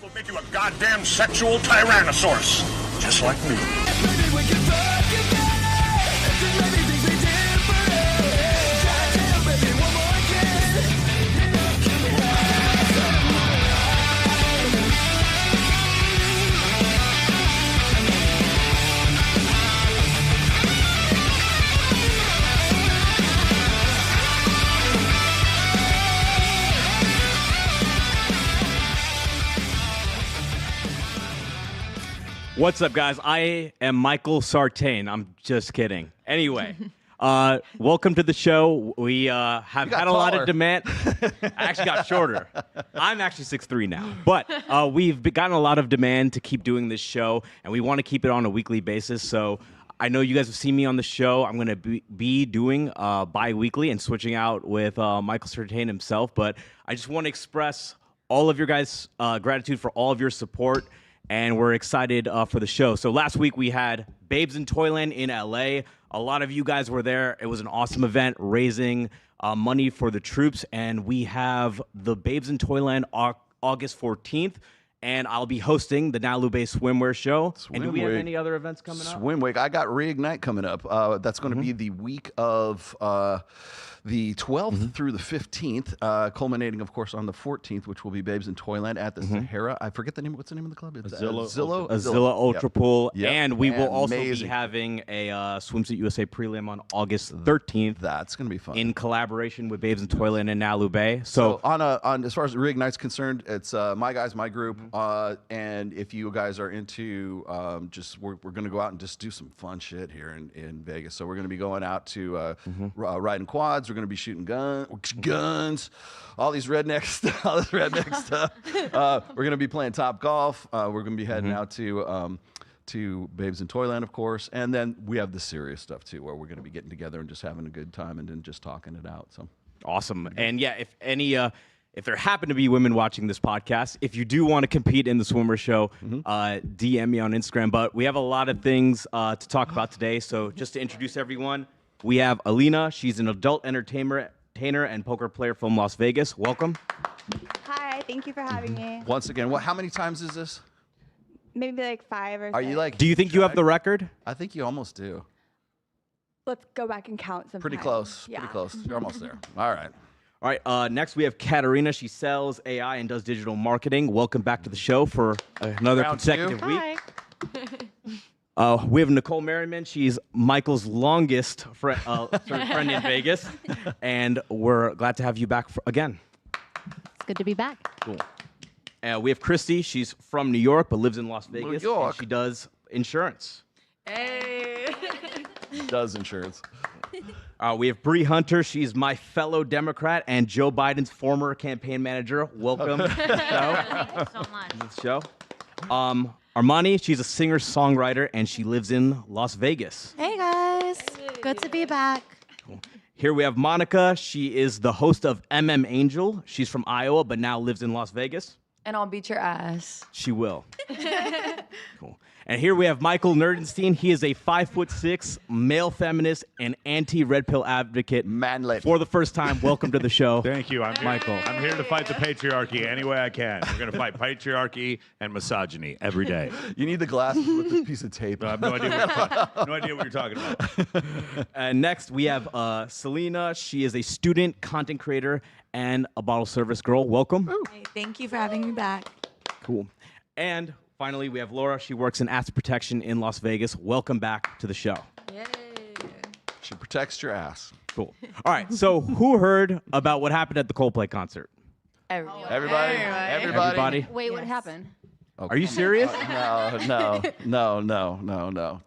Will make you a goddamn sexual tyrannosaurus, just like me. What's up, guys? I am Michael Sartain. I'm just kidding. Anyway, welcome to the show. We have had a lot of demand. I actually got shorter. I'm actually 6'3" now. But we've gotten a lot of demand to keep doing this show, and we want to keep it on a weekly basis. So I know you guys have seen me on the show. I'm going to be doing bi-weekly and switching out with Michael Sartain himself. But I just want to express all of your guys' gratitude for all of your support. And we're excited for the show. So last week we had Babes in Toyland in LA. A lot of you guys were there. It was an awesome event raising money for the troops. And we have the Babes in Toyland August 14th. And I'll be hosting the Nalu Bay Swimwear Show. And do we have any other events coming up? Swim Week. I got Reignite coming up. That's going to be the week of the 12th through the 15th, culminating, of course, on the 14th, which will be Babes in Toyland at the Sahara. I forget the name. What's the name of the club? It's Azilla Ultra Pool. Yep. And we will also be having a Swimsuit USA prelim on August 13th. That's going to be fun. In collaboration with Babes in Toyland and Nalu Bay. So on as far as Reignite's concerned, it's my guys, my group. And if you guys are into we're going to go out and just do some fun shit here in Vegas. So we're going to be going out to riding quads. We're going to be shooting guns, all these redneck stuff. We're going to be playing Top Golf. We're going to be heading out to Babes in Toyland, of course. And then we have the serious stuff, too, where we're going to be getting together and just having a good time and then just talking it out. So awesome. And yeah, if there happen to be women watching this podcast, if you do want to compete in the swimmer show, DM me on Instagram. But we have a lot of things to talk about today. So just to introduce everyone, we have Alina. She's an adult entertainer and poker player from Las Vegas. Welcome. Hi, thank you for having me. Once again, how many times is this? Maybe like 5 or 6. Are you like? Do you think you have the record? I think you almost do. Let's go back and count sometime. Pretty close. Yeah. Pretty close. You're almost there. All right. All right, next we have Katarina. She sells AI and does digital marketing. Welcome back to the show for another consecutive week. We have Nicole Merriman. She's Michael's longest friend in Vegas, and we're glad to have you back again. It's good to be back. Cool. We have Christy. She's from New York but lives in Las Vegas. New York. And she does insurance. Hey. Does insurance. We have Bree Hunter. She's my fellow Democrat and Joe Biden's former campaign manager. Welcome to the show. Thank you so much. To the show. Armani, she's a singer-songwriter, and she lives in Las Vegas. Hey, guys. Good to be back. Cool. Here we have Monica. She is the host of MM Angel. She's from Iowa, but now lives in Las Vegas. And I'll beat your ass. She will. Cool. And here we have Michael Nerdenstein. He is a 5'6" male feminist and anti-red pill advocate. Manly. For the first time, welcome to the show. Thank you. I'm Michael. I'm here to fight the patriarchy any way I can. We're going to fight patriarchy and misogyny every day. You need the glasses with this piece of tape. I have no idea what you're talking about. And next we have Selena. She is a student, content creator, and a bottle service girl. Welcome. Hey, thank you for having me back. Cool. And finally, we have Laura. She works in asset protection in Las Vegas. Welcome back to the show. Yay. She protects your ass. Cool. All right. So who heard about what happened at the Coldplay concert? Everybody. Wait, what happened? Are you serious? No.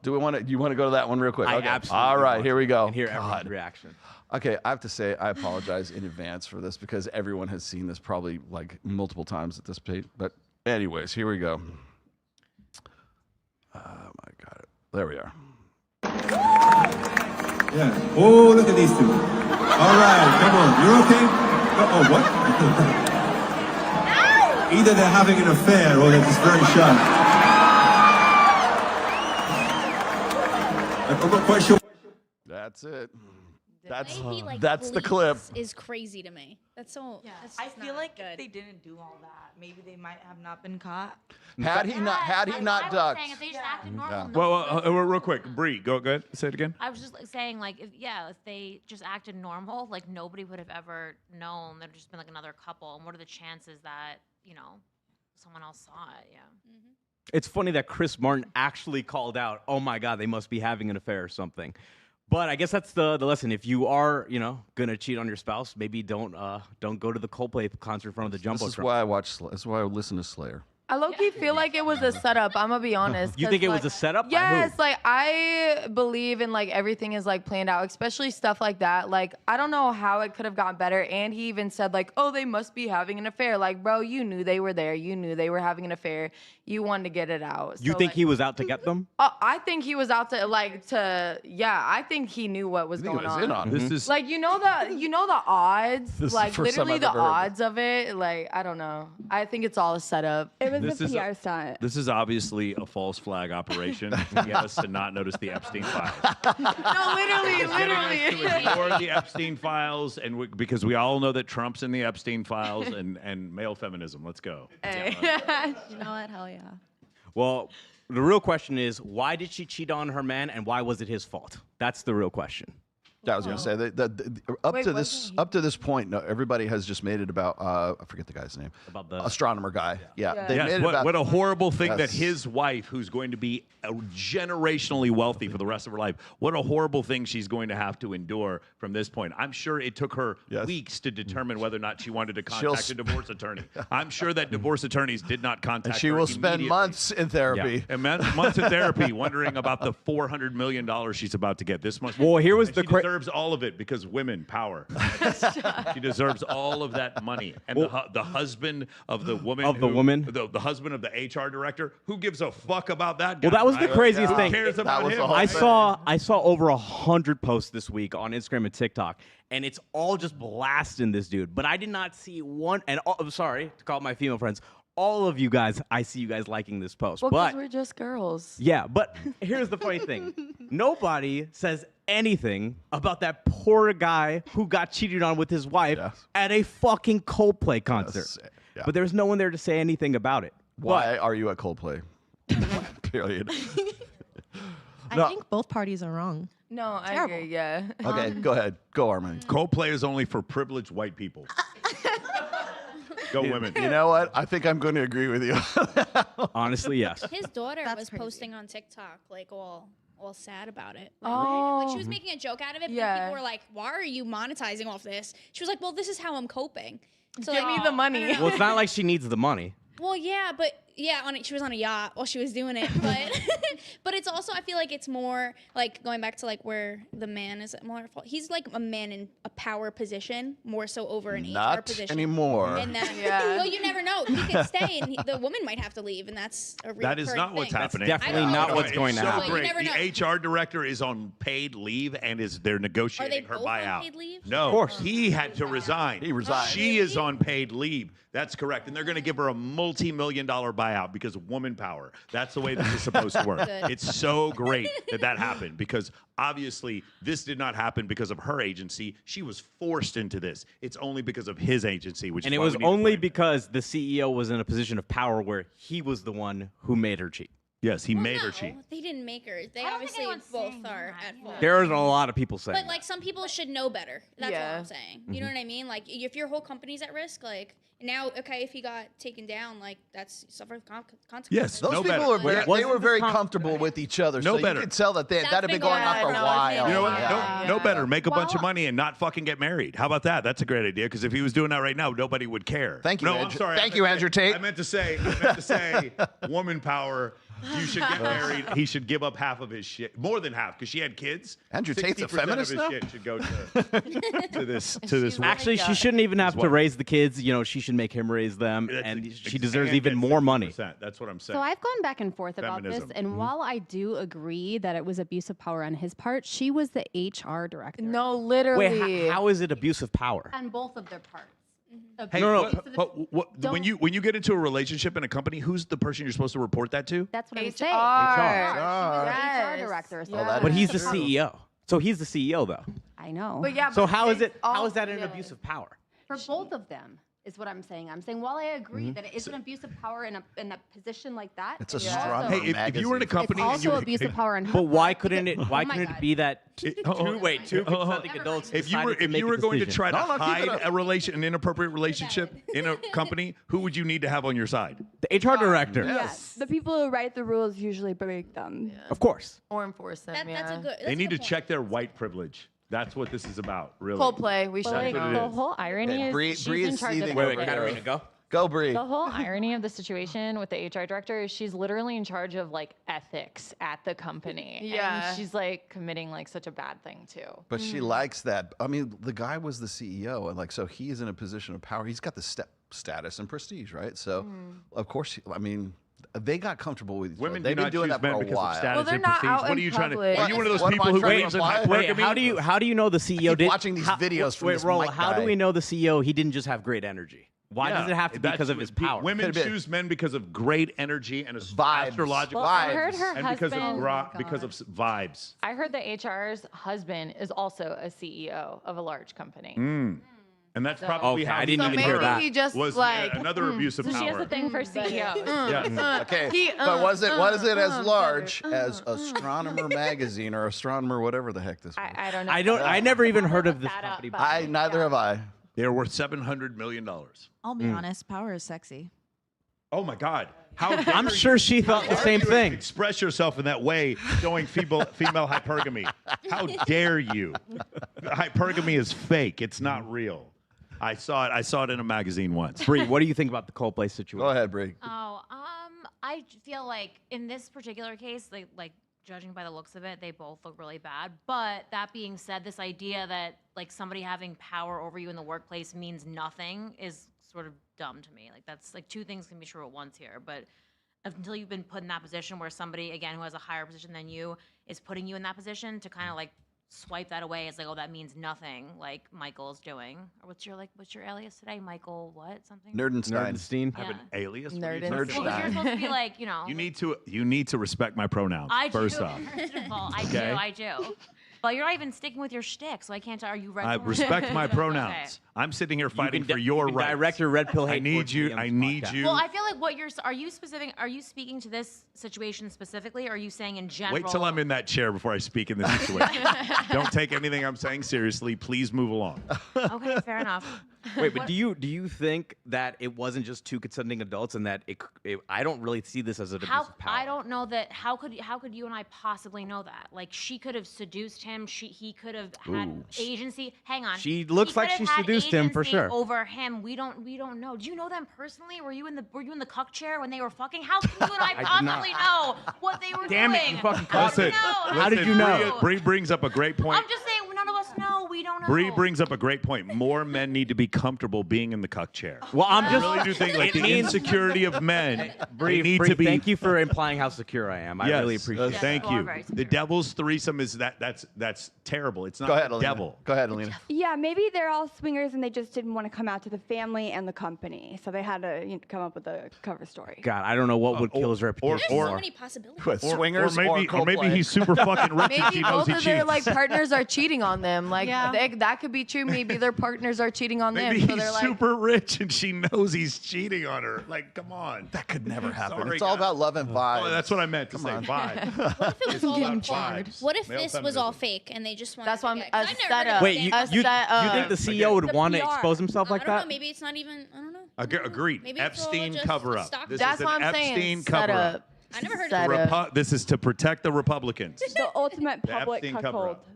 Do we want to? You want to go to that one real quick? I Okay. absolutely All right, want here to. we go. And hear everyone's reaction. Okay, I have to say I apologize in advance for this because everyone has seen this probably like multiple times at this point. But anyways, here we go. Oh my God! There we are. Yeah. Oh, look at these two. All right, come on. You're okay? Oh, what? Either they're having an affair or they're just very shy. I'm not quite sure. That's it. That's Maybe, like, that's the clip. police is crazy to me. That's so. That's I just feel not like good. if they didn't do all that, maybe they might have not been caught. Had he not ducked. Saying, if they just acted normal, Yeah. no Well, one would- real quick, Bree, go ahead. Say it again. I was just like, saying, like, if they just acted normal, like nobody would have ever known. There'd just been like another couple. And what are the chances that someone else saw it? Yeah. It's funny that Chris Martin actually called out, oh my God, they must be having an affair or something. But I guess that's the lesson. If you are, gonna cheat on your spouse, maybe don't go to the Coldplay concert in front of the Jumbotron. This is why I watch. This is why I listen to Slayer. I low-key feel like it was a setup. I'm gonna be honest. You think it was a setup? By Yes, who? like I believe in like everything is like planned out, especially stuff like that. Like I don't know how it could have gotten better. And he even said like, "Oh, they must be having an affair." Like, bro, you knew they were there. You knew they were having an affair. You wanted to get it out. You So, think like, he was out to get them? I think he was out to yeah. I think he knew what was I think going he was on. in on it. This is Like the odds, This is the like first time literally I've the ever heard. odds of it. Like I don't know. I think it's all a setup. It was This a is a- PR stunt. This is obviously a false flag operation to get us to not notice the Epstein files. No, literally. To ignore the Epstein files, and because we all know that Trump's in the Epstein files and male feminism. Let's go. Hey. You know what? Hell yeah. Well, the real question is, why did she cheat on her man, and why was it his fault? That's the real question. Yeah, I was gonna say that up to this point, no, everybody has just made it about I forget the guy's name. About the astronomer guy. Yeah, they Yes, made it about. what a horrible thing that Yes. his wife, who's going to be generationally wealthy for the rest of her life, what a horrible thing she's going to have to endure from this point. I'm sure it took her Yes. weeks to determine whether or not she wanted to She'll contact a divorce attorney. I'm sure that divorce attorneys did not contact and she her will spend immediately. months in therapy. And months in therapy, wondering about the $400 million she's about to get. This much. Well, here was and the she cra- deserves all of it because women power. She deserves all of that money. And the husband of the woman, the husband of the HR director, who gives a fuck about that guy? Well, that was the right? craziest Who thing. cares about was him? the whole I thing. saw over 100 posts this week on Instagram and TikTok, and it's all just blasting this dude. But I did not see one. And I'm sorry to call my female friends. All of you guys, I see you guys liking this post. Well, but because we're just girls. yeah, but here's the funny thing. Nobody says anything about that poor guy who got cheated on with his wife Yes. at a fucking Coldplay concert. Yes, yeah. But there's no one there to say anything about it. Why are you at Coldplay? Period. I think both parties are wrong. No, I Terrible. agree. Yeah. Okay, go ahead. Go, Armin. Coldplay is only for privileged white people. Go women. You know what? I think I'm going to agree with you. Honestly, yes. His daughter That's was crazy. posting on TikTok like all sad about it. Oh. Like she was making a joke out of it, but Yeah. people were like, "Why are you monetizing off this?" She was like, "Well, this is how I'm coping." So Give like, me the money. Well, it's not like she needs the money. Well, yeah, but yeah, she was on a yacht while she was doing it, but but it's also I feel like it's more like going back to like where the man is more at fault. He's like a man in a power position more so over an HR Not position anymore. And that, Yeah. well, you never know. He could stay, and the woman might have to leave, and that's a real That is not what's thing. happening. definitely I know. not what's It's going to so happen. You Great. never know. The HR director is on paid leave and they're negotiating her both on buyout. paid leave? No, Of course. he had to resign. He resigned. She is on paid leave. That's correct. And they're going to give her a multi-million-dollar buyout because of woman power. That's the way this is supposed to work. Good. It's so great that happened because obviously this did not happen because of her agency. She was forced into this. It's only because of his agency, which And is it why was we need to only blame him. because the CEO was in a position of power where he was the one who made her cheat. Yes, he Well, made her no, cheat. They didn't make her. They I don't think obviously anyone's both saying are that, at yeah. fault. There's a lot of people saying But like some people should know better. That's what Yeah. I'm saying. You know what I mean? Like if your whole company's at risk, like now, okay, if he got taken down, like that's suffer consequences. Yes, Those no people better. were they Wasn't were this very con- comfortable with each other. No so better. You could tell that That's that'd have been going on for a going on. while. You know what? Yeah. No better. Make a bunch of Well- money and not fucking get married. How about that? That's a great idea. Because if he was doing that right now, nobody would care. Thank you, No, I'm Andrew. sorry. Thank I you, meant Andrew to say- Tate. I meant to say, woman power. You should get married. He should give up half of his shit, more than half, because she had kids. Andrew Tate's a 60% feminist of now? his shit should go to this. Actually, she shouldn't even have to raise the kids. You know, she should make him raise them, and she deserves even more money. That's what I'm saying. So I've gone back and forth about Feminism. this, and while I do agree that it was abuse of power on his part, she was the HR director. No, literally. Wait, how is it abuse of power? On both of their parts. Hey, No, when you get into a relationship in a company, who's the person you're supposed to report that to? That's what I'm HR. saying. She was the Yes. HR director. So Oh, that But is he's the true. CEO. So he's the CEO, though. I I know. But yeah. So but how is it's it? How all- is that an yeah. abuse of power? For both of them is what I'm saying. I'm saying while I agree that it is an abuse of power in a position like that. It's a also- strong Hey, if you were in a company It's and you also were, abuse of power on her But why part couldn't it? because- Why oh my couldn't it God. be that two consenting adults? if you were decided to make a going to decision? try to No, no, keep it hide up. an inappropriate relationship in a company, who would you need to have on your side? The HR director, Yes. The people who write the rules usually break them. of course. Or enforce them. That's a good. They need to check their white privilege. That's what this is about, really. Coldplay. We But should. like what it the is. whole irony is Bree she's is in charge of seething Wait, over wait, here. Katarina, go. Go, Bree. the whole irony of the situation with the HR director is she's literally in charge of like ethics at the company. Yeah. And she's like committing like such a bad thing too. But she likes that. I mean, the guy was the CEO, and like, so he is in a position of power. He's got the status and prestige, right? So, of course, I mean, they got comfortable with each Women other. They've do been not doing choose that men for a because while. of status Well, they're and not prestige. out What are in you trying to? public. Are you one of those What am people I who trying to believes in imply? Wait, hypergamy? how do you know the CEO keep did? watching these videos from wait, this Roll, Mike how guy. do we know the CEO? He didn't just have great energy. Why does Yeah, it have to be that's because of what his power? Women Could've been. choose men because of great energy and Vibes. astrological Well, I Vibes. heard her and because of husband. because of vibes. I heard the HR's husband is also a CEO of a large company. And that's probably Okay, how I didn't So even maybe hear that. he just was like. another abuse of So power. she has a thing for CEOs. Yes. Okay, but was it as large as Astronomer magazine or Astronomer, whatever the heck this was? I don't know. I never even heard of this That up, company. but- Neither have I. They're worth $700 million. I'll be honest, power is sexy. Oh my God! How I'm sure she thought the same thing. Express yourself in that way, showing female hypergamy. How dare you? Hypergamy is fake. It's not real. I saw it. I saw it in a magazine once. Bree, what do you think about the Coldplay situation? Go ahead, Bree. Oh, I feel like in this particular case, like judging by the looks of it, they both look really bad. But that being said, this idea that like somebody having power over you in the workplace means nothing is sort of dumb to me. Like that's like two things can be true at once here. But until you've been put in that position where somebody, again, who has a higher position than you is putting you in that position to kind of like swipe that away as like, oh, that means nothing, like Michael is doing. Or what's your alias today? Michael what? Something? Nerdenstein. Nerdenstein. I have an alias. What are you Nerd. talking Nerd about? Well, 'cause you're supposed to be like, You need to respect my pronouns. I first do. off. First of all, Okay. I do. But you're not even sticking with your shtick, so I can't tell. Are you red? I pill? respect my Okay. pronouns. I'm sitting here fighting for your rights. Direct your red pill hate. I need towards me you. on I this need podcast. you. Well, I feel like what are you speaking to this situation specifically, or are you saying in general? Wait till I'm in that chair before I speak in this situation. Don't take anything I'm saying seriously. Please move along. Okay, fair enough. Wait, but do you think that it wasn't just two consenting adults, and that I don't really see this as an abuse of power. I don't know that. How could you and I possibly know that? Like she could have seduced him. He could have had agency. Hang on. She looks He like could she have had seduced him for agency sure. Over him, we don't know. Do you know them personally? Were you in the cuck chair when they were fucking? How can you and I possibly know what they were Damn doing? it, you fucking How caught do you it. know? How did you know? Bree brings up a great point. I'm just saying, none of us know. We don't know. Bree brings up a great point. More men need to be comfortable being in the cuck chair. Well, I'm I just really do think like it the means- insecurity of men. Bree, they need Bree, to be. thank you for implying how secure I am. I Yes, really appreciate it. Thank You are you. very The secure. devil's threesome is that's terrible. It's not Go ahead, the Alina. devil. Go ahead, Alina. Yeah, maybe they're all swingers and they just didn't want to come out to the family and the company, so they had to come up with a cover story. God, I don't know what would kill his reputation. There's so many possibilities. With swingers or maybe Coldplay. he's super fucking rich and Maybe she knows both he of their cheats. like partners are cheating on them. Like Yeah. that could be true. Maybe their partners are cheating on Maybe them. So he's they're like, super rich and she knows he's cheating on her. Like, come on. That could never happen. Sorry, It's all guys. about love and vibes. Oh, that's what I meant to say. Vibe. What if it was all about fake? vibes. What if Male this was all feminism. fake and they just wanted That's why to I'm get- 'cause a I've never heard setup. of Wait, things. you Us think the CEO would want to PR. expose himself like I don't know. that? Maybe it's not even. I don't know. Agreed. Maybe it's all Epstein just cover a up. stock This that's is what an I'm Epstein saying. cover up. Setup. I never heard Set of up. This is to protect the Republicans. The ultimate The public Epstein cuckold. cover-up.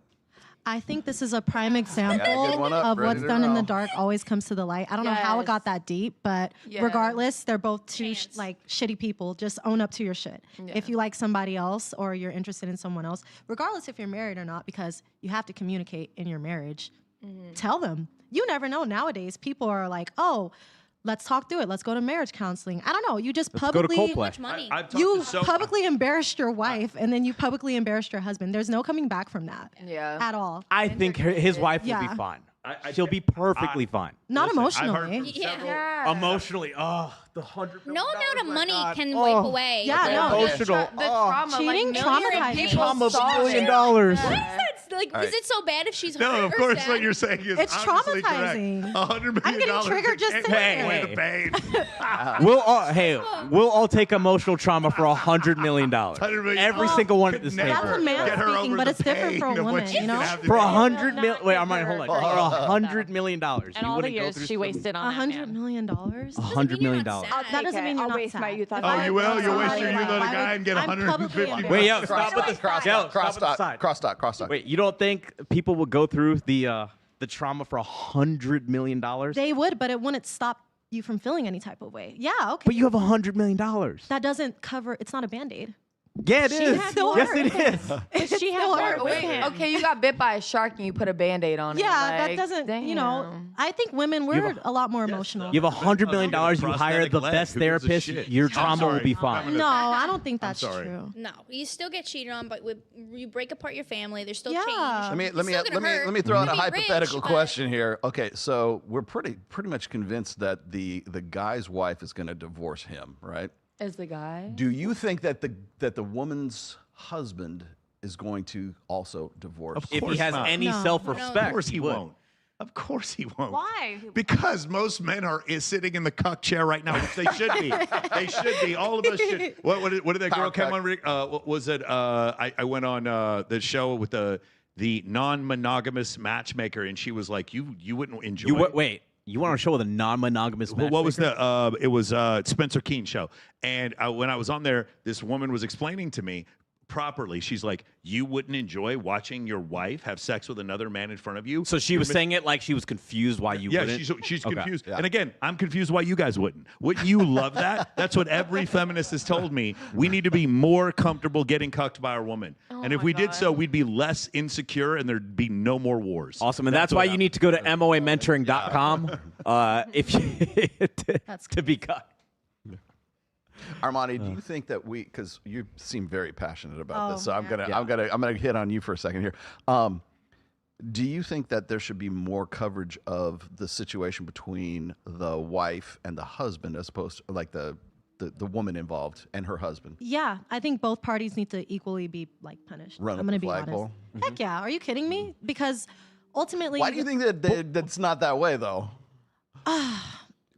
I think this is a prime example good one up, of ready what's to done in the roll. dark always comes to the light. I don't know how it Yes. got that deep, but Yes. regardless, they're both two Chance. shitty people. Just own up to your shit. Yeah. If you like somebody else or you're interested in someone else, regardless if you're married or not, because you have to communicate in your marriage, tell them. You never know. Nowadays, people are like, oh, let's talk through it. Let's go to marriage counseling. I don't know. You just Let's go to publicly Coldplay. much money. I've talked you to so publicly embarrassed your wife and then you publicly embarrassed your husband. There's no coming back from that Yeah. at all. I think his wife will Yeah. be fine. She'll be perfectly fine. Not Listen, I've heard emotionally. from Yeah. several- Yeah. Emotionally, the $100 No amount of money God. can Oh. wipe away. Yeah, the- no. Emotional. The trauma, Cheating like millions of traumatizes people you. Trauma saw $1 million. it. That's the Like, is it so bad if she's hurt No, of or course sad? what you're saying is It's obviously traumatizing. correct. $100 million. I'm getting triggered just can't saying take away it. the pain. We'll all take emotional trauma for $100 million. $100 million. Every single one at this Never table. That's a man get her speaking, over but the it's different for pain a of what woman, she's you know? gonna have to For do. $100 million. Wait, Armani, hold on. For $100 million. And all the years she wasted on that $100 man. million? $100 million. That doesn't mean you're I'll not waste sad. my youth on Oh, you will? You'll waste Sorry, your youth on a guy and get I'm publicly 150 embarrassed. Wait, yo, stop with the Crosstalk. Wait, you don't think people would go through the trauma for $100 million? They would, but it wouldn't stop you from feeling any type of way. Yeah, okay. But you have $100 million. That doesn't cover, it's not a Band-Aid. Yeah, it is. has more. Yes, it is. But she had work with Wait, him. okay, you got bit by a shark and you put a Band-Aid on it. Yeah, that like, doesn't, you know, damn. I think women, we're a lot more emotional. You have $100 million. You hire the leg. best Who gives a therapist. shit? Your I'm trauma will sorry. be fine. No, I don't think that's sorry. true. No, you still get cheated on, but you break apart your family. There's still Yeah. change. Let me throw out a hypothetical question here. Okay, so we're pretty much convinced that the guy's wife is going to divorce him, right? As the guy? Do you think that the woman's husband is going to also divorce? Of If course he has not. any No. self-respect, Of course he would. won't. Of course he won't. Why? Because most men are sitting in the cuck chair right now, which they should be. They should be. All of us should. What did that girl come on? What was it? I went on the show with the non-monogamous matchmaker, and she was like, "You wouldn't enjoy." Wait. You went on a show with a non-monogamous Well, what was matchmaker? the? It was Spencer Keane show, and when I was on there, this woman was explaining to me properly. She's like, "You wouldn't enjoy watching your wife have sex with another man in front of you." So she was saying it like she was confused why you Yeah, wouldn't? she's Okay. confused. Yeah. And again, I'm confused why you guys wouldn't. Wouldn't you love that? That's what every feminist has told me. We need to be more comfortable getting cucked by our woman. And if we did so, we'd be less insecure and there'd be no more wars. Awesome, and that's why you need to go to moamentoring.com if you to be cut. Armani, do you think that because you seem very passionate about this, so yeah. I'm gonna hit on you for a second here. Do you think that there should be more coverage of the situation between the wife and the husband as opposed to like the woman involved and her husband? Yeah, I think both parties need to equally be like punished. Run up I'm gonna the be honest. flagpole? Heck yeah, are you kidding me? Because ultimately, Why do you think that's not that way though?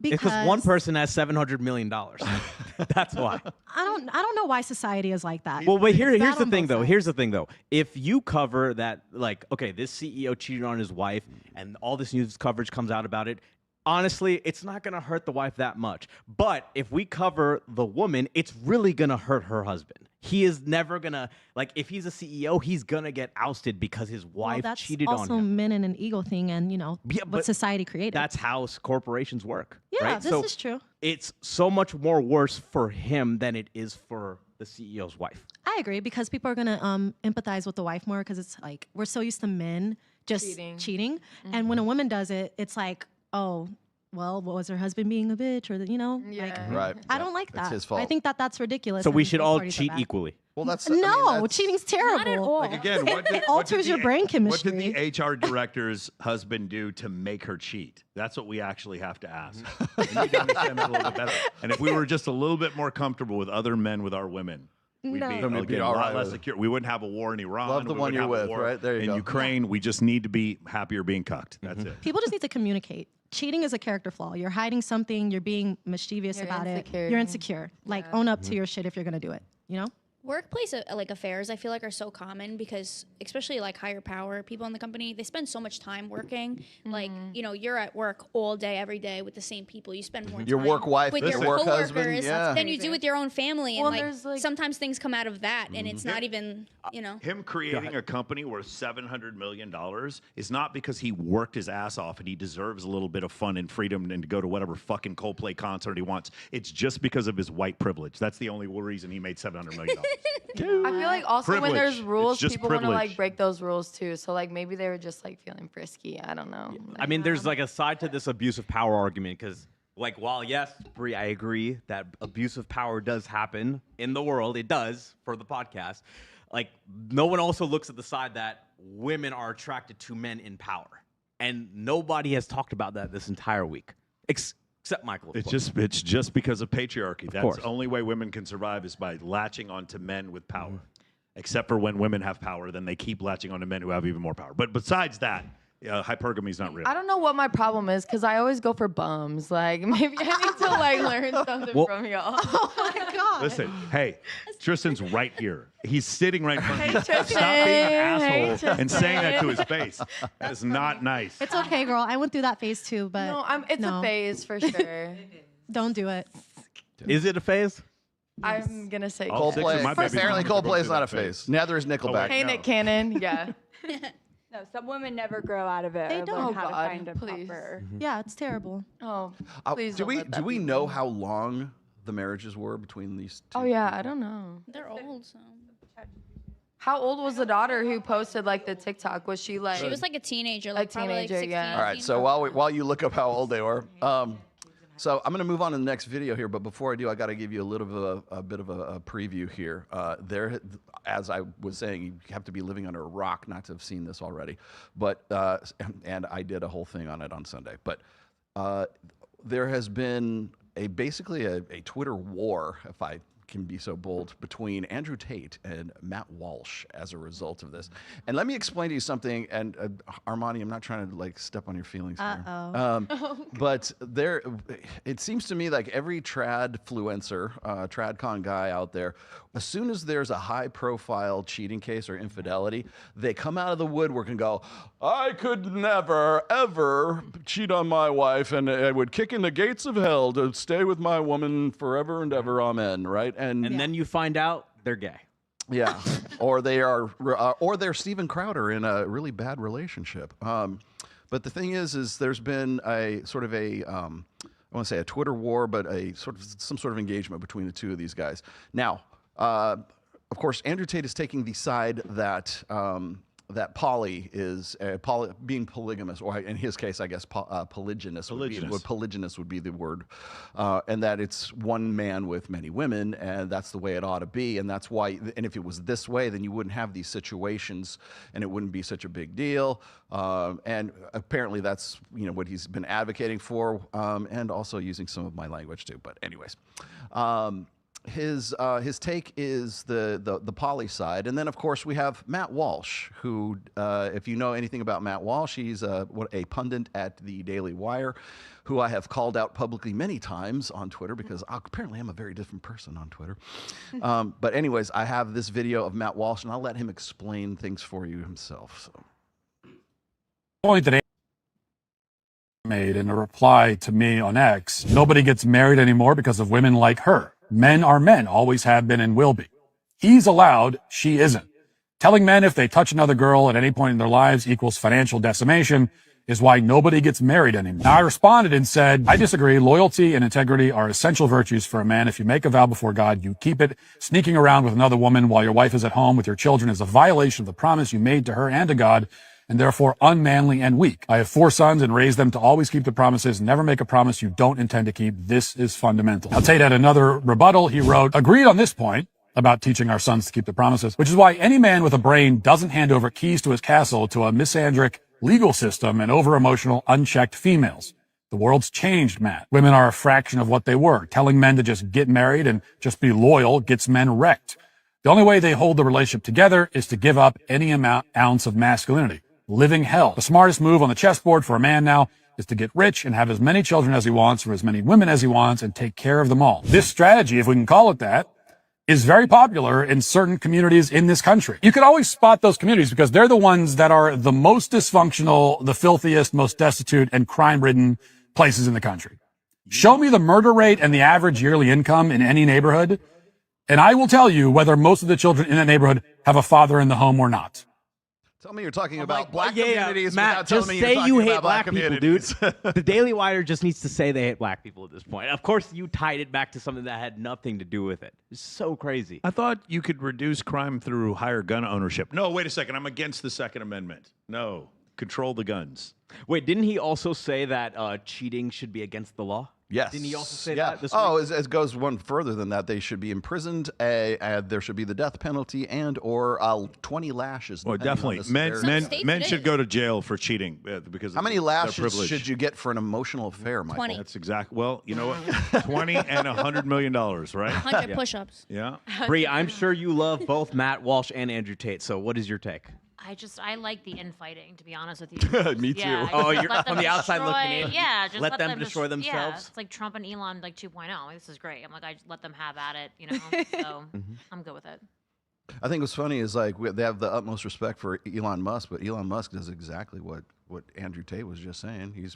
Because one person has $700 million. That's why. I don't know why society is like that. Well, wait. It's Here's bad the on thing, both though. sides. Here's the thing, though. If you cover that, like, okay, this CEO cheated on his wife, and all this news coverage comes out about it. Honestly, it's not gonna hurt the wife that much. But if we cover the woman, it's really gonna hurt her husband. He is never gonna if he's a CEO, he's gonna get ousted because his wife that's cheated on also him. men and an ego thing, and Yeah, what but society created. That's how corporations work. Yeah, right? this So is true. It's so much more worse for him than it is for the CEO's wife. I agree because people are gonna empathize with the wife more because it's like we're so used to men just cheating. And when a woman does it, it's like, oh, well, what was her husband being a bitch, or Right. I don't like that. It's his fault. I think that's ridiculous. So we and should both all parties are cheat bad. equally. Well, that's No, cheating's terrible. Not at all. Again, It alters your brain chemistry. What did the HR director's husband do to make her cheat? That's what we actually have to ask. We need to understand that a little bit better. And if we were just a little bit more comfortable with other men with our women, we'd No. be, Then we'd be again, all a lot right less with it. secure. We wouldn't have a war in Iran. Love the We one wouldn't you're have a with, war right? There you in go. Ukraine, we just need to be happier being cucked. That's it. People just need to communicate. Cheating is a character flaw. You're hiding something. You're being mischievous You're about insecure. it. You're insecure. Like own up to your shit if you're gonna do it. You know. Workplace affairs I feel like are so common because especially like higher power people in the company, they spend so much time working. Like, you're at work all day every day with the same people. You spend more Your time work wife, with your your work coworkers husband, yeah. than you do with your own family, and Well, like there's, like- sometimes things come out of that and it's not even, Him creating a company worth $700 million is not because he worked his ass off and he deserves a little bit of fun and freedom and to go to whatever fucking Coldplay concert he wants. It's just because of his white privilege. That's the only reason he made $700 million. I feel like also when there's Privilege. rules, It's just people want to privilege. break those rules too. So maybe they were just feeling frisky. I don't know. I mean, there's a side to this abuse of power argument because, while yes, Bree, I agree that abuse of power does happen in the world. It does for the podcast. No one also looks at the side that women are attracted to men in power, and nobody has talked about that this entire week, except Michael. of course. It's just because of patriarchy. That's course. the only way women can survive is by latching onto men with power. except for when women have power, then they keep latching on to men who have even more power. But besides that, hypergamy is not real. I don't know what my problem is because I always go for bums. Like maybe I need to like learn something from y'all. Oh my God. Listen, hey, Tristan's right here. He's sitting right in front of you. Tristan. Stop being an Hey, asshole and saying that to his face. That is not nice. It's okay, girl. I went through that phase too, but No, it's a phase for sure. Don't do it. Is it a phase? I'm gonna say Coldplay. Apparently, Coldplay is not a phase. Neither is Nickelback. Hey, Nick Cannon. Yeah. No, some women never grow out of it. They or don't. learn how to God, find a please. proper. Yeah, it's terrible. Oh, please. Do we know how long the marriages were between these two? Oh yeah, I don't know. They're old, so. How old was the daughter who posted like the TikTok? Was she like? She was like a teenager, like probably like 16, yeah. All right. So while you look up how old they were, so I'm going to move on to the next video here. But before I do, I got to give you a bit of a preview here. As I was saying, you have to be living under a rock not to have seen this already. But and I did a whole thing on it on Sunday. But there has been basically a Twitter war, if I can be so bold, between Andrew Tate and Matt Walsh as a result of this. And let me explain to you something, and Armani, I'm not trying to like step on your feelings here. But it seems to me like every tradfluencer, Tradcon guy out there, as soon as there's a high profile cheating case or infidelity, they come out of the woodwork and go, I could never, ever cheat on my wife, and I would kick in the gates of hell to stay with my woman forever and ever, amen, right? And then you find out they're gay. Yeah, or they're Steven Crowder in a really bad relationship. But the thing is there's been a sort of I want to say a Twitter war, but some sort of engagement between the two of these guys. Now, of course, Andrew Tate is taking the side that that poly is being polygamous, or in his case, I guess polygynous. Polygynous would be the word, and that it's one man with many women, and that's the way it ought to be, and that's why. And if it was this way, then you wouldn't have these situations, and it wouldn't be such a big deal. And apparently, that's what he's been advocating for, and also using some of my language too. But anyways. His take is the poly side, and then of course we have Matt Walsh, who, if you know anything about Matt Walsh, he's a pundit at the Daily Wire, who I have called out publicly many times on Twitter because apparently I'm a very different person on Twitter. But anyways, I have this video of Matt Walsh, and I'll let him explain things for you himself. So. Point that made in a reply to me on X, nobody gets married anymore because of women like her. Men are men, always have been and will be. He's allowed, she isn't. Telling men if they touch another girl at any point in their lives equals financial decimation is why nobody gets married anymore. Now, I responded and said, I disagree. Loyalty and integrity are essential virtues for a man. If you make a vow before God, you keep it. Sneaking around with another woman while your wife is at home with your children is a violation of the promise you made to her and to God, and therefore unmanly and weak. I have 4 sons and raised them to always keep the promises. Never make a promise you don't intend to keep. This is fundamental. Now, Tate had another rebuttal. He wrote, agreed on this point about teaching our sons to keep the promises, which is why any man with a brain doesn't hand over keys to his castle to a misandric legal system and over-emotional, unchecked females. The world's changed, Matt. Women are a fraction of what they were. Telling men to just get married and just be loyal gets men wrecked. The only way they hold the relationship together is to give up any ounce of masculinity. Living hell. The smartest move on the chessboard for a man now is to get rich and have as many children as he wants for as many women as he wants and take care of them all. This strategy, if we can call it that, is very popular in certain communities in this country. You can always spot those communities because they're the ones that are the most dysfunctional, the filthiest, most destitute, and crime-ridden places in the country. Show me the murder rate and the average yearly income in any neighborhood, and I will tell you whether most of the children in that neighborhood have a father in the home or not. Tell me you're talking about black communities Matt, without telling just me say you're you talking hate about black people, dude. The Daily Wire just needs to say they hate black people at this point. Of course, you tied it back to something that had nothing to do with it. It's so crazy. I thought you could reduce crime through higher gun ownership. No, wait a second. I'm against the Second Amendment. No, control the guns. Wait, didn't he also say that cheating should be against the law? Yes. Didn't he also say yeah. that? This Oh, week? it goes one further than that. They should be imprisoned. There should be the death penalty and or 20 lashes. Well, depending on definitely. the Men severity. should go to jail for cheating because How of many their lashes privilege. should you get for an emotional affair, Michael? 20. That's exactly. Well, you know what? 20 and $100 million, right? 100 Yeah. push-ups. Yeah. Bree, I'm sure you love both Matt Walsh and Andrew Tate. So what is your take? I like the infighting, to be honest with you. Me too. Yeah, Oh, just you're let from them the outside destroy- looking in? Yeah, just Let them them destroy Yeah, themselves? it's like Trump and Elon like 2.0. Like, this is great. I'm like, I let them have at it, you know. So I'm good with it. I think what's funny is like they have the utmost respect for Elon Musk, but Elon Musk does exactly what Andrew Tate was just saying. He's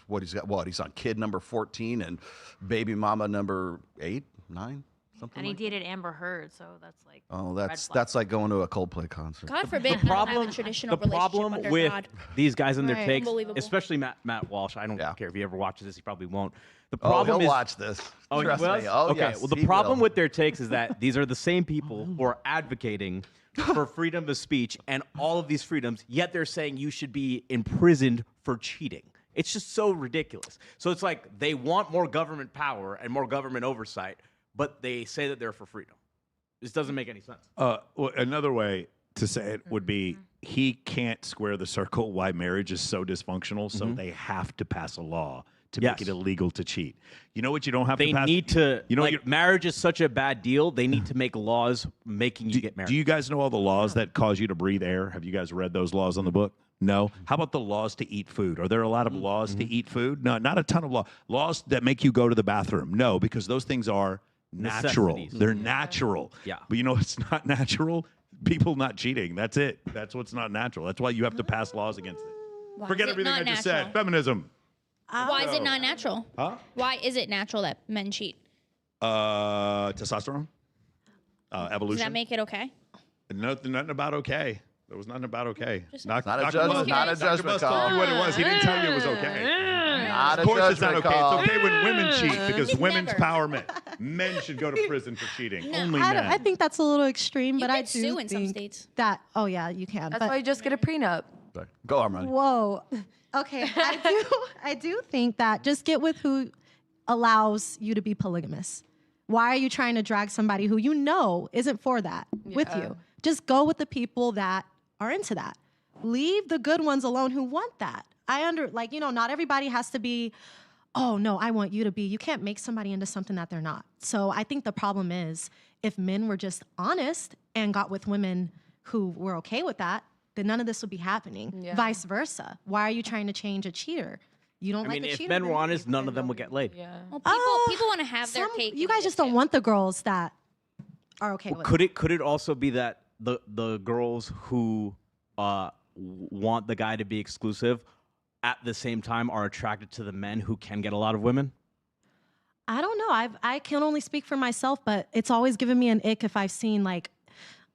on kid number 14 and baby mama number 8, 9. Something And he like dated Amber Heard, so that's like. Oh, red that's flag. like going to a Coldplay concert. God forbid they don't have a traditional The problem relationship under with God. these guys and their Right. takes, Unbelievable. especially Matt Walsh, I don't care if he ever watches this, he probably won't. The Oh, problem he'll is watch this. Oh, Trust he will? me. Oh, okay. yes, well, the he problem will. with their takes is that these are the same people who are advocating for freedom of speech and all of these freedoms, yet they're saying you should be imprisoned for cheating. It's just so ridiculous. So it's like they want more government power and more government oversight, but they say that they're for freedom. This doesn't make any sense. Well, another way to say it would be he can't square the circle why marriage is so dysfunctional, so they have to pass a law to make it illegal to cheat. You know what you don't have They to pass? need to, You know like, marriage is such a bad deal, they need to make laws making you get married. Do you guys know all the laws that cause you to breathe air? Have you guys read those laws on the book? No. How about the laws to eat food? Are there a lot of laws to eat food? No, not a ton of laws that make you go to the bathroom. No, because those things are natural. Necessities. They're natural. Yeah. But you know what's not natural? People not cheating. That's it. That's what's not natural. That's why you have to pass laws against it. Why Forget is it everything I not just natural? said. Feminism. Why is it not natural? Huh? Why is it natural that men cheat? Testosterone. Does Evolution. that make it okay? Nothing about okay. There was nothing about okay. Not a Dr. judgment. Musk- Not a Dr. judgment Musk told call. you what it was. He didn't tell you it was okay. Not Of a course it's not judgment okay. call. It's okay when women cheat because women's Never. empowerment. Men should go to prison for cheating. No. Only I, men. I think that's a little extreme, but I can do sue in some think states. that. Oh yeah, you can. That's but, why you just get a prenup. Sorry. Go, Armani. Whoa. Okay, I do think that just get with who allows you to be polygamous. Why are you trying to drag somebody who you know isn't for that with Yeah. you? Just go with the people that are into that. Leave the good ones alone who want that. Not everybody has to be, oh no, I want you to be. You can't make somebody into something that they're not. So I think the problem is if men were just honest and got with women who were okay with that, then none of this would be happening. Yeah. Vice versa. Why are you trying to change a cheater? You don't I like mean, a if cheater. men then- were honest, none of them would get laid. Yeah. Well, people want to have their cake. You and guys eat just it don't too. want the girls that are okay with Could it also be that the girls who want the guy to be exclusive at the same time are attracted to the men who can get a lot of women? I don't know. I can only speak for myself, but it's always given me an ick if I've seen like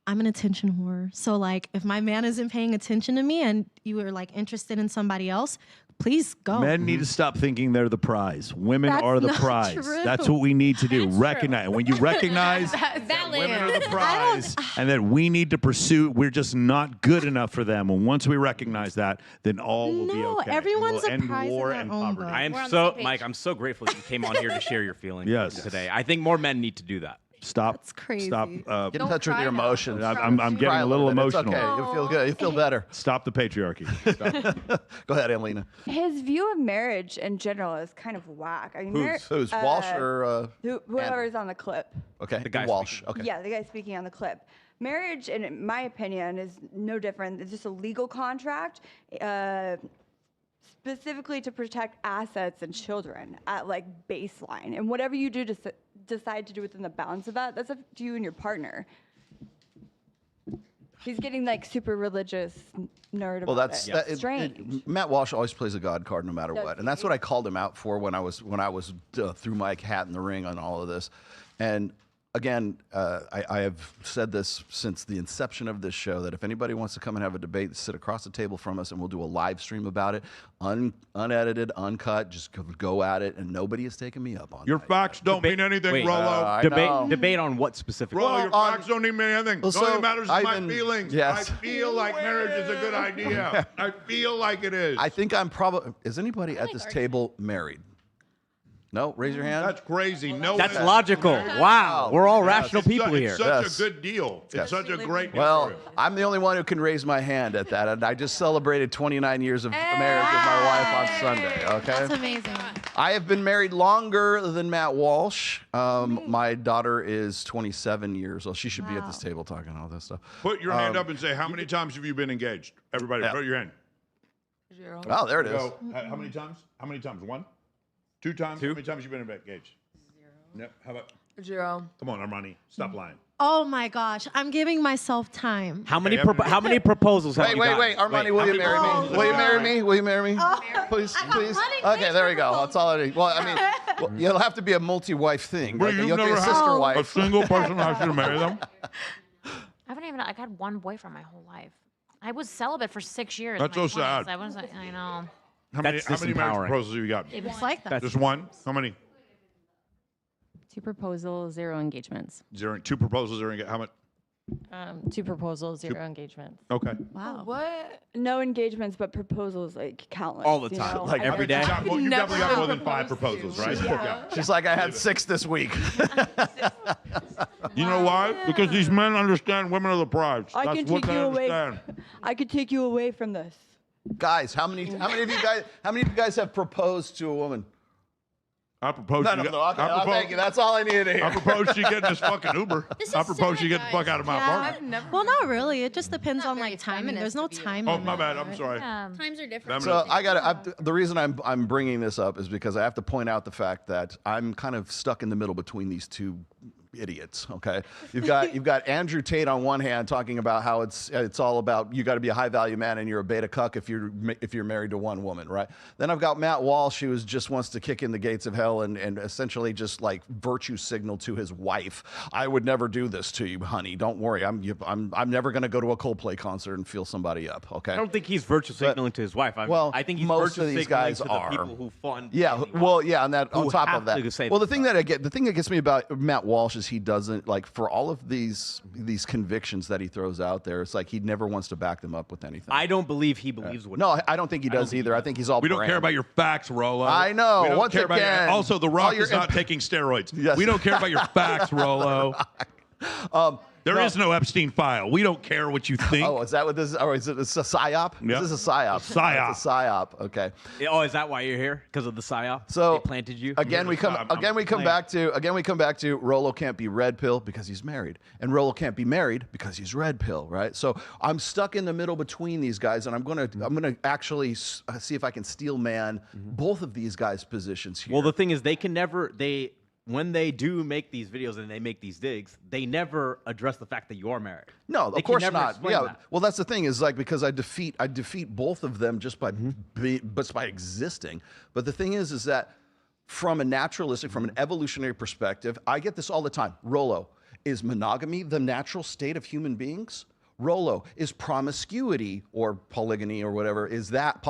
I'm an attention whore. So like if my man isn't paying attention to me and you are like interested in somebody else, please go. Men need to stop thinking they're the prize. Women That's are the not prize. true. That's what we need to do. That's Recognize. When you recognize Valid. women are the prize and that we need to pursue, we're just not good enough for them. And once we recognize that, then all will be No, okay. everyone's we'll a end prize in war their and own poverty. book. I am We're on the so same page. Mike. I'm so grateful that you came on here to share your feelings Yes. today. I think more men need to do that. Stop. That's crazy. Stop. Get in Don't touch with cry your now. emotions. I'm getting Cry a little bit. It's emotional. okay. You'll feel good. You'll feel better. Stop the patriarchy. Go ahead, Alina. His view of marriage in general is kind of whack. I mean, Who's Walsh or whoever's on the clip. okay? The guy Walsh. speaking. Okay. Yeah, the guy speaking on the clip. Marriage, in my opinion, is no different. It's just a legal contract, specifically to protect assets and children at like baseline. And whatever you do to decide to do within the bounds of that, that's up to you and your partner. He's getting like super religious nerd Well, about that's it. Strange. Matt Walsh always plays a God card no matter Does what, and that's he? what I called him out for when I was threw my hat in the ring on all of this. And again, I have said this since the inception of this show that if anybody wants to come and have a debate, sit across the table from us, and we'll do a live stream about it, unedited, uncut. Just go at it, and nobody has taken me up on Your that. facts don't mean anything, Wait, Rollo. I know. Debate on what specifically? Rollo, your Well, facts don't mean anything. well, the only so thing matters is I've my been- feelings. yes. I feel like marriage is a good idea. I feel like it is. I think I'm probably. Is anybody at like this arguing. table married? No, raise your hand. That's crazy. No, That's way. logical. Wow, we're all rational people here. It's such a good deal. It's such a great deal. Well, I'm the only one who can raise my hand at that, and I just celebrated 29 years of marriage with my wife on Sunday. Okay, That's amazing. I have been married longer than Matt Walsh. My daughter is 27 years old. She should be at this table talking all this stuff. Put your hand up and say, how many times have you been engaged? Everybody, put your hand. 0. Oh, there it is. Go. How many times? How many times? 1? 2 times? 2? How many times have you been engaged? 0. Yep. How about? 0. Come on, Armani. Stop lying. Oh my gosh, I'm giving myself time. How many proposals have you got? Wait, Armani, will you marry me? Will you marry me? Will you marry me? Please, please. Okay, there we go. That's all I need. Well, I mean, you'll have to be a multi-wife thing. Well, Right? you've You'll be never a had sister wife. a single person ask you to marry them? I haven't even. I had one boyfriend my whole life. I was celibate for 6 years. That's in my so 20s. sad. I know. How many That's marriage disempowering. proposals have you got? It was like that. Just 1? How many? 2 proposals, 0 engagements. 0. 2 proposals. 0. How much? 2 proposals, 0 engagements. Okay. Wow. What? No engagements, but proposals like countless. All the you time, know? like every day. You definitely got more than 5 proposed proposals, to. right? Yeah. She's like, I had 6 this week. You know why? Because these men understand women are the prize. I That's can what take they you away. understand. I could take you away from this. Guys, how many of you guys have proposed to a woman? I propose. No, okay, thank you. That's all I needed to hear. I propose she get in this fucking Uber. I propose she get the fuck out of my apartment. Well, not really. It just depends on very like timing. feminist There's no of you. time. Oh, limit, my bad. I'm right? sorry. Times are different. So the reason I'm bringing this up is because I have to point out the fact that I'm kind of stuck in the middle between these two idiots. Okay, you've got Andrew Tate on one hand talking about how it's all about you got to be a high value man and you're a beta cuck if you're married to one woman, right? Then I've got Matt Walsh who just wants to kick in the gates of hell and essentially just like virtue signal to his wife. I would never do this to you, honey. Don't worry. I'm never going to go to a Coldplay concert and feel somebody up. Okay. I don't think he's virtue signaling to his wife. I think he's most virtue of these signaling guys to the are people who fund. Yeah, well, yeah, and that on Who top have of that. to say Well, the this thing that gets me about Matt Walsh is he doesn't like for all of these convictions that he throws out there. It's like he never wants to back them up with anything. I don't believe he believes what. No, I don't think he does either. I think he's all. We don't care about your facts, Rolo. I know. We don't Once care about again, also, The Rock is not taking steroids. Yes. We don't care about your facts, Rolo. There is no Epstein file. We don't care what you think. Oh, is that what this is? Or is it a psyop? Yep. This is a psyop. Psyop. It's a psyop. Okay. Oh, is that why you're here? Because of the psyop? So they planted you. Again, we come back to Rolo can't be red pill because he's married, and Rolo can't be married because he's red pill, right? So I'm stuck in the middle between these guys, and I'm gonna actually see if I can steel man both of these guys' positions here. Well, the thing is, when they do make these videos and they make these digs, they never address the fact that you are married. No, They of can course never not. explain Yeah. that. Well, that's the thing is like because I defeat both of them just by by existing. But the thing is that from a naturalistic, from an evolutionary perspective, I get this all the time. Rolo, is monogamy the natural state of human beings? Rolo, is promiscuity or polygamy or whatever, is that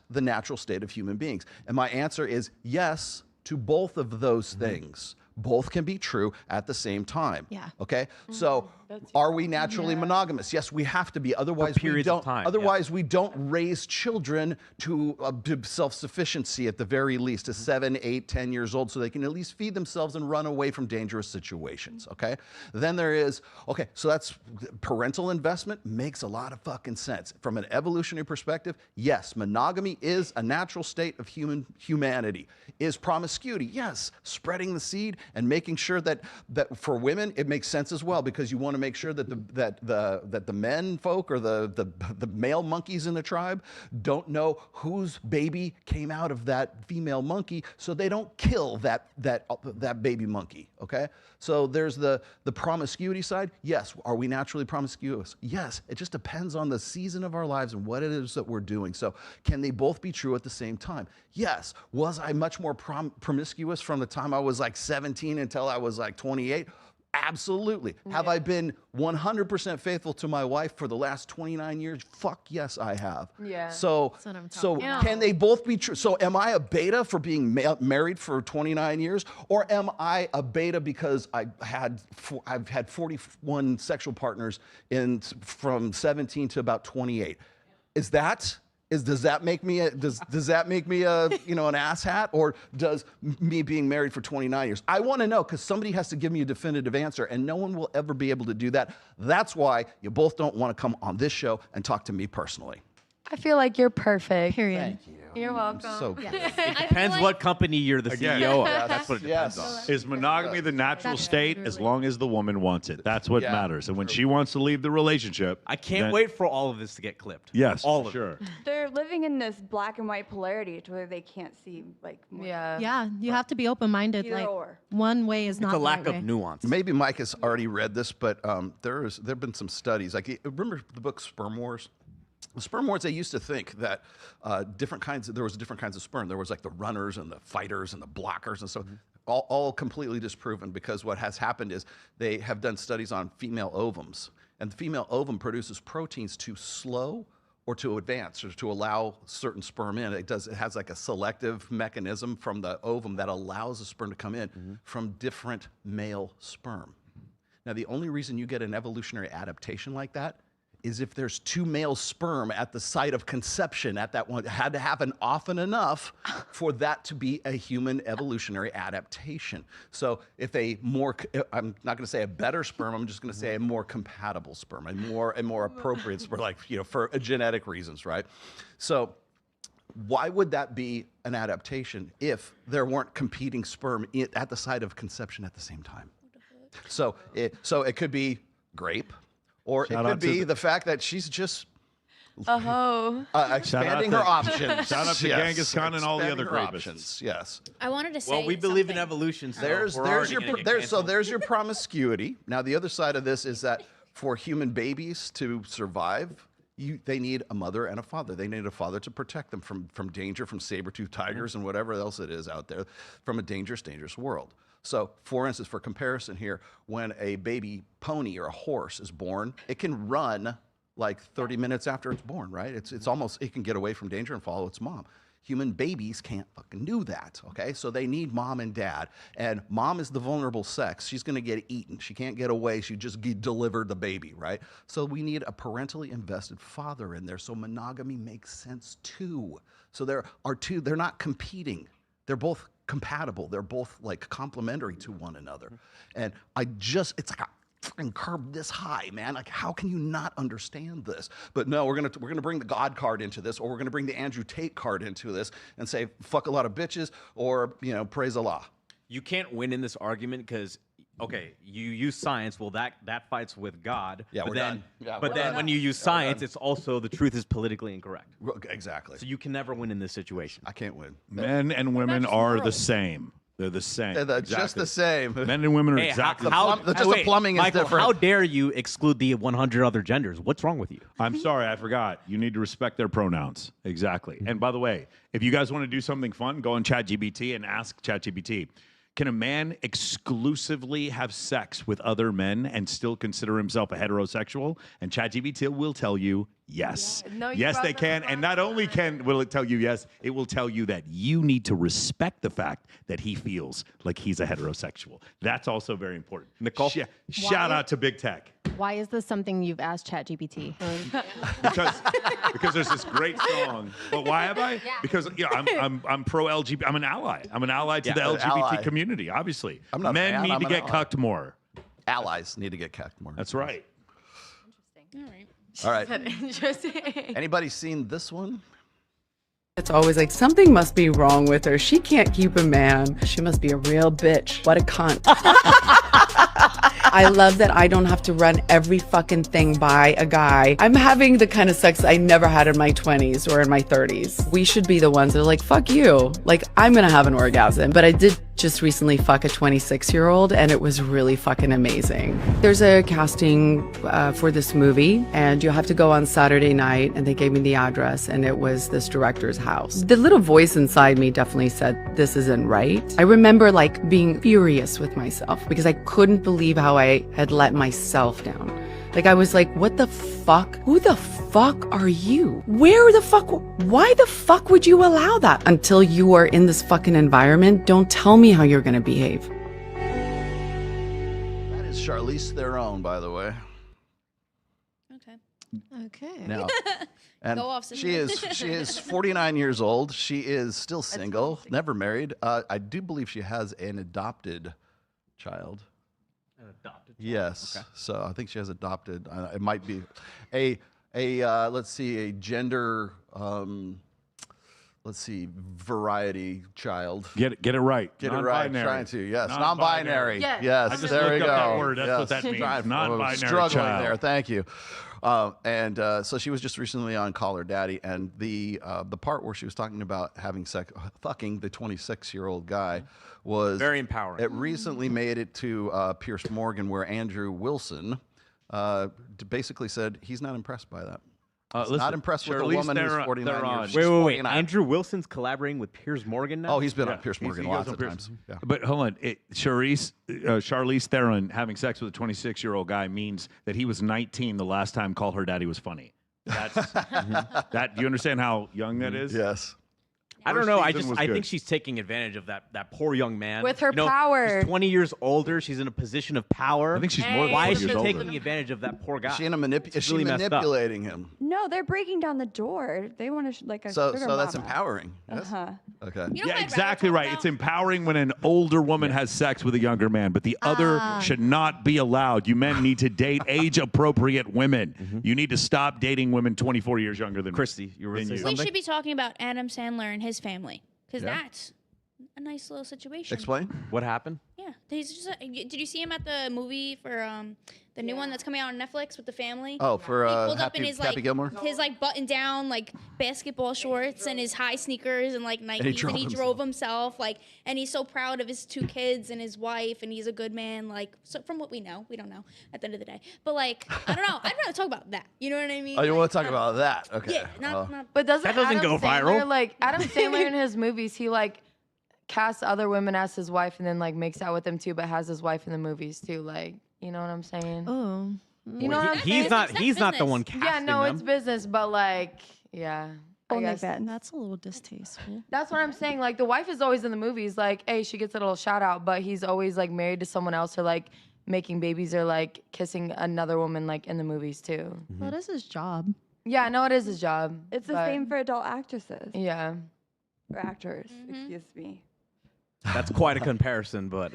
the natural state of human beings? And my answer is yes to both of those things. Both can be true at the same time. Yeah. Okay. So, are we naturally monogamous? Yes, we have to be. Otherwise, we don't. Otherwise, we don't raise children to self-sufficiency at the very least, to 7, 8, 10 years old, so they can at least feed themselves and run away from dangerous situations. Okay. Then there is so that's parental investment makes a lot of fucking sense from an evolutionary perspective. Yes, monogamy is a natural state of humanity. Is promiscuity? Yes, spreading the seed and making sure that for women it makes sense as well, because you want to make sure that the men folk or the male monkeys in the tribe don't know whose baby came out of that female monkey, so they don't kill that baby monkey. Okay, so there's the promiscuity side. Yes, are we naturally promiscuous? Yes, it just depends on the season of our lives and what it is that we're doing. So can they both be true at the same time? Yes. Was I much more promiscuous from the time I was like 17 until I was like 28? Absolutely. Have I been 100% faithful to my wife for the last 29 years? Fuck yes, I have. Yeah. So can they both be true? So am I a beta for being married for 29 years, or am I a beta because I've had 41 sexual partners from 17 to about 28? Is that does that make me a you know, an asshat, or does me being married for 29 years? I want to know, because somebody has to give me a definitive answer, and no one will ever be able to do that. That's why you both don't want to come on this show and talk to me personally. I feel like you're perfect. Period. Thank you. You're welcome. So It depends what company you're the CEO of. That's what it depends on. Is monogamy the natural state as long as the woman wants it? That's what matters. And when she wants to leave the relationship, I can't wait for all of this to get clipped. Yes, all of sure. They're living in this black and white polarity to where they can't see like more. Yeah, you have to be open-minded. Either Like or. one way is not It's a the lack right of way. nuance. Maybe Mike has already read this, but there've been some studies. Like, remember the book Sperm Wars? The sperm wars, they used to think that there was different kinds of sperm. There was like the runners and the fighters and the blockers and stuff, all completely disproven, because what has happened is they have done studies on female ovums, and the female ovum produces proteins to slow or to advance or to allow certain sperm in. It has like a selective mechanism from the ovum that allows the sperm to come in from different male sperm. Now, the only reason you get an evolutionary adaptation like that is if there's two male sperm at the site of conception at that one. It had to happen often enough for that to be a human evolutionary adaptation. So if I'm not going to say a better sperm, I'm just going to say a more compatible sperm, a more appropriate sperm, like, you know, for genetic reasons, right? So why would that be an adaptation if there weren't competing sperm at the site of conception at the same time? So it could be grape. Or it could be the fact that she's just expanding her options. Shout out to Genghis Khan and all the other rapists. Yes. I wanted to say. Well, we believe in evolution. So There's your promiscuity. Now, the other side of this is that for human babies to survive, they need a mother and a father. They need a father to protect them from danger, from saber-toothed tigers and whatever else it is out there, from a dangerous world. So, for instance, for comparison here, when a baby pony or a horse is born, it can run like 30 minutes after it's born, right? It's almost, it can get away from danger and follow its mom. Human babies can't fucking do that, okay? So they need mom and dad. And mom is the vulnerable sex. She's going to get eaten. She can't get away. She just delivered the baby, right? So we need a parentally invested father in there. So monogamy makes sense too. So there are two, they're not competing. They're both compatible. They're both like complementary to one another. And it's like a fucking curb this high, man. Like, how can you not understand this? But no, we're gonna bring the God card into this, or we're gonna bring the Andrew Tate card into this and say fuck a lot of bitches, or, you know, praise Allah. You can't win in this argument because, okay, you use science. Well, that fights with God. Yeah, but we're then, done. Yeah, but we're then done. when you use science, it's also the truth is politically incorrect. Exactly. So you can never win in this situation. I can't win. Men and women are the same. They're the same. They're just the same. Men and women are exactly how, the same. Just the plumbing is Michael, different. how dare you exclude the 100 other genders? What's wrong with you? I'm sorry, I forgot. You need to respect their pronouns. Exactly. And by the way, if you guys want to do something fun, go on ChatGPT and ask ChatGPT, can a man exclusively have sex with other men and still consider himself a heterosexual? And ChatGPT will tell you yes. Yeah. No, yes, they can. And not only will it tell you yes, it will tell you that you need to respect the fact that he feels like he's a heterosexual. That's also very important. Nicole? Shout out to Big Tech. Why is this something you've asked ChatGPT? Because there's this great song. But why have I? Yeah. Because I'm pro LGBT. I'm an ally. I'm an ally to the LGBT ally. community. Obviously, I'm not a men man, need I'm to an get ally. cucked more. Allies need to get cucked more. That's right. All right. Interesting. Anybody seen this one? It's always like, something must be wrong with her. She can't keep a man. She must be a real bitch. What a cunt. I love that I don't have to run every fucking thing by a guy. I'm having the kind of sex I never had in my 20s or in my 30s. We should be the ones that are like, fuck you. Like, I'm gonna have an orgasm. But I did just recently fuck a 26-year-old and it was really fucking amazing. There's a casting for this movie and you have to go on Saturday night, and they gave me the address and it was this director's house. The little voice inside me definitely said, this isn't right. I remember like being furious with myself because I couldn't believe how I had let myself down. Like, I was like, what the fuck? Who the fuck are you? Where the fuck? Why the fuck would you allow that? Until you are in this fucking environment, don't tell me how you're gonna behave. That is Charlize Theron, by the way. Okay. Okay. now. And Go off, she is 49 years old. She is still single, never married. I do believe she has an adopted child. An adopted child? Yes. Okay. So I think she has adopted. It might be let's see, a gender, variety child. Get it right. Get it right. Non-binary. Trying to. Yes. Non-binary. Non-binary. Yes. Yes. I just there we looked go. up that word. That's yes. what that means. Trying- Non-binary struggling child. there. Thank you. So she was just recently on Call Her Daddy, and the part where she was talking about having fucking the 26-year-old guy was Very empowering. It recently made it to Piers Morgan, where Andrew Wilson basically said he's not impressed by that. He's not impressed with a Charlize woman who's Theron- 49 Theron. years. Wait. 49. Andrew Wilson's collaborating with Piers Morgan now? Oh, he's been on Yeah. Piers Morgan He goes lots on of Piers- times. Yeah. But hold on, Charlize Theron having sex with a 26-year-old guy means that he was 19 the last time Call Her Daddy was funny. That's that. Do you understand how young that is? Yes. I don't First know. season was I good. think she's taking advantage of that poor young man. With her power. She's 20 years older. She's in a position of power. I think she's more than Why 20 is she years older. taking advantage of that poor guy? Is she really messed up. manipulating him? No, they're breaking down the door. They want to like a So sugar that's mama. empowering. Yes? Uh-huh. Okay. You know what I'd Yeah, rather exactly talk right. about? It's empowering when an older woman has sex with a younger man, but the other should not be allowed. You men need to date age-appropriate women. You need to stop dating women 24 years younger than Christy, you were than saying you. We something? should be talking about Adam Sandler and his family because Yeah. that's a nice little situation. Explain. What happened? Yeah, he's just. Did you see him at the movie for the new one that's coming out on Netflix with the family? Oh, for He pulled up in Happy, his Happy Gilmore. his like button down like basketball shorts and his high sneakers and like Nikes, drove and he drove himself like, and he's so proud of his 2 kids and his wife, and he's a good man. Like, so from what we know, we don't know at the end of the day, but like I don't know. I'd rather talk about that. You know what I mean? Oh, you Like, want to talk about that? Okay. Yeah, not. But doesn't That doesn't Adam go viral. Sandler, like Adam Sandler in his movies, he like casts other women as his wife and then like makes out with them too, but has his wife in the movies too. Like, you know what I'm saying? Oh. You know what I'm saying? He's not the business. one casting Yeah, no, them. it's business, but like, yeah. I guess OnlyFans. That's a little distasteful. that's what I'm saying. Like the wife is always in the movies, like, hey, she gets a little shout out, but he's always like married to someone else or like making babies or like kissing another woman like in the movies too. Well, this is his job. Yeah, I know it is his job. It's the but- same for adult actresses Yeah. or actors. Excuse me. That's quite a comparison, but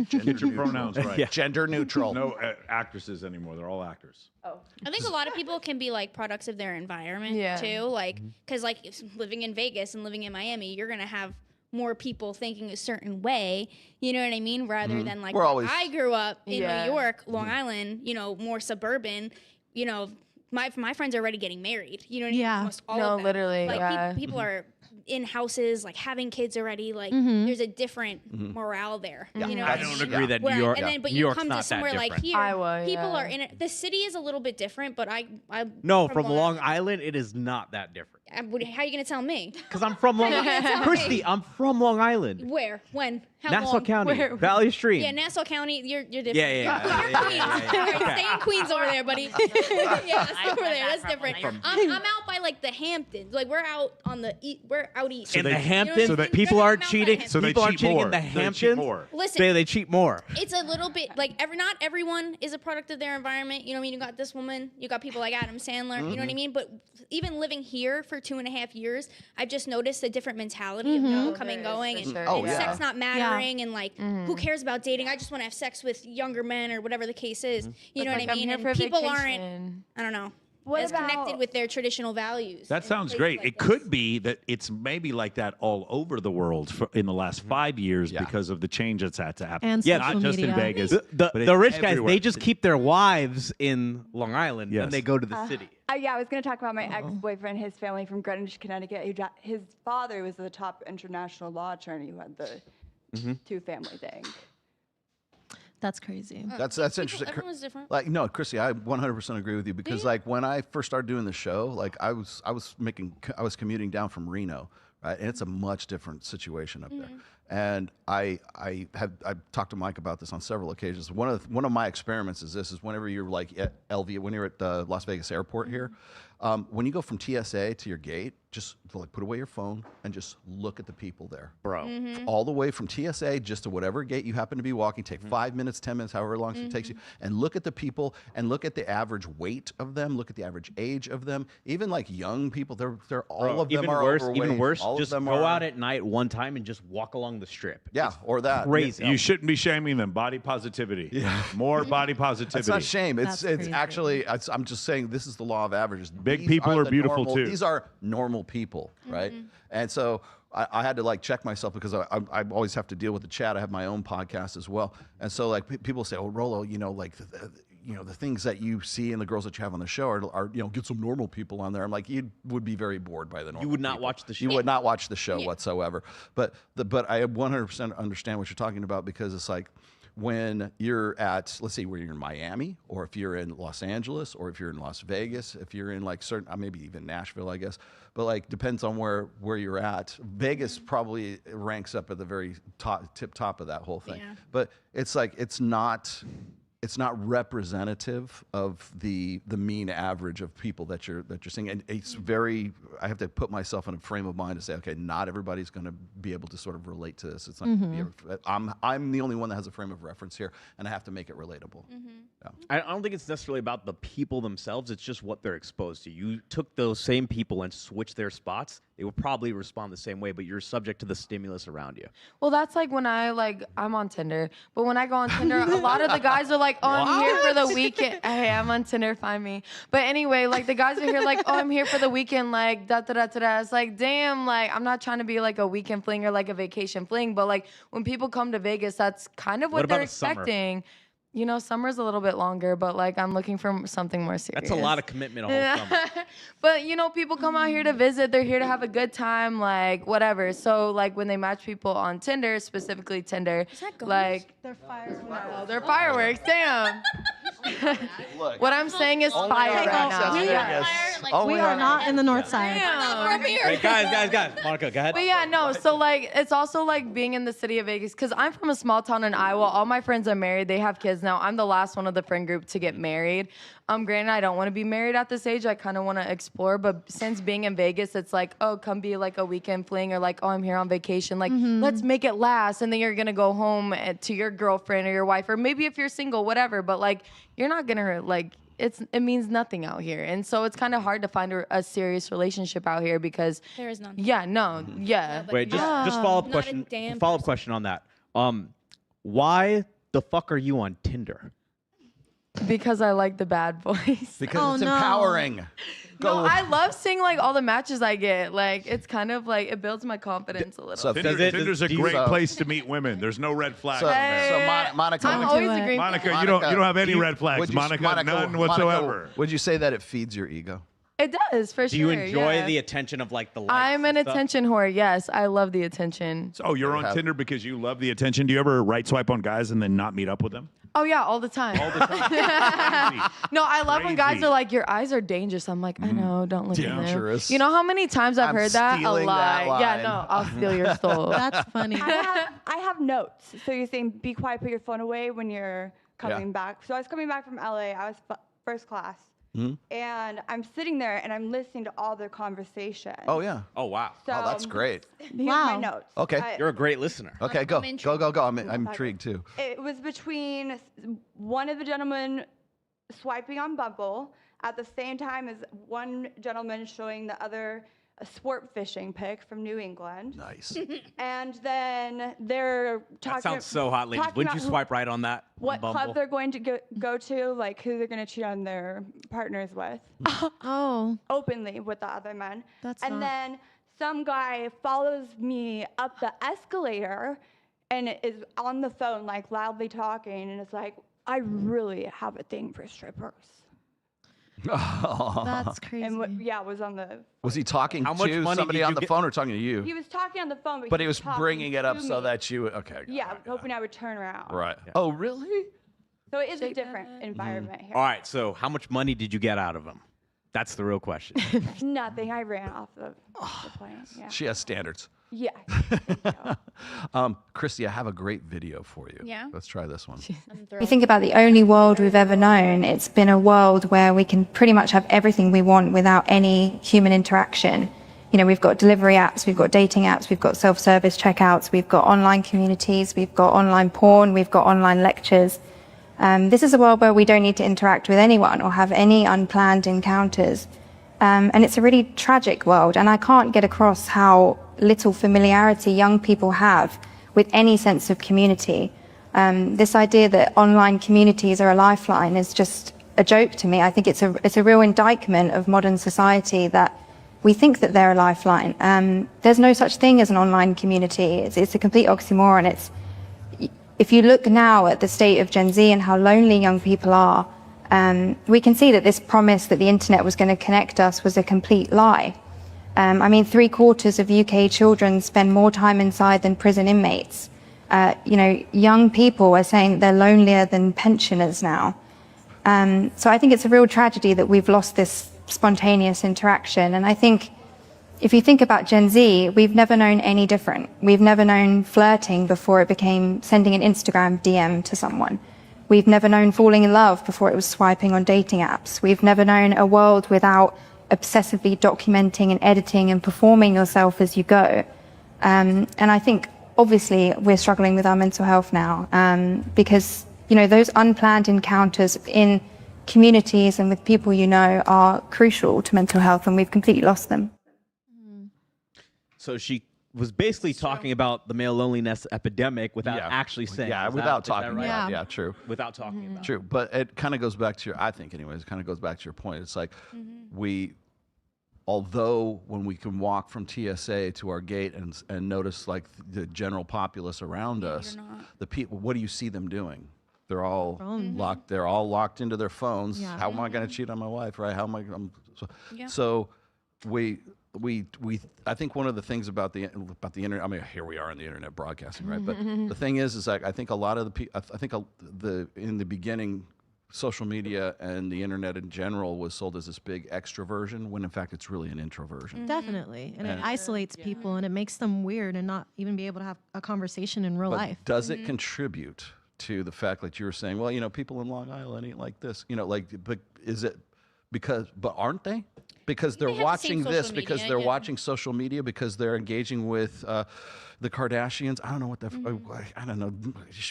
Get your pronouns right. Yeah. Gender neutral. No actresses anymore. They're all actors. I think a lot of people can be like products of their environment Yeah. too, like because like if living in Vegas and living in Miami, you're gonna have more people thinking a certain way. You know what I mean? Rather than like We're where always- I grew up in Yeah. New York, Long Island. You know, more suburban. You know, my friends are already getting married. You know what I mean? Yeah. Almost all No, of them. literally, Like yeah. people are in houses, like having kids already. Like there's a different morale there. You know, I what don't mean? agree that Where New York. and then, but New you York's come to not somewhere that like different. here, Iowa, people yeah. are in it. The city is a little bit different, but No, from Long Island, it is not that different. How are you gonna tell me? Because I'm from Long Island. Christy, I'm from Long Island. Where? When? How Nassau long? County, Where? Valley Stream. Yeah, Nassau County. You're different. Yeah. You're Queens. All right, stay in Queens over there, buddy. Yeah, stay over there. That's different. I'm out by like the Hamptons. Like we're out on the we're out east. In they- the you know Hamptons, what I mean? people They're aren't outside cheating. Hamptons. So they People aren't cheat cheating more. in the They cheat Hamptons. more. Listen. They cheat more. It's a little bit like not everyone is a product of their environment. You know what I mean? You got this woman, you got people like Adam Sandler, you know what I mean? But even living here for 2.5 years, I've just noticed a different mentality of people coming, going, and sure, Oh, yeah. sex not mattering, and like who cares about dating? I just want to have sex with younger men or whatever the case is. You know It's what like, I I'm mean? here And for people vacation. aren't, I don't know, What as about- connected with their traditional values. That in sounds places great. like It this. could be that it's maybe like that all over the world in the last 5 years Yeah. because of the change that's had to happen. And Yeah, not social just in media. Vegas. The but it's rich guys, everywhere. they just keep their wives in Long Island Yes. and they go to the city. Yeah, I was going to talk about my ex-boyfriend, his family from Greenwich, Connecticut. His father was the top international law attorney who had the two-family thing. That's crazy. That's interesting. Everyone's different. Like no, Chrissy, I 100% agree with you because like when I first started doing the show, like I was commuting down from Reno, right, and it's a much different situation up there. And I've talked to Mike about this on several occasions. One of my experiments is whenever you're like at when you're at the Las Vegas airport here, when you go from TSA to your gate, just like put away your phone and just look at the people there, bro. All the way from TSA just to whatever gate you happen to be walking. Take 5 minutes, 10 minutes, however long it takes you, and look at the people and look at the average weight of them. Look at the average age of them. Even like young people, they're all of them even are worse. overweight. Even worse, All just of them go are, out at night one time and just walk along the strip. Yeah, or that. Crazy. You shouldn't be shaming them. Body positivity. Yeah. More body positivity. It's not shame. It's crazy. actually. I'm just saying this is the law of averages. Big These people are the beautiful, normal, too. These are normal people, right? And so I had to like check myself because I always have to deal with the chat. I have my own podcast as well, and so like people say, "Oh, Rolo, like the things that you see and the girls that you have on the show are get some normal people on there." I'm like, you would be very bored by the normal. You would not people. watch the show. You would not watch the show whatsoever. But I 100% understand what you're talking about because it's like, when you're at, let's say, where you're in Miami, or if you're in Los Angeles, or if you're in Las Vegas, if you're in like certain, maybe even Nashville, I guess, but like depends on where you're at. Vegas probably ranks up at the very top of that whole thing. Yeah. But it's like it's not representative of the mean average of people that you're seeing, and it's very. I have to put myself in a frame of mind to say, okay, not everybody's going to be able to sort of relate to this. It's not. Going to be I'm the only one that has a frame of reference here, and I have to make it relatable. Yeah. I don't think it's necessarily about the people themselves. It's just what they're exposed to. You took those same people and switched their spots, they would probably respond the same way, but you're subject to the stimulus around you. Well, that's like when I'm on Tinder, but when I go on Tinder, a lot of the guys are like, "Oh, I'm here for the weekend." Hey, I'm on Tinder, find me. But anyway, like the guys are here like, "Oh, I'm here for the weekend," like da da da da da. It's like, damn, like I'm not trying to be like a weekend fling or like a vacation fling, but like when people come to Vegas, that's kind of what they're expecting. Summer's a little bit longer, but like I'm looking for something more serious. That's a lot of commitment a whole summer. But people come out here to visit. They're here to have a good time, like whatever. So like when they match people on Tinder, specifically Tinder, like They're fireworks. no, they're fireworks. Damn. Look, What I'm saying is only fire on right access now. We are not in the north side. Hey, guys. Monica, go ahead. But yeah, no. So like, it's also like being in the city of Vegas because I'm from a small town in Iowa. All my friends are married. They have kids now. I'm the last one of the friend group to get married. Granted, I don't want to be married at this age. I kind of want to explore. But since being in Vegas, it's like, oh, come be like a weekend fling, or like, oh, I'm here on vacation. Like, let's make it last. And then you're gonna go home to your girlfriend or your wife, or maybe if you're single, whatever. But like, you're not gonna like. It means nothing out here, and so it's kind of hard to find a serious relationship out here because there is none. Yeah, no, yeah. Wait, just follow up question. Follow up question on that. Why the fuck are you on Tinder? Because I like the bad boys. Because it's empowering. No, I love seeing like all the matches I get. Like it's kind of like it builds my confidence a little. So Tinder's a great place to meet women. There's no red flags. So Monica, I'm always agreeing. Monica, you don't have any red flags. Monica, none whatsoever. Would you say that it feeds your ego? It does, for sure. Do you enjoy yeah. the attention of like the likes I'm an and stuff? attention whore. Yes, I love the attention. So you're on Tinder because you love the attention. Do you ever right swipe on guys and then not meet up with them? Oh yeah, all the time. All the time. No, I love when guys Crazy. are like, "Your eyes are dangerous." I'm like, I know, don't look at them. Dangerous. You know how many times I've heard that? A stealing lie. that Yeah, line. no, I'll steal your soul. That's funny. I have notes. So you're saying be quiet, put your phone away when you're coming back. So I was coming back from LA. I was first class. And I'm sitting there and I'm listening to all their conversations. Oh yeah. Oh wow. So, Oh, that's great. Here's my notes. Okay. You're a great listener. Okay, go. I'm intrigued too. It was between one of the gentlemen swiping on Bumble at the same time as one gentleman showing the other a sport fishing pic from New England. Nice. And then they're talking. That sounds so hot, ladies. talking Wouldn't you about swipe right on that? What on Bumble? club they're going to go to, like who they're going to cheat on their partners with. Oh. Openly with the other men. That's and not- then some guy follows me up the escalator and is on the phone, like loudly talking, and it's like, I really have a thing for strippers. That's crazy. And was on the. Was he talking How much to money somebody did on you the get- phone or talking to you? He was talking on the phone, But he was talking bringing it up to so me. that you. Okay. Yeah, hoping I would turn around. Right. Oh, really? So it is a different environment here. All right. So how much money did you get out of him? That's the real question. Nothing. I ran off the plane. Yeah. She has standards. Yeah. Christy, I have a great video for you. Yeah. Let's try this one. You think about the only world we've ever known, it's been a world where we can pretty much have everything we want without any human interaction. You know, we've got delivery apps, we've got dating apps, we've got self-service checkouts, we've got online communities, we've got online porn, we've got online lectures. This is a world where we don't need to interact with anyone or have any unplanned encounters. And it's a really tragic world, and I can't get across how little familiarity young people have with any sense of community. This idea that online communities are a lifeline is just a joke to me. I think it's a real indictment of modern society that we think that they're a lifeline. There's no such thing as an online community. It's a complete oxymoron. If you look now at the state of Gen Z and how lonely young people are, we can see that this promise that the internet was going to connect us was a complete lie. I mean, 3/4 of UK children spend more time inside than prison inmates. You know, young people are saying they're lonelier than pensioners now. So I think it's a real tragedy that we've lost this spontaneous interaction. And I think if you think about Gen Z, we've never known any different. We've never known flirting before it became sending an Instagram DM to someone. We've never known falling in love before it was swiping on dating apps. We've never known a world without obsessively documenting and editing and performing yourself as you go. And I think, obviously, we're struggling with our mental health now because, you know, those unplanned encounters in communities and with people you know are crucial to mental health, and we've completely lost them. So she was basically talking about the male loneliness epidemic without actually saying. Yeah, without talking right? about it. Yeah, true. Without talking about it. True, but it kind of goes back to your, I think anyways, it kind of goes back to your point. It's like although when we can walk from TSA to our gate and notice like the general populace around us, the people, what do you see them doing? They're all locked. They're all locked into their phones. Yeah. How am I going to cheat on my wife, right? How am I? So I think one of the things about the internet. I mean, here we are on the internet broadcasting, right? But the thing is like I think a lot of in the beginning, social media and the internet in general was sold as this big extroversion, when in fact it's really an introversion. Definitely, and it isolates people and it makes them weird and not even be able to have a conversation in real life. Does it contribute to the fact that you were saying, well, you know, people in Long Island ain't like this, you know, like, but is it but aren't they? Because they're watching this, because they're watching social media, because they're engaging with the Kardashians. I don't know what I don't know,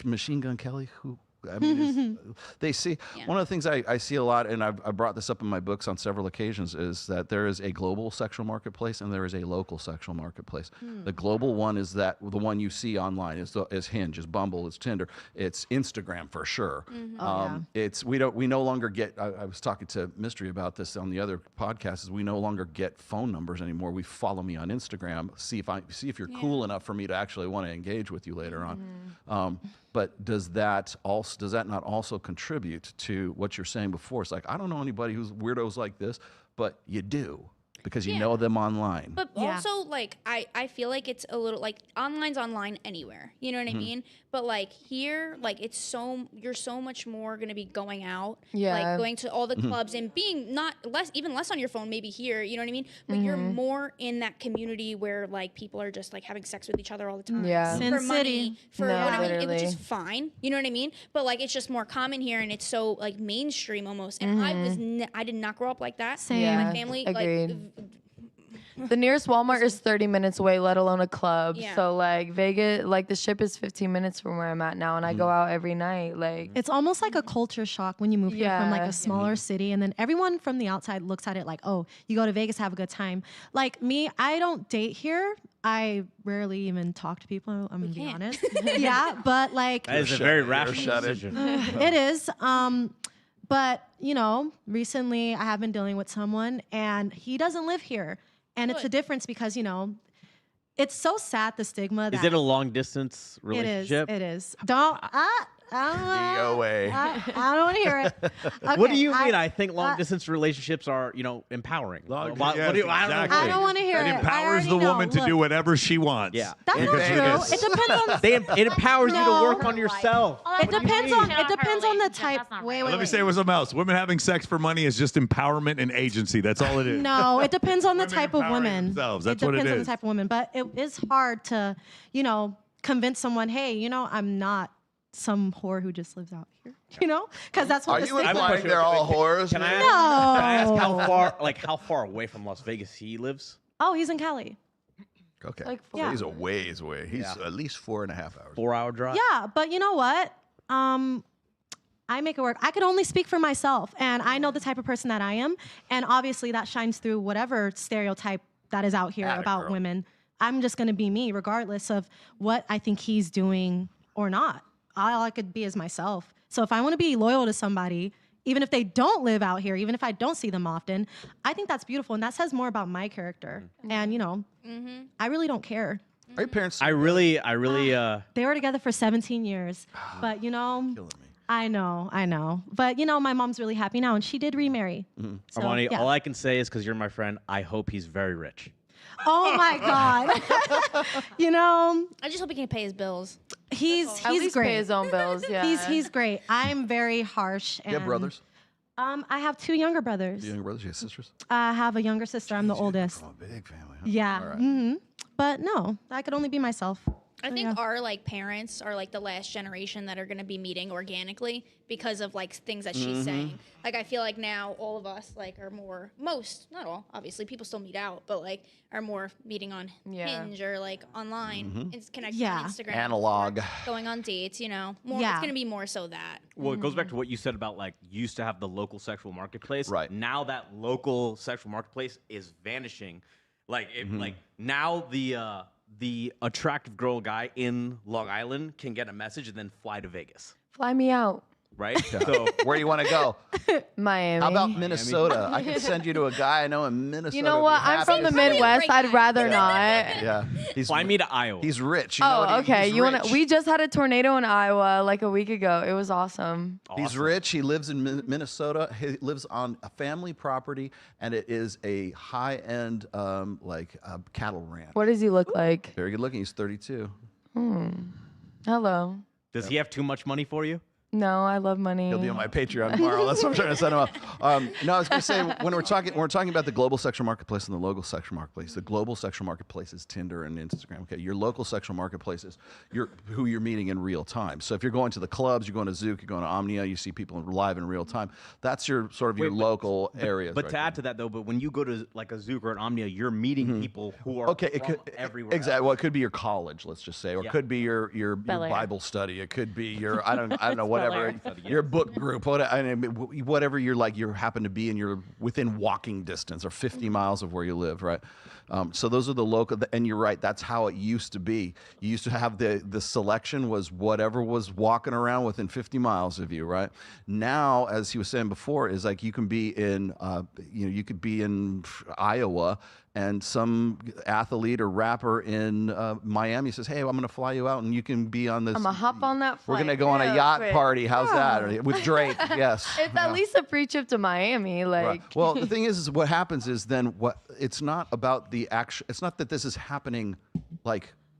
Machine Gun Kelly, who, I mean, they see, one of the things I see a lot, and I brought this up in my books on several occasions, is that there is a global sexual marketplace and there is a local sexual marketplace. The global one is the one you see online. Is Hinge, is Bumble, is Tinder, it's Instagram for sure. It's we no longer get. I was talking to Mystery about this on the other podcast. Is we no longer get phone numbers anymore. We follow me on Instagram, see if you're cool enough for me to actually want to engage with you later on. But does that not also contribute to what you're saying before? It's like, I don't know anybody who's weirdos like this, but you do, because you know them online. But also, like, I feel like it's a little, like, online's online anywhere. You know what I mean? But, like, here, like, you're so much more going to be going out. Like, going to all the clubs and being even less on your phone maybe here. You know what I mean? But you're more in that community where, like, people are just, like, having sex with each other all the time. Yeah. For money. For whatever. Literally. Which is fine. You know what I mean? But, like, it's just more common here, and it's so, like, mainstream almost. And I did not grow up like that. Same. Yeah. My family, Agreed. like... The nearest Walmart is 30 minutes away, let alone a club. Yeah. So like Vegas, like the Strip is 15 minutes from where I'm at now, and I go out every night. Like it's almost like a culture shock when you move here from like a smaller city, and then everyone from the outside looks at it like, oh, you go to Vegas, have a good time. Like me, I don't date here. I rarely even talk to people. I'm gonna be honest. But like that is a very rational decision. It is. But you know, recently I have been dealing with someone, and he doesn't live here. And it's a difference because, you know, it's so sad, the stigma. Is it a long distance relationship? It is. Don't. DOA. I don't want to hear it. What Okay, do you mean? I think long distance relationships are, empowering. Long- What do you- I don't know. exactly. I don't want to hear It it. I empowers already the know. woman to Look, do whatever she wants. Yeah. That's not Because true. it is. It depends on. It empowers you to No. work on yourself. It depends on. It depends on the type. Wait, Let me wait. say with something else. Women having sex for money is just empowerment and agency. That's all it is. No, it depends on the Women type of empowering woman. themselves. That's it what it depends on the is. type of woman, but it is hard to, convince someone, hey, I'm not some whore who just lives out here, because that's what Are the you stigma implying they're all whores? Can I man? ask, No. how far away from Las Vegas he lives? Oh, he's in Cali. Okay. Like So Yeah. he's a ways away. He's Yeah. at least 4.5 hours. 4-hour drive. Yeah, but you know what? I make it work. I could only speak for myself, and I know the type of person that I am, and obviously that shines through whatever stereotype that is out here Atta about girl. women. I'm just gonna be me, regardless of what I think he's doing or not. All I could be is myself. So if I want to be loyal to somebody, even if they don't live out here, even if I don't see them often, I think that's beautiful, and that says more about my character. And I really don't care. Are your parents? I really. They were together for 17 years, but I know. But my mom's really happy now, and she did remarry. So, Armani, yeah. all I can say is because you're my friend, I hope he's very rich. Oh my God. I just hope he can pay his bills. He's At least great. pay his own bills. Yeah. He's great. I'm very harsh. You have brothers? I have 2 younger brothers. You have brothers? You have sisters? I have a younger sister. I'm the oldest. From a big family. Huh? Yeah. All right. But no, I could only be myself. I think our parents are the last generation that are going to be meeting organically because of things that she's saying. I feel like now all of us are more, most, not all, obviously people still meet out, but are more meeting on Hinge or online, and connecting on Instagram, Analog, or going on dates. More, it's Yeah. going to be more so that. Well, it goes back to what you said about used to have the local sexual marketplace. Right. Now that local sexual marketplace is vanishing. Now the attractive girl guy in Long Island can get a message and then fly to Vegas. Fly me out. Right? So where do you want to go? Miami. How about Minnesota? I can send you to a guy I know in Minnesota. You know what? I'm from the Midwest. I'd rather not. Yeah. Fly me to Iowa. He's rich. You know what okay. He's You want rich. to? We just had a tornado in Iowa a week ago. It was awesome. He's rich. He lives in Minnesota. He lives on a family property, and it is a high-end, cattle ranch. What does he look like? Very good looking. He's 32. Hello. Does he have too much money for you? No, I love money. He'll be on my Patreon tomorrow. That's what I'm trying to set him up. No, I was going to say when we're talking about the global sexual marketplace and the local sexual marketplace. The global sexual marketplace is Tinder and Instagram. Okay, your local sexual marketplace is who you're meeting in real time. So if you're going to the clubs, you're going to Zouk, you're going to Omnia, you see people live in real time. That's your your local areas. But right to add to that though, when you go to a Zouk or an Omnia, you're meeting people who are it from could everywhere. exactly. else. Well, it could be your college, let's just say, or it could be your Bible study. It could be your I don't know whatever your book group. Whatever you happen to be, and you're within walking distance or 50 miles of where you live, right? So those are the local. And you're right. That's how it used to be. You used to have the selection was whatever was walking around within 50 miles of you, right? Now, as he was saying before, is you can be in you could be in Iowa. And some athlete or rapper in Miami says, "Hey, I'm going to fly you out, and you can be on this. I'm gonna hop on that flight. We're going to go on a yacht quick. party. How's Yeah. that? With Drake, yes. It's at least a free trip to Miami. Right. Well, the thing is what happens is then it's not about the action. It's not that this is happening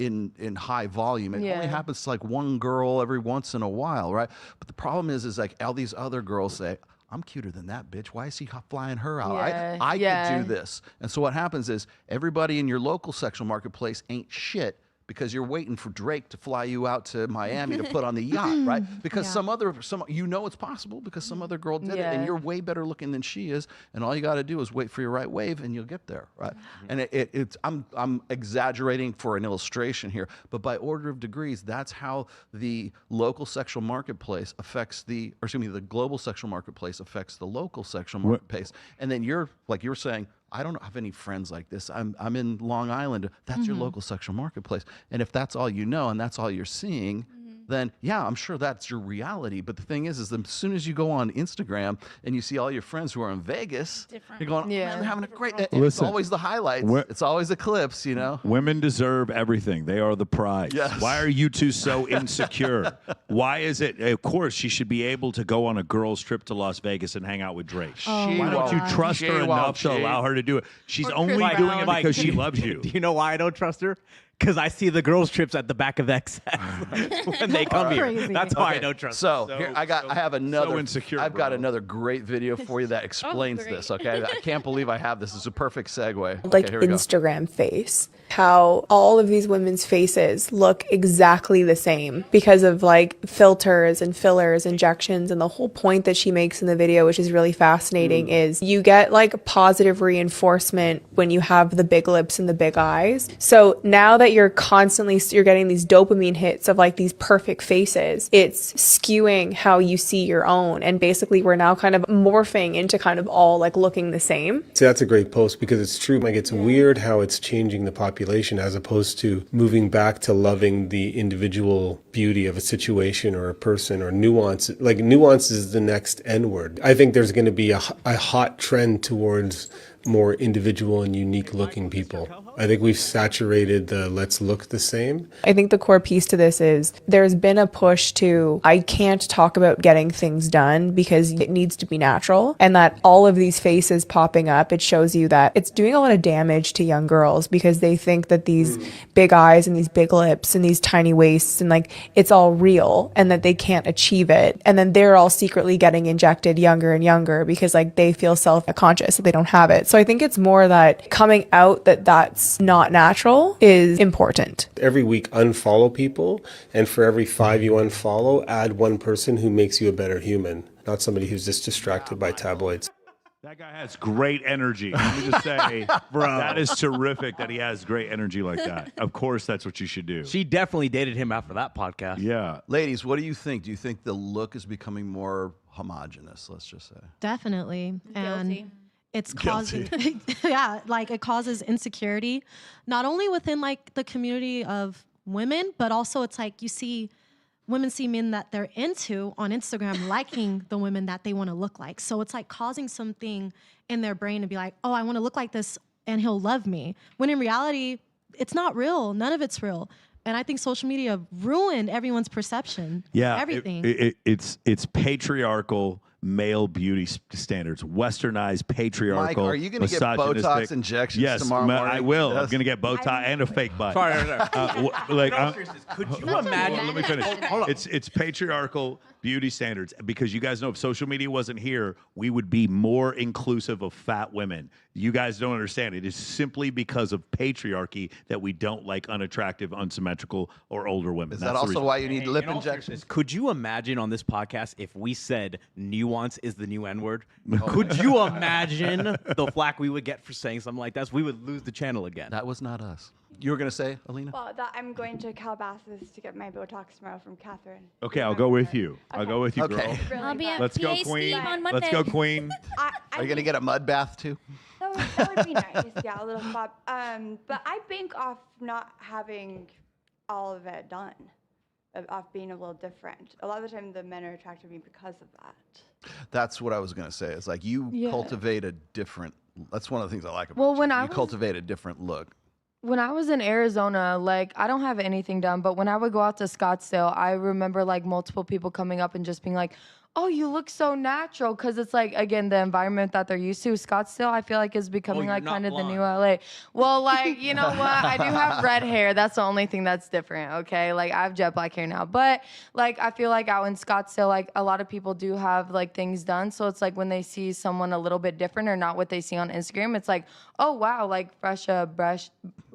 in high volume. It only happens to one girl every once in a while, right? But the problem is all these other girls say, I'm cuter than that bitch. Why is he flying her out? I could do this. And so what happens is everybody in your local sexual marketplace ain't shit because you're waiting for Drake to fly you out to Miami to put on the yacht, right? Because some it's possible because some other girl did it, and you're way better looking than she is, and all you got to do is wait for your right wave, and you'll get there, right? And I'm exaggerating for an illustration here, but by order of degrees, that's how the local sexual marketplace affects the global sexual marketplace affects the local sexual marketplace, and then you're saying, I don't have any friends like this. I'm in Long Island. That's your local sexual marketplace. And if that's all you know and that's all you're seeing, then yeah, I'm sure that's your reality. But the thing is as soon as you go on Instagram and you see all your friends who are in Vegas, you're going, man, they're having a great. And it's always the highlights. It's always the clips, you know. Women deserve everything. They are the prize. Yes. Why are you two so insecure? Why is it? Of course, she should be able to go on a girls' trip to Las Vegas and hang out with Drake. Why don't you trust her enough to allow her to do it? She's only doing it because she loves you. Do you know why I don't trust her? Because I see the girls' trips at the back of XS when they come here. Crazy. That's why I don't trust her. So here I have another. so insecure, I've got bro. another great video for you that explains this. Okay, I can't believe I have this. It's a perfect segue. Like Okay, here we go. Instagram face. How all of these women's faces look exactly the same because of like filters and fillers, injections, and the whole point that she makes in the video, which is really fascinating, is you get like positive reinforcement when you have the big lips and the big eyes. So now that you're getting these dopamine hits of like these perfect faces, it's skewing how you see your own. And basically we're now kind of morphing into kind of all like looking the same. So that's a great post because it's true. Like it's weird how it's changing the population as opposed to moving back to loving the individual beauty of a situation or a person or nuance. Like nuance is the next N word. I think there's going to be a hot trend towards more individual and unique looking people. I think we've saturated the let's look the same. I think the core piece to this is there's been a push to, I can't talk about getting things done because it needs to be natural, and that all of these faces popping up, it shows you that it's doing a lot of damage to young girls because they think that these big eyes and these big lips and these tiny waists and like it's all real and that they can't achieve it. And then they're all secretly getting injected younger and younger because like they feel self-conscious that they don't have it. So I think it's more that coming out that that's not natural is important. Every week unfollow people, and for every 5 you unfollow, add one person who makes you a better human, not somebody who's just distracted by tabloids. That guy has great energy. Let me just say, bro, that is terrific that he has great energy like that. Of course, that's what you should do. She definitely dated him after that podcast. Yeah. Ladies, what do you think? Do you think the look is becoming more homogenous, let's just say? Definitely. And Guilty. it's causing yeah, like it causes insecurity, not only within like the community of women, but also it's like women see men that they're into on Instagram liking the women that they want to look like. So it's like causing something in their brain to be like, oh, I want to look like this and he'll love me. When in reality, it's not real. None of it's real. And I think social media ruined everyone's perception. Yeah. Everything. It's patriarchal male beauty standards, westernized, patriarchal, Mike, are you going to get Botox injections tomorrow morning? I will. Yes. I'm going to get Botox and a fake butt. Sorry. Could you imagine? Let me finish. It's patriarchal beauty standards because you guys know if social media wasn't here, we would be more inclusive of fat women. You guys don't understand. It is simply because of patriarchy that we don't like unattractive, unsymmetrical, or older women. Is that also why you need lip injections? Could you imagine on this podcast if we said nuance is the new N-word? Could you imagine the flack we would get for saying something like that? We would lose the channel again. That was not us. You were going to say, Alina? Well, that I'm going to Calabasas to get my Botox tomorrow from Catherine. Okay, I'll go with you. I'll go with you, girl. Really I'll be at Let's go, PA Queen. Steve on Monday. Let's go, Queen. Are you going to get a mud bath too? That would be nice. Yeah, a little spot. But I bank off not having all of it done, off being a little different. A lot of the time, the men are attracted to me because of that. That's what I was going to say. It's like you cultivate a different. That's one of the things I like about you. You cultivate a different look. When I was in Arizona, like, I don't have anything done, but when I would go out to Scottsdale, I remember, like, multiple people coming up and just being like, oh, you look so natural. Because it's, like, again, the environment that they're used to. Scottsdale, I feel like, is becoming, like, kind of the new LA. Well, like, you know what? I do have red hair. That's the only thing that's different, okay? Like, I have jet black hair now. But, like, I feel like out in Scottsdale, like, a lot of people do have, like, things done. So it's, like, when they see someone a little bit different or not what they see on Instagram, it's like, oh, wow, like, fresh,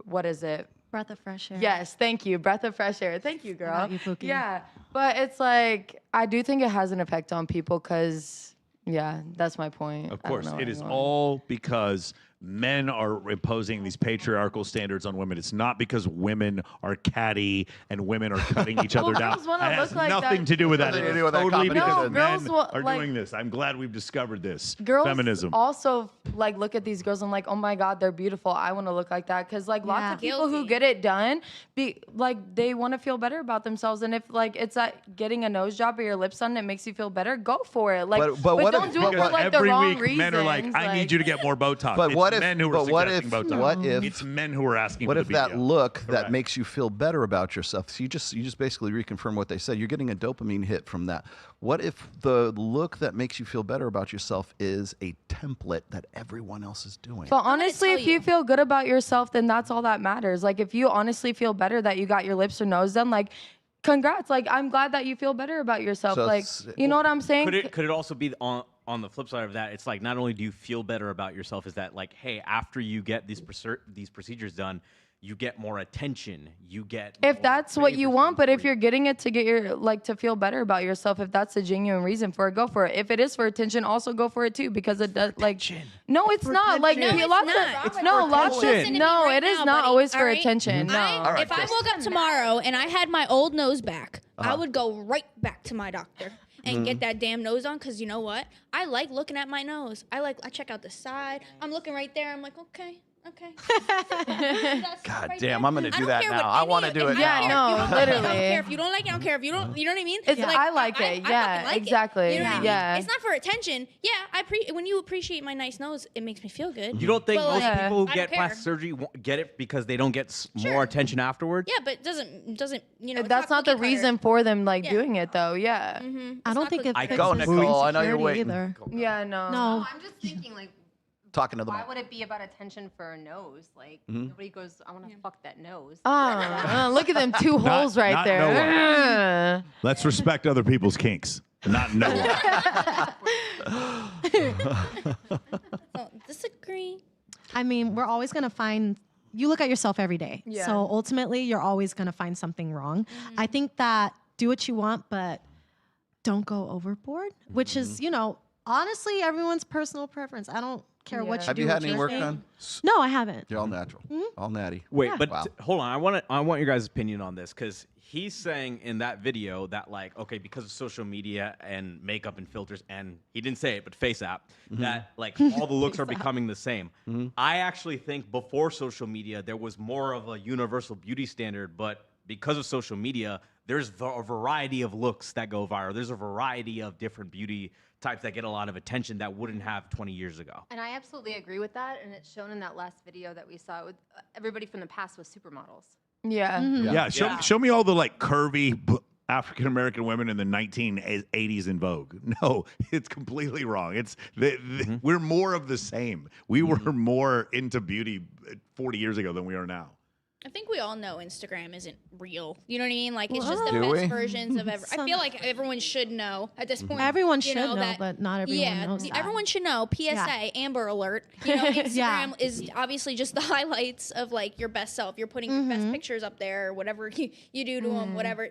what is it? Breath of fresh air. Yes, thank you. Breath of fresh air. Thank you, girl. Got you, Pookie. Yeah, but it's like, I do think it has an effect on people because, yeah, that's my point. Of course, it is all because men are imposing these patriarchal standards on women. It's not because women are catty and women are cutting each other down. girls wanna It has look like nothing that. to do with that. Nothing to It's do with that totally because competition. No, girls men wa- are like- doing this. I'm glad we've discovered this. Girls Feminism. also like look at these girls and like, oh my God, they're beautiful. I want to look like that. Cause like lots of people who get it done, they want to feel better about themselves. And if like it's like getting a nose job or your lips done, it makes you feel better, go for it. Like, but what don't if- do it for like the Every wrong week, reasons. men are like, I need you to get more Botox. But it's what if- men who are but what suggesting if- Botox. what if- It's men who are asking What for if the that BBL. look that Correct. makes you feel better about yourself? So you just basically reconfirm what they said. You're getting a dopamine hit from that. What if the look that makes you feel better about yourself is a template that everyone else is doing? But honestly, if you feel good about yourself, then that's all that matters. Like if you honestly feel better that you got your lips or nose done, like congrats. Like I'm glad that you feel better about yourself. So like it's- you know what I'm saying? Could it also be on the flip side of that? It's like not only do you feel better about yourself, is that like, hey, after you get these procedures done, you get more attention. You get If that's what you want, but if you're getting it to get your like to feel better about yourself, if that's a genuine reason for it, go for it. If it is for attention, also go for it too, because it does like. No, it's not. Like No, it's lots not. of no, lots of Listen to me no. right It is now, not buddy, always for all right? attention. No. If I woke up tomorrow and I had my old nose back, I Uh-huh. would go right back to my doctor and get that damn nose on, because you know what? I like looking at my nose. I check out the side. I'm looking right there. I'm like, okay. God damn, I'm gonna do that care now. what I any want to of- do if it I don't now. care if you don't like it, I don't care if you don't like it. I don't care if you don't. You know what I mean? It's- I like it. Yeah, fucking like exactly. It. You know what I mean? Yeah. It's not for attention. Yeah, when you appreciate my nice nose, it makes me feel good. You don't think But, most like, people who I don't get care. plastic surgery get it because they don't get Sure. more attention afterwards? Yeah, but it doesn't you know? it's That's not the cookie cutter. reason for them like Yeah. doing it though. Yeah. I don't think it I fixes go, Nicole. I know you're insecurity waiting. either. Yeah, no. No. I'm just thinking, like, Talking to the why mic. would it be about attention for a nose? Like, Mhm. nobody goes, I want to fuck that nose. Look at them two holes right not there. Let's respect other people's kinks. Not no Disagree. I mean, we're always going to find, you look at yourself every day. Yeah. So ultimately, you're always going to find something wrong. I think that do what you want, but don't go overboard, which is, you know, honestly, everyone's personal preference. I don't care what you Have do. you had with any your work thing. done? No, I haven't. You're all natural, all natty. Wait, but Wow. hold on. I want your guys' opinion on this, because he's saying in that video that like, okay, because of social media and makeup and filters, and he didn't say it, but face app, that like all the looks are becoming the same. I actually think before social media there was more of a universal beauty standard, but because of social media, there's a variety of looks that go viral. There's a variety of different beauty types that get a lot of attention that wouldn't have 20 years ago. And I absolutely agree with that. And it's shown in that last video that we saw with everybody from the past was supermodels. Yeah. Yeah, show me all the like curvy African American women in the 1980s in Vogue. No, it's completely wrong. It's we're more of the same. We were more into beauty 40 years ago than we are now. I think we all know Instagram isn't real. You know what I mean? Like, it's just the Do best we? versions of every. I feel like everyone should know at this point. Everyone you should know, that- but not everyone knows that. Everyone should know. PSA, Yeah. Amber Alert. You know, Instagram Yeah. is obviously just the highlights of like your best self. You're putting your best pictures up there, or whatever you do to them, whatever.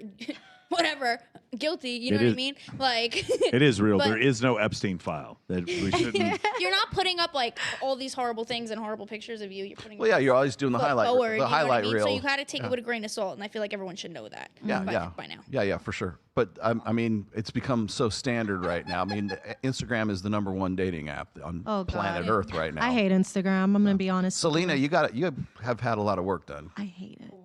Guilty, you know It what is- I mean? Like It is real. but There is no Epstein file. That we shouldn't. you're not putting up like all these horrible things and horrible pictures of you. You're putting Well, yeah, you're always doing the foot highlight, forward, you know the what I highlight mean? reel. So you got to take Yeah. it with a grain of salt, and I feel like everyone should know that. Yeah, by now. Yeah, for sure. But I mean, it's become so standard right now. I mean, Instagram is the #1 dating app on Oh, planet God. Earth right now. I hate Instagram. I'm going to be honest. Selena, you have had a lot of work done. I hate it. What?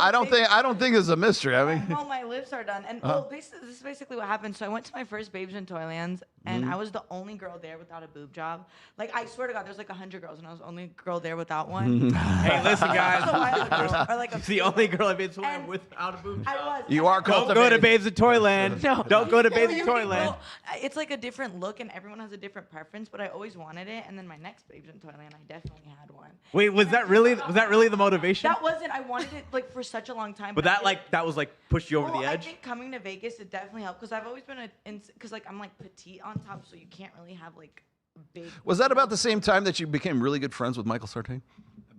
I don't think it's a mystery. I mean, All my lips are done, and well, this is basically what happened. So I went to my first Babes in Toylands, and I was the only girl there without a boob job. Like, I swear to God, there's like 100 girls, and I was the only girl there without one. Hey, listen, guys. Or like It's the only girl I've been to without a boob job. you are Don't go to Babes in Toyland. No. Don't go to Babes in You- Toyland. well, it's like a different look, and everyone has a different preference. But I always wanted it, and then my next Babes in Toyland, I definitely had one. Wait, was that really the motivation? That wasn't. I wanted it like for such a long time. But that was like pushed you over Well, the I edge. think coming to Vegas, it definitely helped because I've always been because like I'm like petite on top, so you can't really have like a big. was that about the same time that you became really good friends with Michael Sartain?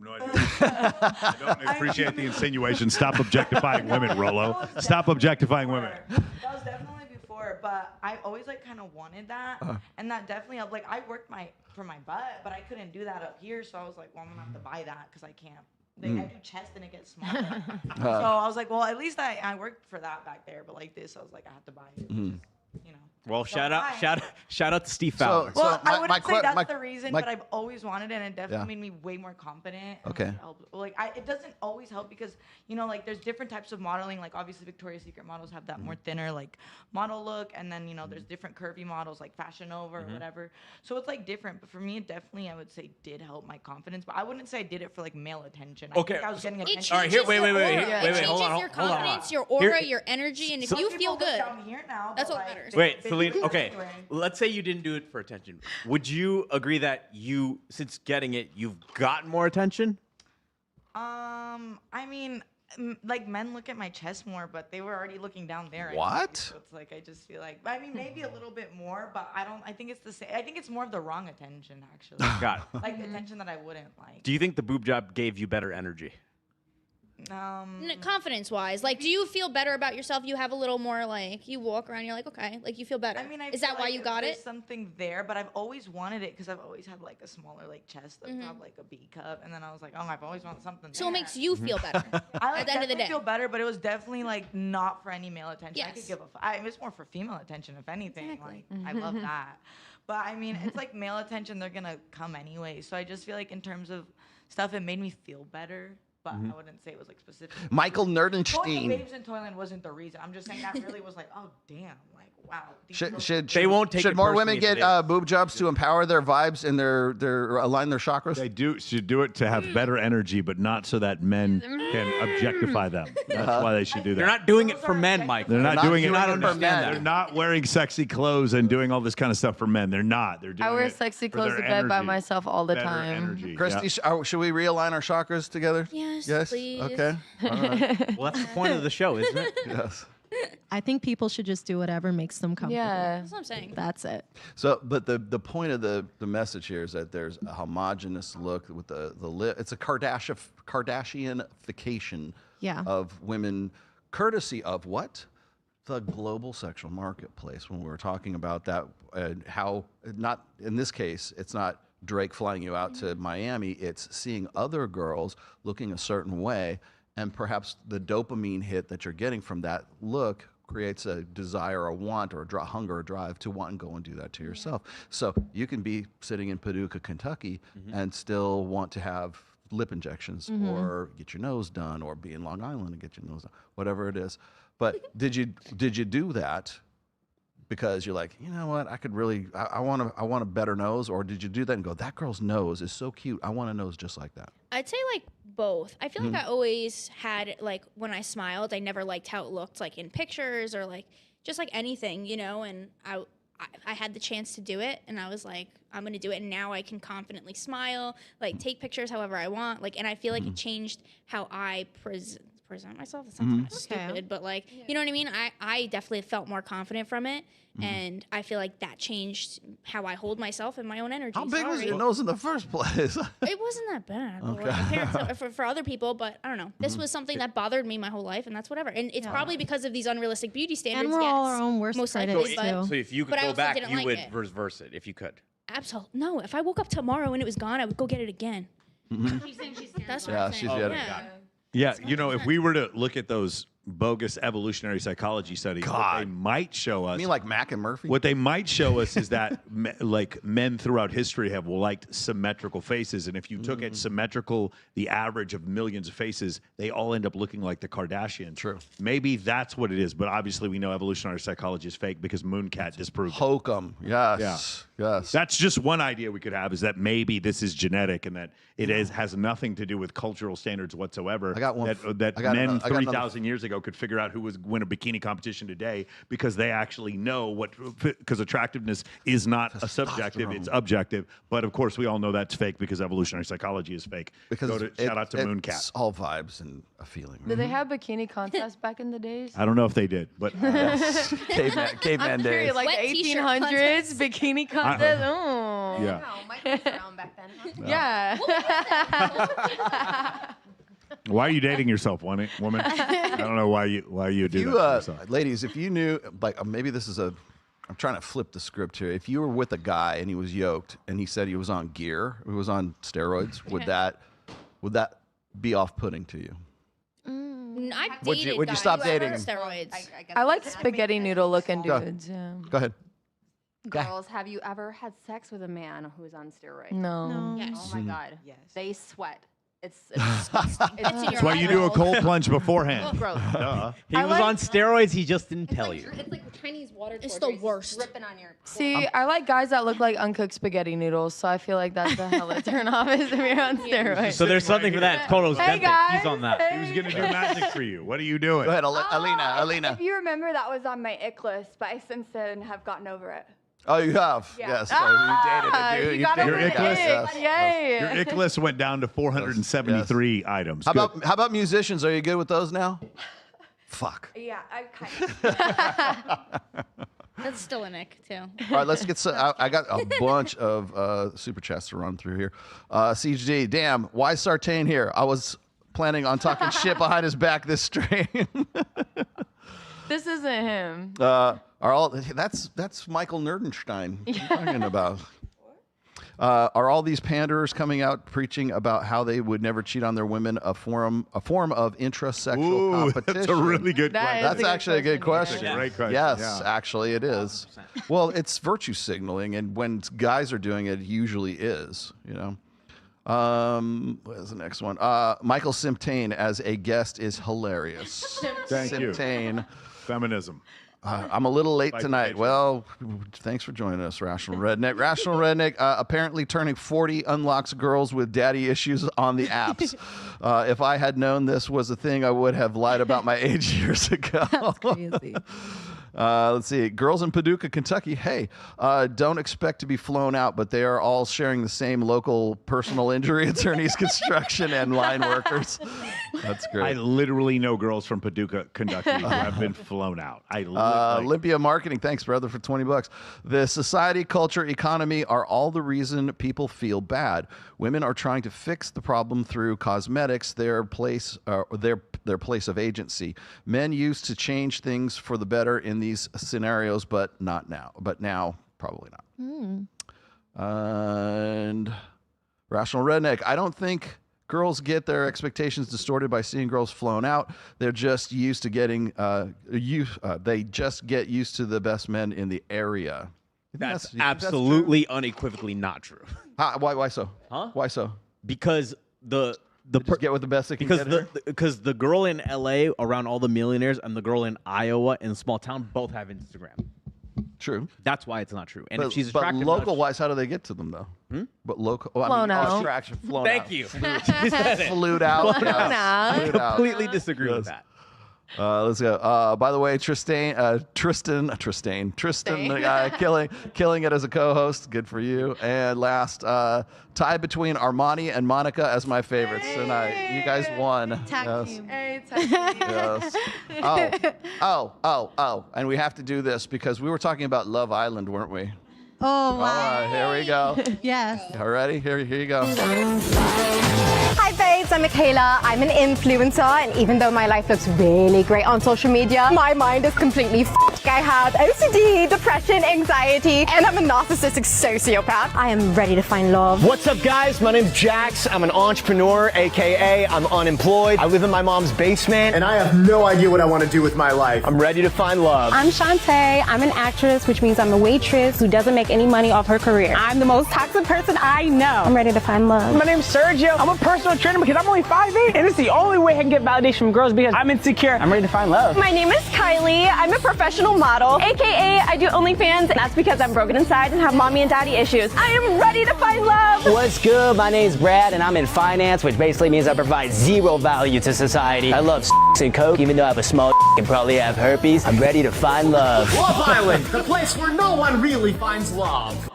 No idea. I don't appreciate the insinuation. Stop objectifying women, Rolo. Stop objectifying women. That was definitely before, but but I always like kind of wanted that, and that definitely helped. Like I worked for my butt, but I couldn't do that up here, so I was like, well, I'm gonna have to buy that because I can't. Like, I do chest and it gets smaller. So I was like, well, at least I worked for that back there, but like this, I was like, I have to buy it. You know. Well, shout out to Steve Fowler. Well, I wouldn't say that's the reason, but I've always wanted it, and it definitely made me way more confident. And, Okay. It doesn't always help because, you know, like there's different types of modeling. Like obviously Victoria's Secret models have that more thinner like model look, and then, you know, there's different curvy models like Fashion Nova or whatever. So it's like different, but for me, it definitely, I would say, did help my confidence. But I wouldn't say I did it for like male attention. I think I was getting attention. All right, here, wait, It changes hold on, your hold on. confidence, your aura, your energy, and if you feel good, down here now, that's what matters. Wait, Celine, okay. Let's say you didn't do it for attention. Would you agree that you, since getting it, you've gotten more attention? I mean, like men look at my chest more, but they were already looking down there. What? So it's like I just feel like, I mean, maybe a little bit more, but I think it's the same. I think it's more of the wrong attention, actually. Got it. Like the attention that I wouldn't like. Do you think the boob job gave you better energy? Confidence wise, like, do you feel better about yourself? You have a little more, like, you walk around, you're like, okay, like you feel better. I mean, is that why you got there's it? something there, but I've always wanted it because I've always had like a smaller like chest that have like a B cup, and then I was like, oh, I've always wanted something. So it makes you feel better. I like, at the end of the day, feel better, but it was definitely like not for any male attention. I could give it's more for female attention, if anything. Exactly. Like I love that, but I mean, it's like male attention. They're gonna come anyway. So I just feel like in terms of stuff, it made me feel better. But I wouldn't say it was like specific. Michael Going to Nerdenstein. Babes in Toyland wasn't the reason. I'm just saying that really was like, oh damn, like wow. Should more women get boob jobs to empower their vibes and their align their chakras? They should do it to have better energy, but not so that men can objectify them. That's why they should do that. They're not doing it for men, Mike. They're not doing it for men. They're not wearing sexy clothes and doing all this kind of stuff for men. They're not. They're doing I wear it sexy for clothes to their bed by energy. myself all the Better time. energy. Christy, Yeah. should we realign our chakras together? Yes, please. Okay. All right. Well, that's the point of the show, isn't it? Yes. I think people should just do whatever makes them comfortable. Yeah. That's what I'm saying. That's it. So, but the point of the message here is that there's a homogenous look with the lip. It's a Kardashianification of women, courtesy of what? The global sexual marketplace. When we were talking about that, how not in this case, it's not Drake flying you out to Miami. It's seeing other girls looking a certain way, and perhaps the dopamine hit that you're getting from that look creates a desire, a want, or a hunger, or drive to want and go and do that to yourself. So you can be sitting in Paducah, Kentucky, and still want to have lip injections, or get your nose done, or be in Long Island and get your nose done, whatever it is. But did you do that because you're like, you know what, I could really, I want a better nose? Or did you do that and go, that girl's nose is so cute, I want a nose just like that? I'd say like both. I feel like I always had, like, when I smiled, I never liked how it looked, like in pictures or like just like anything, you know. And I had the chance to do it, and I was like, I'm gonna do it. And now I can confidently smile, like take pictures however I want, like. And I feel like it changed how I present myself. That sounds kind of stupid, but like, you know what I mean? I definitely felt more confident from it, and I feel like that changed how I hold myself and my own energy. How big was your nose in the first place? It wasn't that bad. Okay. Like, parents, for other people, but I don't know. This was something that bothered me my whole life, and that's whatever. And it's probably because of these unrealistic beauty standards. And we're all our own worst most critics, likely, too. So if you could but I go also back, didn't you like would it. reverse it if you could. Absolutely. No, if I woke up tomorrow and it was gone, I would go get it again. That's what I'm saying. Yeah, you know, if we were to look at those bogus evolutionary psychology studies, what they might show us. You mean like Mac and Murphy? What they might show us is that like men throughout history have liked symmetrical faces, and if you took it symmetrical, the average of millions of faces, they all end up looking like the Kardashians. True. Maybe that's what it is, but obviously we know evolutionary psychology is fake because Mooncat disproved it. Hokum. Yes. Yeah. Yes. That's just one idea we could have, is that maybe this is genetic and that it has nothing to do with cultural standards whatsoever. I got one. That I got men another- I got 3,000 years ago could figure out who was win a bikini competition today because they actually know because attractiveness is not a subjective, it's objective. But of course, we all know that's fake because evolutionary psychology is fake. Because Shout out to Mooncat. It's all vibes and a feeling. Did they have bikini contests back in the days? I don't know if they did, but caveman I'm days. curious, like Wet the t-shirt 1800s contest. bikini contest. Oh. yeah. Mike was around back then, huh? Yeah. Why are you dating yourself, woman? I don't know why you do that. To yourself. Ladies, if you knew, like maybe this is a I'm trying to flip the script here. If you were with a guy and he was yoked and he said he was on gear, he was on steroids, would that be off-putting to you? I've Would you- dated would you guys stop who are dating him? Steroids. I like spaghetti noodle looking Go. dudes. Yeah. Go ahead. Girls, have you ever had sex with a man who's on steroids? No. Yes. Oh my Mhm. God. Yes. They sweat. It's disgusting. That's why you do a cold plunge beforehand. Gross. Duh. He was on steroids. He just didn't tell you. It's like Chinese water. It's the worst. Dripping on your. See, I like guys that look like uncooked spaghetti noodles, so I feel like that's a hella turn off if you're on steroids. So there's something for that. Kono's Hey, Ozempic. guys. He's on that. He was gonna do magic for you. What are you doing? Go ahead, Alina. If you remember, that was on my ick list, but I since then have gotten over it. Oh, you have? Yeah. Yes. You dated a dude. you got dated over a the guy, ick. yes. Yay. Your ick list went down to 473 items. How Good. about musicians? Are you good with those now? Fuck. Yeah, I kind of. That's still an ick too. All right, let's get some. I got a bunch of super chats to run through here. CG, damn, why Sartain here? I was planning on talking shit behind his back this stream. This isn't him. Are all that's Michael Nerdenstein. What are you talking about? Are all these panderers coming out preaching about how they would never cheat on their women a form of intrasexual competition? That's a really good That question. is That's actually a good question. That's a great question. Yes, Yeah. actually it is. Well, it's virtue signaling, and when guys are doing it, it usually is. You know. What is the next one? Michael Simtain as a guest is hilarious. Thank you. Simtain. Feminism. I'm a little late Like tonight. Patriot. Well, thanks for joining us, Rational Redneck. Rational Redneck apparently turning 40 unlocks girls with daddy issues on the apps. If I had known this was a thing, I would have lied about my age years ago. That's crazy. Let's see. Girls in Paducah, Kentucky. Hey, don't expect to be flown out, but they are all sharing the same local personal injury attorneys, construction, and line workers. That's I great. literally know girls from Paducah, Kentucky who have been flown out. I literally. Olympia Marketing, thanks, brother, for $20. The society, culture, economy are all the reason people feel bad. Women are trying to fix the problem through cosmetics, their place of agency. Men used to change things for the better in these scenarios, but not now. But now, probably not. And Rational Redneck, I don't think girls get their expectations distorted by seeing girls flown out. They're just used to getting they just get used to the best men in the area. That's You think that's absolutely unequivocally not true. Why so? Huh? Why so? Because the Just get with the best they can because get. because the girl in LA around all the millionaires and the girl in Iowa in a small town both have Instagram. True. That's why it's not true. And But, if she's but attractive local enough, wise, how do they get to them though? But local, Flown out. attraction, flown Thank out. you. Flued out. Flown yes. out. Flued out. completely disagree with that. Let's go. By the way, Tristan, killing it as a co-host. Good for you. And last, tied between Armani and Monica as my favorites tonight. You guys won. Tag Yes. team. Yes. Oh. And we have to do this because we were talking about Love Island, weren't we? Oh, All wow. right, here we go. Yes. All ready? Here you go. Hi babes, I'm Michaela. I'm an influencer, and even though my life looks really great on social media, my mind is completely f***ed. I have OCD, depression, anxiety, and I'm a narcissistic sociopath. I am ready to find love. What's up, guys? My name's Jax. I'm an entrepreneur, aka I'm unemployed. I live in my mom's basement, and I have no idea what I want to do with my life. I'm ready to find love. I'm Shantae. I'm an actress, which means I'm a waitress who doesn't make any money off her career. I'm the most toxic person I know. I'm ready to find love. My name's Sergio. I'm a personal trainer because I'm only 5'8", and it's the only way I can get validation from girls because I'm insecure. I'm ready to find love. My name is Kylie. I'm a professional model, aka I do OnlyFans, and that's because I'm broken inside and have mommy and daddy issues. I am ready to find love. What's good? My name's Brad, and I'm in finance, which basically means I provide zero value to society. I love sex and coke, even though I have a small and probably have herpes. I'm ready to find love. Love Island, the place where no one really finds love.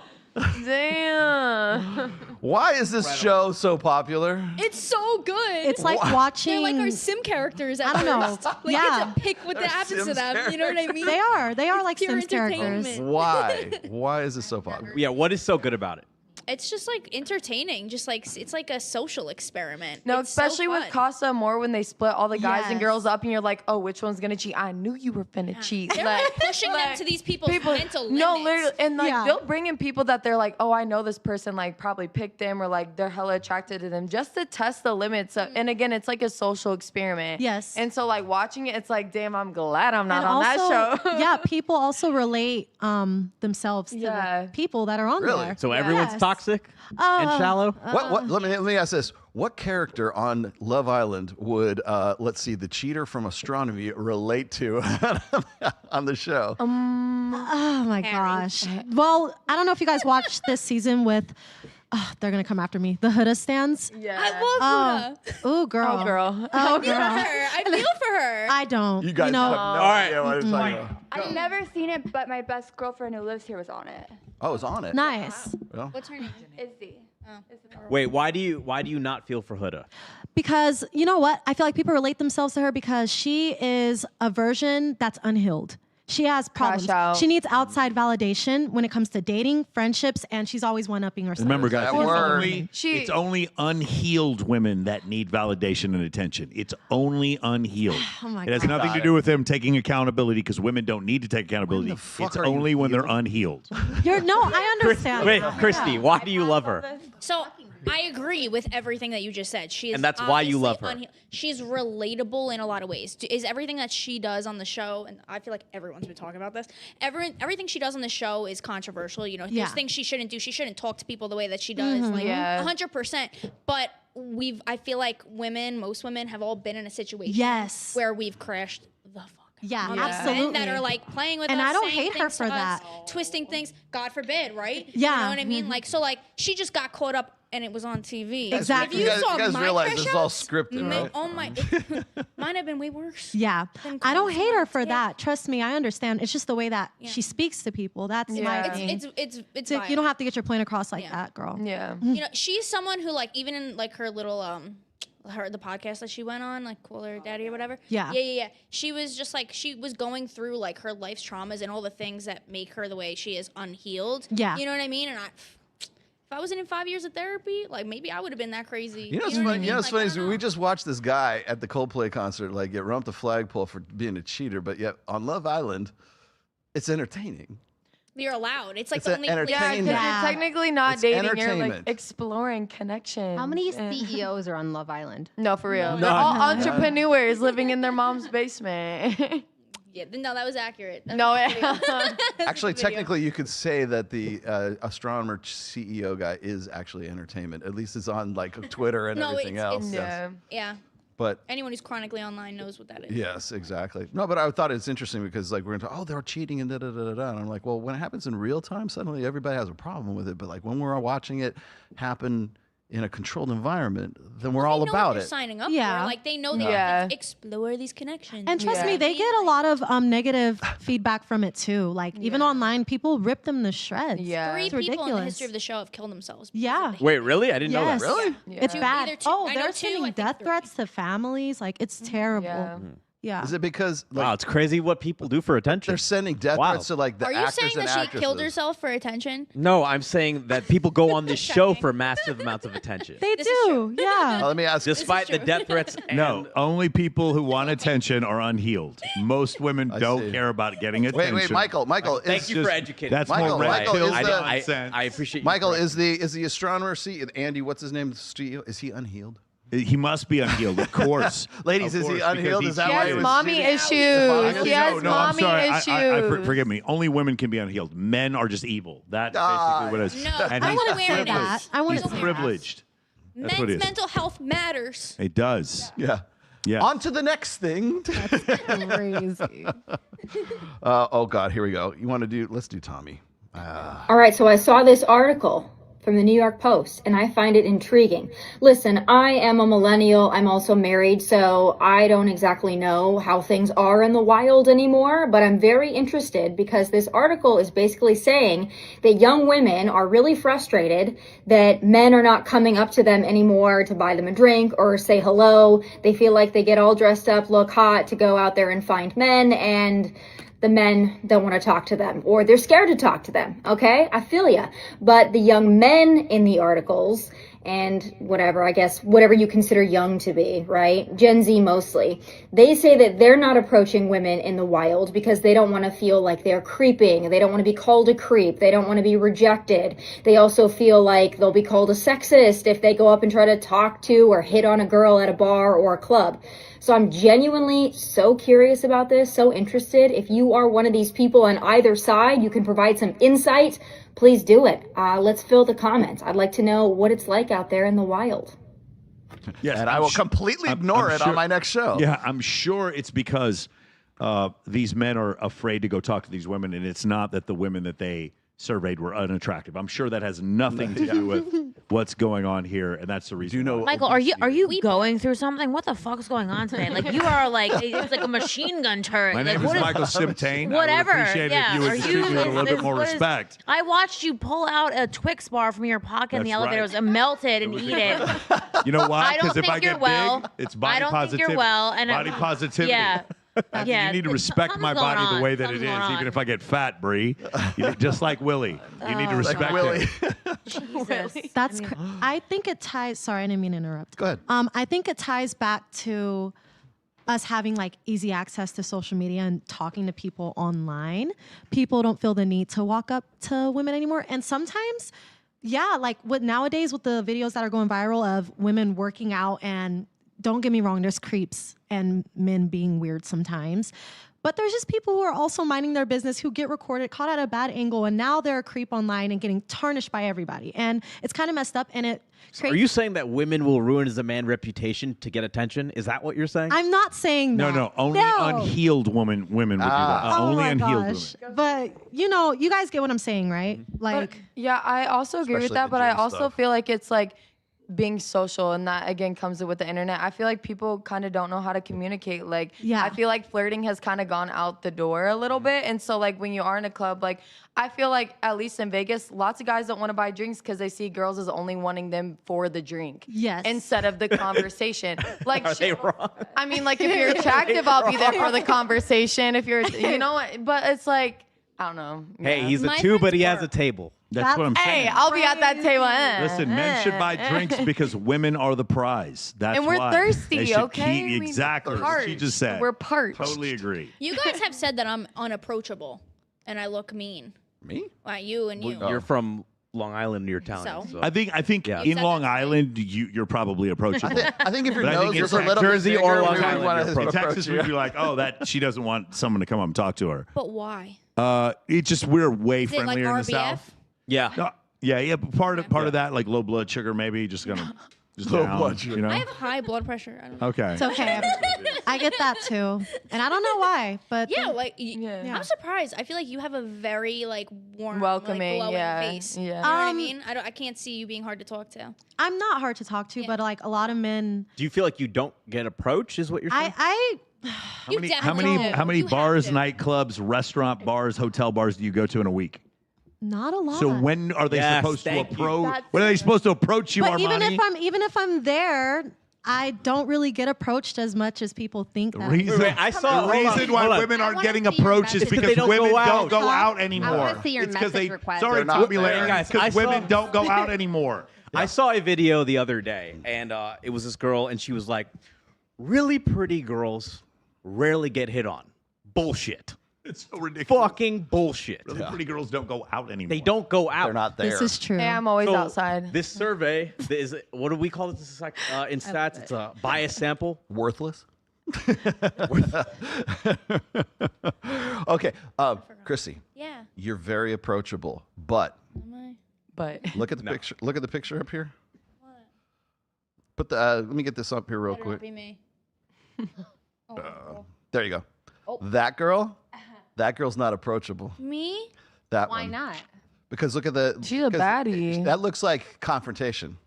Damn. Why is this show so popular? It's so good. It's like watching. They're like our sim characters at I don't know. first. Like Yeah. it's a pick what They're happens to Sims them. You know what I mean? They are like Pure Sims characters. entertainment. Why? Why is this so popular? Yeah, what is so good about it? it's just like entertaining. Just like it's like a social experiment. No, It's so especially with fun. Casa Amor when they split all the guys and Yes. girls up, and you're like, oh, which one's gonna cheat? I knew you were finna cheat. They're like pushing them to these people's mental limits. No, literally, and like they'll bring in people that they're like, oh, I know this person like probably picked them or like they're hella attracted to them just to test the limits. And again, it's like a social experiment. Yes. And so like watching it, it's like, damn, I'm glad I'm not And on also, that show. yeah, people also relate themselves to the people that are on Really? there. So everyone's Yes. toxic and shallow? What? Let me ask this: what character on Love Island would, let's see, the cheater from Astronomy relate to on the show? Oh my gosh. Well, I don't know if you guys watched this season with. They're gonna come after me. The Huda stands. Yeah. I love Huda. Oh, girl. Oh, girl. Oh, I feel for girl. her. I feel for her. I don't. You guys know, have no idea what it's talking about. I've never seen it, but my best girlfriend who lives here was on it. Oh, it's on it. Nice. Well. What's her name? Izzy. Wait, why do you not feel for Huda? Because you know what? I feel like people relate themselves to her because she is a version that's unhealed. She has problems. out. She needs outside validation when it comes to dating, friendships, and she's always one-upping herself. Remember, guys, She- it's only unhealed women that need validation and attention. It's only unhealed. Oh my It has God. nothing to do with them taking accountability because women don't need to take accountability. It's are you only when they're unhealed. I understand. Wait, Christy, why do you love her? So I agree with everything that you just said. She is And that's why you love her. obviously she's relatable in a lot of ways. Is everything that she does on the show, and I feel like everyone's been talking about this. Everything she does on the show is controversial. You know, Yeah. there's things she shouldn't do. She shouldn't talk to people the way that she does. Mhm. Like Yeah. 100%. But I feel like most women have all been in a situation Yes. where we've crashed the fuck. Yeah, Men absolutely. that are like playing with And us, I don't saying hate her things for to us, that. twisting things. God forbid, right? Yeah. You know what I mean? Mhm. Like, so like she just got caught up and it was on TV. Exactly. If You saw guys my realize crash this is all outs, scripted, right? Oh my, mine have been way worse. Yeah. Then I don't close hate her ones, for yeah. that. Trust me, I understand. It's just the way that she speaks to people. That's my thing. It's So you don't have to get your point across like Yeah. that, girl. Yeah. You know, she's someone who like even in like her little the podcast that she went on, like Cooler Daddy or whatever. Yeah. Yeah. She was just like she was going through like her life's traumas and all the things that make her the way she is unhealed. Yeah. You know what I mean? And if I wasn't in 5 years of therapy, like maybe I would have been that crazy. You know what's what I funny? mean? You know what's Like, funny is we just watched this guy at the Coldplay concert like get run up the flagpole for being a cheater, but yet on Love Island, it's entertaining. You're allowed. It's like It's the an only entertainment. Because you're technically not It's dating. You're like entertainment. exploring connections. How many and- CEOs are on Love Island? No, for real. No, They're all none. entrepreneurs living in their mom's basement. Yeah, no, that was accurate. That's No, the video. Actually, That's the video. technically, you could say that the astronomer CEO guy is actually entertainment. At least it's on like Twitter and No, everything it's- else. it's- Yes. Yeah. But Anyone who's chronically online knows what that is. yes, exactly. No, but I thought it's interesting because like we're going to they're cheating and da da da da da. And I'm like, well, when it happens in real time, suddenly everybody has a problem with it. But like when we're watching it happen in a controlled environment, then we're all They know what about they're it. signing up Yeah. for. Like they know they Yeah. have to explore these connections. And trust Yeah. me, they get a lot of negative feedback from it too. Like even online, people rip them to shreds. Yeah. 3 It's people in the ridiculous. history of the show have killed themselves. because Yeah. of the Wait, really? I didn't know Yes. that. Really? Yeah. It's Two- bad. either two- Oh, I know they're 2, sending I think death 3. threats to families. Like it's terrible. Yeah. Yeah. Is it because like, Wow, it's crazy what people do for attention. they're sending death Wow. threats to like the Are you actors saying and that she actresses? killed herself for attention? No, I'm saying that people go on this show for massive amounts of attention. They This is do. Yeah. Let me ask. Despite the true. death threats and No, only people who want attention are unhealed. Most women I don't see. care about getting attention. Wait, Michael. Thank is you for just- educating That's me. Michael, more red Michael pill is the- nonsense. I appreciate you. Michael for- is the astronomer Andy? What's his name? The CEO? Is he unhealed? He must be unhealed, of course. Ladies, Of is he course, because unhealed? Is that He why has he was mommy cheating? issues. He has no, I'm mommy sorry. issues. Forgive me. Only women can be unhealed. Men are just evil. That's basically what it is. No, And I he's wouldn't wear privileged. that. I wouldn't He's wear that. privileged. That's what it Men's is. mental health matters. It does. Yeah. Yeah. On to the next thing. Crazy. Oh God, here we go. You want to do? Let's do Tommy. All right, so I saw this article from the New York Post, and I find it intriguing. Listen, I am a millennial. I'm also married, so I don't exactly know how things are in the wild anymore, but I'm very interested because this article is basically saying that young women are really frustrated that men are not coming up to them anymore to buy them a drink or say hello. They feel like they get all dressed up, look hot to go out there and find men, and the men don't want to talk to them or they're scared to talk to them. Okay, I feel ya. But the young men in the articles and whatever, I guess, whatever you consider young to be, right? Gen Z mostly. They say that they're not approaching women in the wild because they don't want to feel like they're creeping. They don't want to be called a creep. They don't want to be rejected. They also feel like they'll be called a sexist if they go up and try to talk to or hit on a girl at a bar or a club. So I'm genuinely so curious about this, so interested. If you are one of these people on either side, you can provide some insight. Please do it. Let's fill the comments. I'd like to know what it's like out there in the wild. Yes, and I will completely ignore it on my next show. Yeah, I'm sure it's because these men are afraid to go talk to these women, and it's not that the women that they surveyed were unattractive. I'm sure that has nothing to do with what's going on here, and that's the reason. Do you know, Michael, are you going through something? What the fuck is going on today? Like you are like it's like a machine gun turret. My like, name is Michael Simtain. Whatever. I would appreciate it if you would treat me with a little bit more respect. I watched you pull out a Twix bar from your pocket in the That's elevator. right. It was melted and eat it. You know why? I don't Because if think I you're get well. big, it's body I don't positivity. think you're well. And body positivity. Yeah. You need to respect my something's body going the way on. that it Something's is, going even on. if I get fat, Bree. Just like Willie. You need to respect Willie. Jesus. That's I think it ties. Sorry, I didn't mean to interrupt. Go ahead. I think it ties back to us having like easy access to social media and talking to people online. People don't feel the need to walk up to women anymore, and sometimes, yeah, like nowadays with the videos that are going viral of women working out, and don't get me wrong, there's creeps and men being weird sometimes. But there's just people who are also minding their business who get recorded, caught at a bad angle, and now they're a creep online and getting tarnished by everybody. And it's kind of messed up, and it Are you saying that women will ruin as a man reputation to get attention? Is that what you're saying? I'm not saying that. No, only unhealed women would do that. Oh Only my unhealed gosh. women. But you guys get what I'm saying, right? Like, Yeah, I also agree with Especially that, the but I gym also stuff. feel like it's like being social, and that again comes with the internet. I feel like people kind of don't know how to communicate. Like, Yeah. I feel like flirting has kind of gone out the door a little bit. And so like when you are in a club, like I feel like at least in Vegas, lots of guys don't want to buy drinks because they see girls as only wanting them for the drink. Yes. Instead of the conversation. Like, Are they wrong? I mean, like if you're attractive, I'll be there for the conversation. If you're, you know what? But it's like, I don't know. Hey, Yeah. he's a My two, but he friends has a table. That's what I'm saying. Hey, I'll be at that table. Listen, men should buy drinks because women are the prize. That's And we're why. thirsty, They should okay? keep- I mean, exactly what she parched. just said. We're parched. Totally agree. You guys have said that I'm unapproachable and I look mean. Me? Well, you and you. You're from Long Island, you're Italian. So? I think Yeah. in said Long that to me. Island you're probably approachable. I think if your But I think nose in was a little Jersey bit or bigger, Long we would Island, want you're to in approach Texas, you. we'd be like, oh, that she doesn't want someone to come up and talk to her. But why? It's just we're way Is it like friendlier in the RBF? South. Yeah. Yeah. But part of that, like low blood sugar, maybe just gonna just Low down, blood sugar. You know? I have high blood pressure. I don't know. Okay. it's okay. I get that too. And I don't know why, but Yeah, like Yeah. I'm surprised. I feel like you have a very like warm, Welcoming, like, glowing yeah, face. yeah. You know what I Um, mean? I can't see you being hard to talk to. I'm not hard to talk to, Yeah. but like a lot of men, Do you feel like you don't get approached? Is what you're saying? I You How many definitely do. You bars, have to. nightclubs, restaurant bars, hotel bars do you go to in a week? not a lot. So when are they Yes, supposed to thank you. approach? When are they supposed to approach you, but Armani? even if I'm there, I don't really get approached as much as people think. The That. reason, Wait, I saw- the hold on, reason why hold on. women I aren't wanna getting see your approached is message. because They don't women go out. don't go out I anymore. wanna see your It's 'cause message they, request. sorry, They're not Tommy there. Larry, Guys, I because saw- women don't go out anymore. I saw a video the other day, and it was this girl, and she was like, really pretty girls rarely get hit on. Bullshit. It's so ridiculous. Fucking bullshit. Really pretty girls don't go out anymore. They don't go out. They're not there. This is true. Hey, I'm always So, outside. This survey is, what do we call it? This is like, in stats, it's a bias sample. Worthless. Okay, Chrissy, Yeah. you're very approachable, but Am I? But look at the picture. Look at the picture up here. What? Put the. Let me get this up here real Better not quick. be me. There you go. Oh. That girl. That girl's not approachable. Me? That Why one. not? Because look at the. She's a 'cause baddie. That looks like confrontation.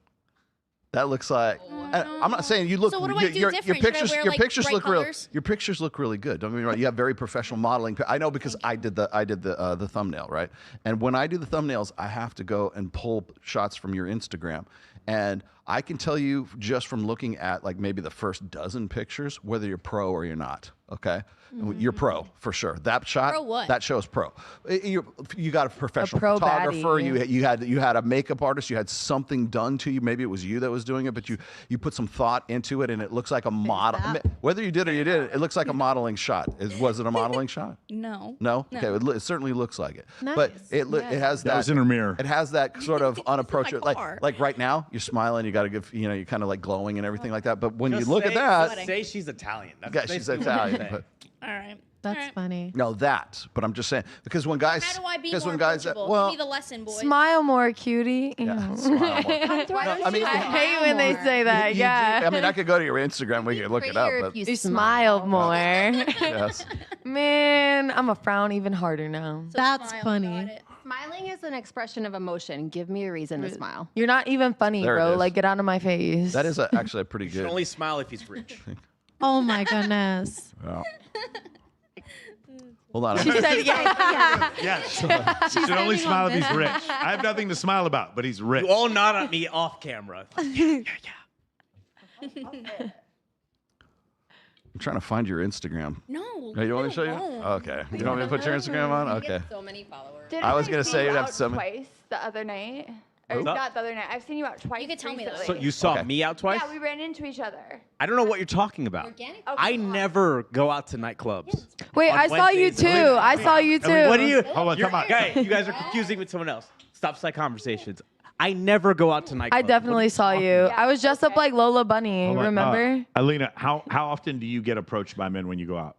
That looks like. I'm not saying you look. So what do I do your different? Should I pictures. wear, Your like, pictures bright look real. colors? Your pictures look really good. Don't get me wrong. You have very professional modeling. I know because I did the thumbnail, right? And when I do the thumbnails, I have to go and pull shots from your Instagram, and I can tell you just from looking at like maybe the first dozen pictures whether you're pro or you're not. Okay, you're pro for sure. That shot, Pro what? that shows pro. You got a professional pro photographer. baddie. You had a makeup artist. You had something done to you. Maybe it was you that was doing it, but you put some thought into it, and it looks like a model. Whether you did or you didn't, it looks like a modeling shot. Was it a modeling shot? No. No. Okay, it certainly looks like it. But it has that. That was in her mirror. It has that sort of unapproachable. Like right now, you're smiling. You got to give. You're kind of like glowing and everything like that. But when you look at that, say she's Italian. That's yeah, she's Italian. But, All right. That's funny. no, but I'm just saying because when guys, How do I be because more when guys, approachable? well, Give me the lesson, boys. Smile more, cutie. yeah, smile more. I hate when they say that. Yeah. I mean, I could go to your Instagram. We could look it up. But You smiled more. yes. Man, I'm a frown even harder now. That's funny. Smiling is an expression of emotion. Give me a reason to smile. You're not even funny, There it bro. is. Like, get out of my face. That is actually a pretty You should good. only smile if he's rich. Oh my goodness. Well, hold on. She said, yeah. Yes. You should only smile if he's rich. I have nothing to smile about, but he's rich. You all nod at me off camera. I'm trying to find your Instagram. No. Oh, you want me to show you? won't. Okay. You want me to put your Instagram on? Okay. So many followers. Didn't I was gonna see say you you'd have out so many. twice the other night. Or Who? not the other night. I've seen you out twice. You could tell me recently. though. So you saw me out twice? Yeah, we ran into each other. I don't know what you're talking about. I never go out to nightclubs. Wait, On I saw you Wednesdays. too. I saw you too. What do you? Hold on, you're- come on. Hey, you guys are confusing me with someone else. Stop side conversations. I never go out to nightclubs. I definitely saw you. I was dressed up like Lola Bunny. Hold on, Remember? Alina, how often do you get approached by men when you go out?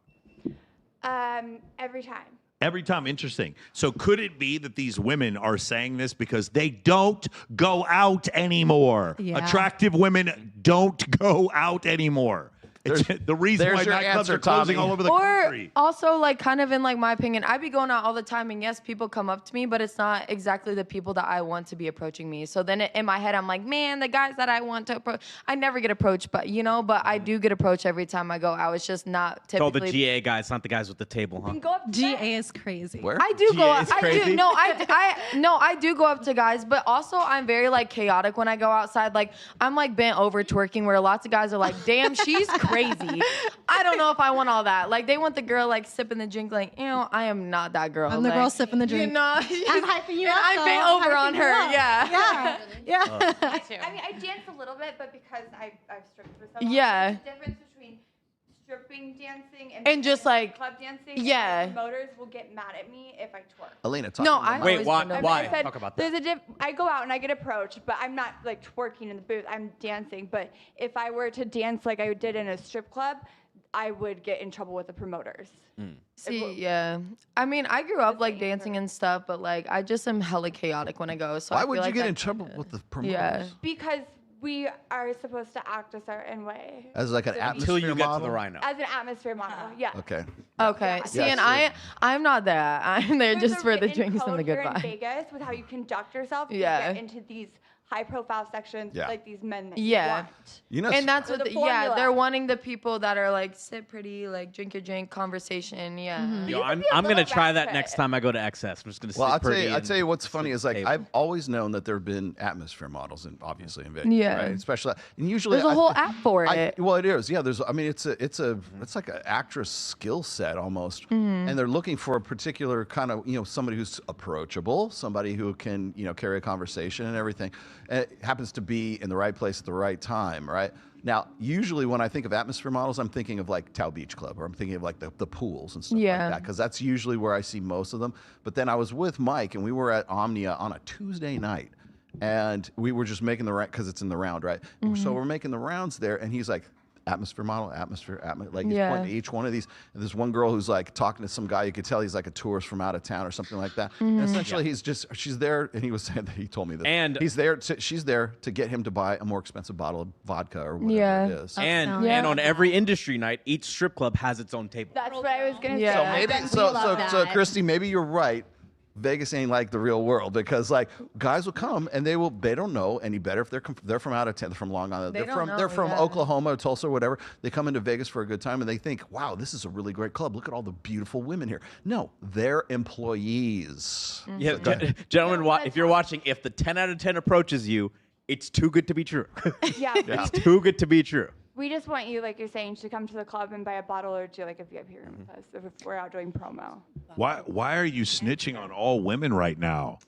Every time. Every time. Interesting. So could it be that these women are saying this because they don't go out anymore? Yeah. Attractive women don't go out anymore. It's the reason there's why your nightclubs answer, are closing Tommy. all over the Or country. also, like, kind of in like my opinion, I be going out all the time, and yes, people come up to me, but it's not exactly the people that I want to be approaching me. So then in my head, I'm like, man, the guys that I want to approach, I never get approached, but I do get approached every time I go out. It's just not Oh, typically. the GA guys, not the guys with the table, huh? GA is crazy. Where? I do go GA up. is I crazy? do. No, I do go up to guys, but also I'm very like chaotic when I go outside. Like I'm like bent over twerking, where lots of guys are like, "Damn, she's crazy." I don't know if I want all that. Like they want the girl like sipping the drink. Like I am not that girl. I'm the like, girl sipping the drink. You know, I'm hyping you up. I'm though. bent I'm over hyping on you her. up. Yeah. Yeah. I mean, I dance a little bit, but because I've stripped for so long, Yeah. there's a difference between stripping dancing And just, like, club dancing. yeah. And promoters will get mad at me if I twerk. Alina, talk No, to me I about- Wait, always why? wonder. Why? I said, Talk about that. there's I go out and I get approached, but I'm not like twerking in the booth. I'm dancing. But if I were to dance like I did in a strip club, I would get in trouble with the promoters. See, yeah. I mean, I grew up like dancing and stuff, but like I just am hella chaotic when I go. So Why I feel would you like get that in trouble kinda- with the promoters? Yeah. Because we are supposed to act a certain way. As like an So atmosphere Until you get to model? the rhino. As an atmosphere model, yeah. Okay. Okay. See, Yeah, and sure. I'm not that. I'm there There's just a for the written drinks and the code good here in vibes. Vegas with how you conduct yourself. Yeah. To get into these high-profile sections, Yeah. like these men that Yeah. you want. You know, And that's So what the yeah, formula. they're wanting the people that are like sit pretty, like drink your drink, conversation. Yeah. Yo, You I'm could be a gonna little try that ratchet. next time I go to XS. I'm just gonna sit well, I'll pretty. tell you what's and funny sit is like table. I've always known that there have been atmosphere models, and obviously in Vegas, Yeah. right? Especially, and usually There's a whole app for I- it. well, it is. Yeah, there's. I mean, it's like an actress skill set almost, Mm-hmm. and they're looking for a particular kind of somebody who's approachable, somebody who can carry a conversation and everything. And it happens to be in the right place at the right time, right? Now, usually when I think of atmosphere models, I'm thinking of like Tao Beach Club, or I'm thinking of like the pools and stuff Yeah. like that, because that's usually where I see most of them. But then I was with Mike, and we were at Omnia on a Tuesday night, and we were just making the round because it's in the round, right? So we're making the rounds there, and he's like, atmosphere model, like he's Yeah. pointing to each one of these. And there's one girl who's like talking to some guy. You could tell he's like a tourist from out of town or something like that. And essentially, she's there, and he was saying that he told me that. And- she's there to get him to buy a more expensive bottle of vodka or whatever Yeah. it is. and Yeah. and on every industry night, each strip club has its own table. That's what I was gonna Yeah. So say. maybe, We so love so that. Christy, maybe you're right. Vegas ain't like the real world, because like guys will come and they don't know any better if they're from out of town, they're from Long Island, They don't know, they're from yeah. Oklahoma, Tulsa, whatever. They come into Vegas for a good time and they think, wow, this is a really great club. Look at all the beautiful women here. No, they're employees. Yeah, gentlemen, if you're watching, if the 10 out of 10 approaches you, it's too good to be true. Yeah. It's too good to be true. We just want you, like you're saying, to come to the club and buy a bottle or two, like a VIP room with us if we're out doing promo. Why are you snitching on all women right now?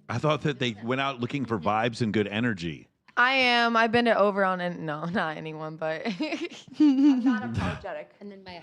I thought that they went out looking for vibes and good energy. I am. I've been over on it. No, not anyone, but I'm not apologetic. And then my